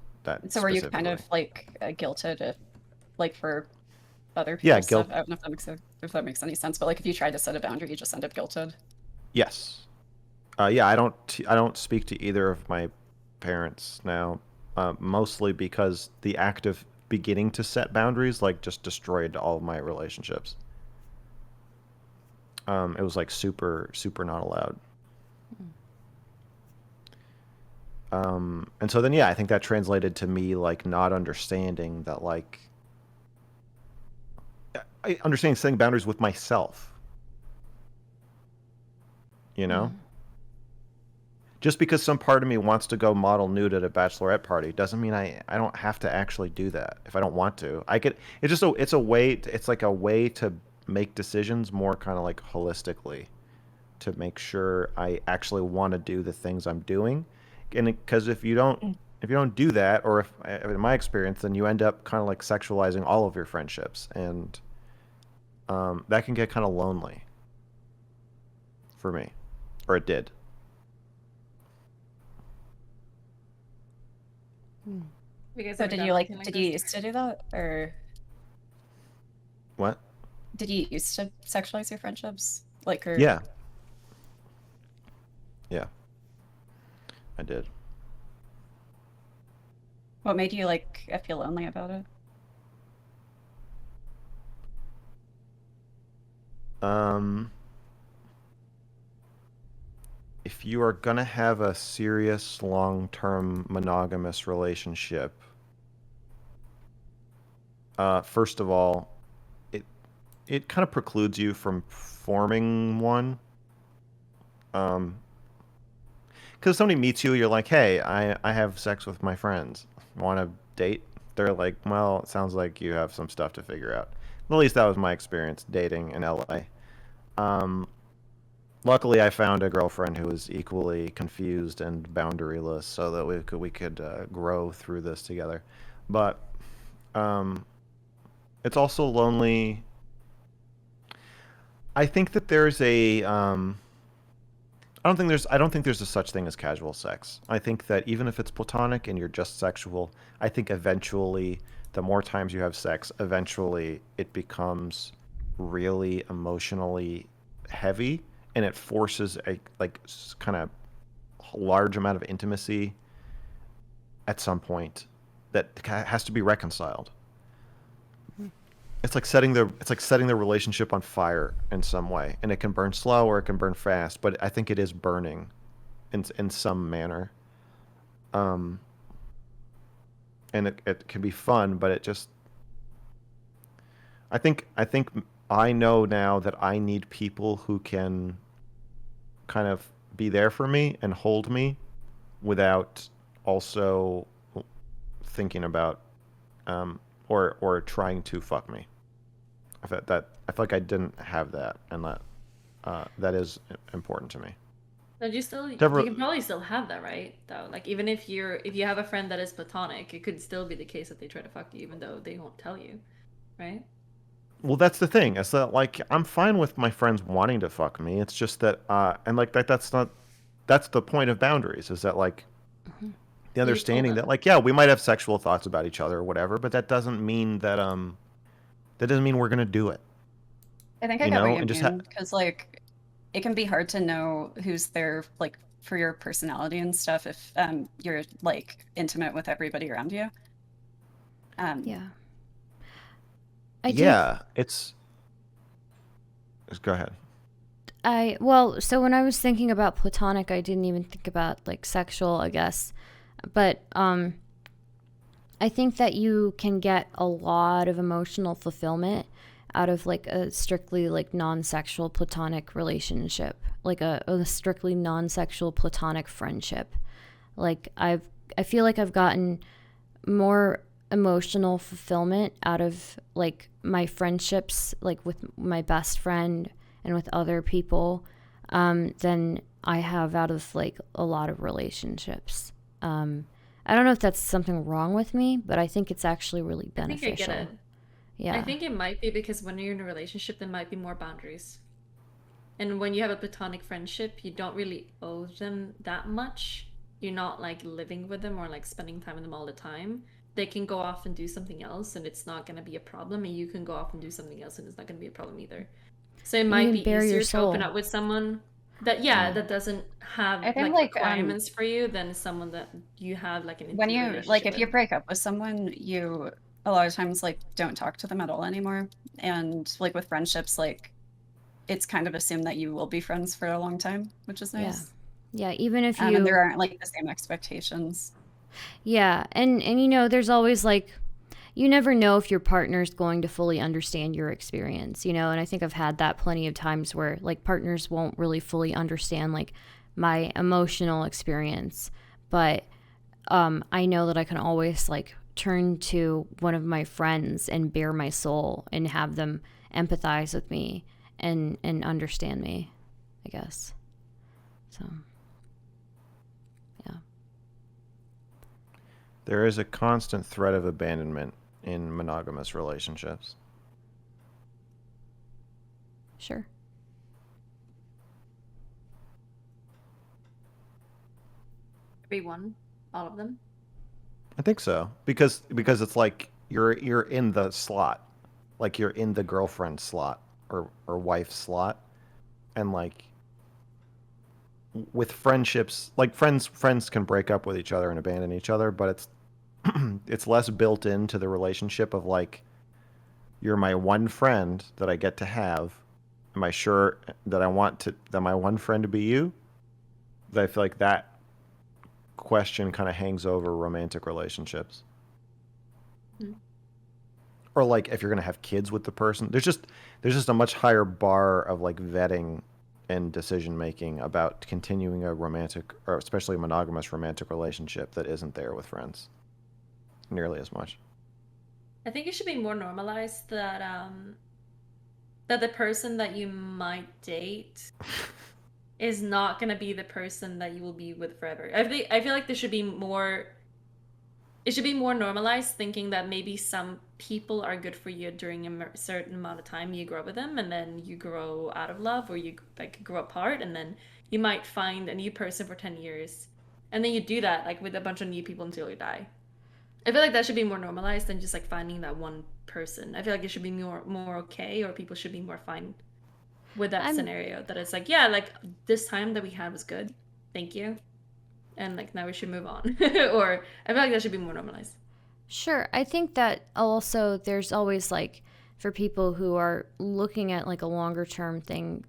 So were you kind of like guilted if, like for other Yeah, people's stuff? I don't know if that makes any sense, but like if you tried to set a boundary, you just end up guilted. Yes. Yeah, I don't speak to either of my parents now, mostly because the act of beginning to set boundaries like just destroyed all of my relationships. It was like super not allowed. And so then yeah, I think that translated to me like not understanding that like I understanding setting boundaries with myself. You know? Just because some part of me wants to go model nude at a bachelorette party doesn't mean I don't have to actually do that if I don't want to. It's a way it's like a way to make decisions more kind of like holistically, to make sure I actually want to do the things I'm doing. And because if you don't do that, or if in my experience, then you end up kind of like sexualizing all of your friendships, and that can get kind of lonely for me, or it did. So did you used to do that, or What? did you used to sexualize your friendships? Like, or Yeah. Yeah. I did. what made you like feel lonely about it? If you are gonna have a serious long-term monogamous relationship, first of all, it kind of precludes you from forming one. Because somebody meets you, you're like, hey, I have sex with my friends. Want to date? They're like, well, it sounds like you have some stuff to figure out. At least that was my experience dating in LA. Luckily, I found a girlfriend who was equally confused and boundaryless, so that we could grow through this together. But it's also lonely. I think that there's a I don't think there's a such thing as casual sex. I think that even if it's platonic and you're just sexual, I think eventually the more times you have sex, eventually it becomes really emotionally heavy, and it forces a like kind of large amount of intimacy at some point that has to be reconciled. It's like setting the relationship on fire in some way, and it can burn slow or it can burn fast, but I think it is burning in some manner. And it can be fun, but it just I think I know now that I need people who can kind of be there for me and hold me without also thinking about or trying to fuck me. I feel like I didn't have that, and that is important to me. But you can probably still have that, right? Though, like even if you have a friend that is platonic, it could still be the case that they try to fuck you, even though they won't tell you, right? Well, that's the thing. It's that like I'm fine with my friends wanting to fuck me. It's just that and like that's the point of boundaries, is that like the understanding that like yeah, we might have sexual thoughts about each other or whatever, but that doesn't mean that we're gonna do it. I think I get what you mean, because like it can be hard to know who's there like for your personality and stuff if you're like intimate with everybody around you. Yeah. Go ahead. So when I was thinking about platonic, I didn't even think about like sexual, I guess. But I think that you can get a lot of emotional fulfillment out of like a strictly like non-sexual platonic relationship, like a strictly non-sexual platonic friendship. Like I feel like I've gotten more emotional fulfillment out of like my friendships, like with my best friend and with other people, than I have out of like a lot of relationships. I don't know if that's something wrong with me, but I think it's actually really beneficial. I think I get it. Yeah. I think it might be because when you're in a relationship, there might be more boundaries. And when you have a platonic friendship, you don't really owe them that much. You're not like living with them or like spending time with them all the time. They can go off and do something else and it's not going to be a problem. And you can go off and do something else and it's not going to be a problem either. So it might can be bare your easier to open soul. up with someone that, that doesn't have I think, like requirements for you than someone that you have like an when intimate you relationship if you with. break up with someone, you a lot of times like don't talk to them at all anymore. And like with friendships, like it's kind of assumed that you will be friends for a long time, which is nice. Yeah, even if And you there aren't like the same expectations. Yeah, and you know, there's always like you never know if your partner's going to fully understand your experience, you know, and I think I've had that plenty of times where like partners won't really fully understand like my emotional experience, but I know that I can always like turn to one of my friends and bare my soul and have them empathize with me and understand me, I guess. So, yeah. There is a constant threat of abandonment in monogamous relationships. Sure. Everyone, all of them. I think so because it's like you're in the slot, like you're in the girlfriend slot or wife slot, and like with friendships, like friends can break up with each other and abandon each other, but it's it's less built into the relationship of like you're my one friend that I get to have. Am I sure that I want that my one friend to be you? That I feel like that question kind of hangs over romantic relationships. Or like if you're gonna have kids with the person, there's just a much higher bar of like vetting and decision making about continuing a romantic or especially a monogamous romantic relationship that isn't there with friends nearly as much. I think it should be more normalized that that the person that you might date is not gonna be the person that you will be with forever. I feel like there should be more. It should be more normalized thinking that maybe some people are good for you during a certain amount of time you grow with them, and then you grow out of love or you like grow apart, and then you might find a new person for 10 years, and then you do that like with a bunch of new people until you die. I feel like that should be more normalized than just like finding that one person. I feel like it should be more okay, or people should be more fine with that scenario. That it's like, yeah, like this time that we had was good, thank you, and like now we should move on. Or I feel like that should be more normalized. Sure. I think that also there's always like for people who are looking at like a longer term thing,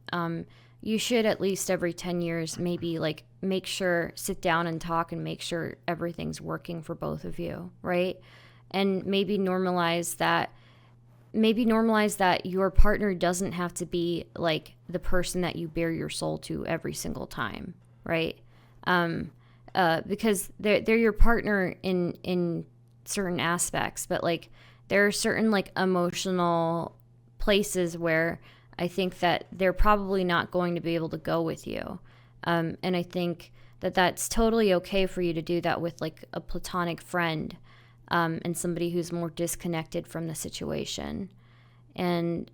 you should at least every 10 years maybe like make sure, sit down and talk and make sure everything's working for both of you, right? And maybe normalize that your partner doesn't have to be like the person that you bare your soul to every single time, right? Because they're your partner in certain aspects, but like there are certain like emotional places where I think that they're probably not going to be able to go with you. And I think that that's totally okay for you to do that with like a platonic friend, and somebody who's more disconnected from the situation. And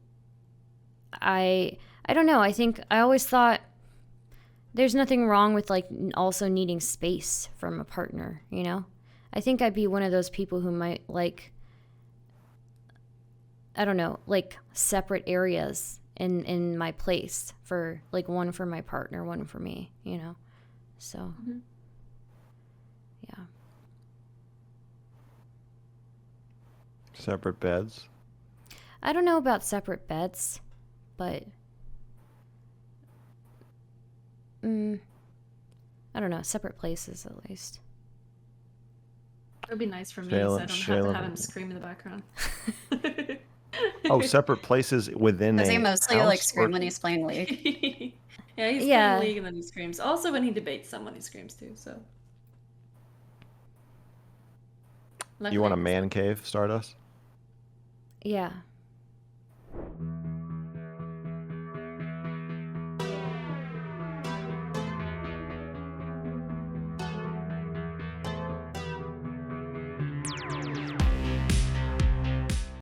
I don't know. I think I always thought there's nothing wrong with like also needing space from a partner, you know? I think I'd be one of those people who might like, I don't know, like separate areas in my place for like one for my partner, one for me, you know? So, yeah. Separate beds. I don't know about separate beds, but I don't know, separate places at least. It would be nice for me, so I don't have to have him scream in the background. Oh, separate places within Does a he mostly house, like scream or... when he's playing League? Yeah, he's playing League and then he screams. Also, when he debates someone, he screams too. So. You want a man cave, Stardust? Yeah.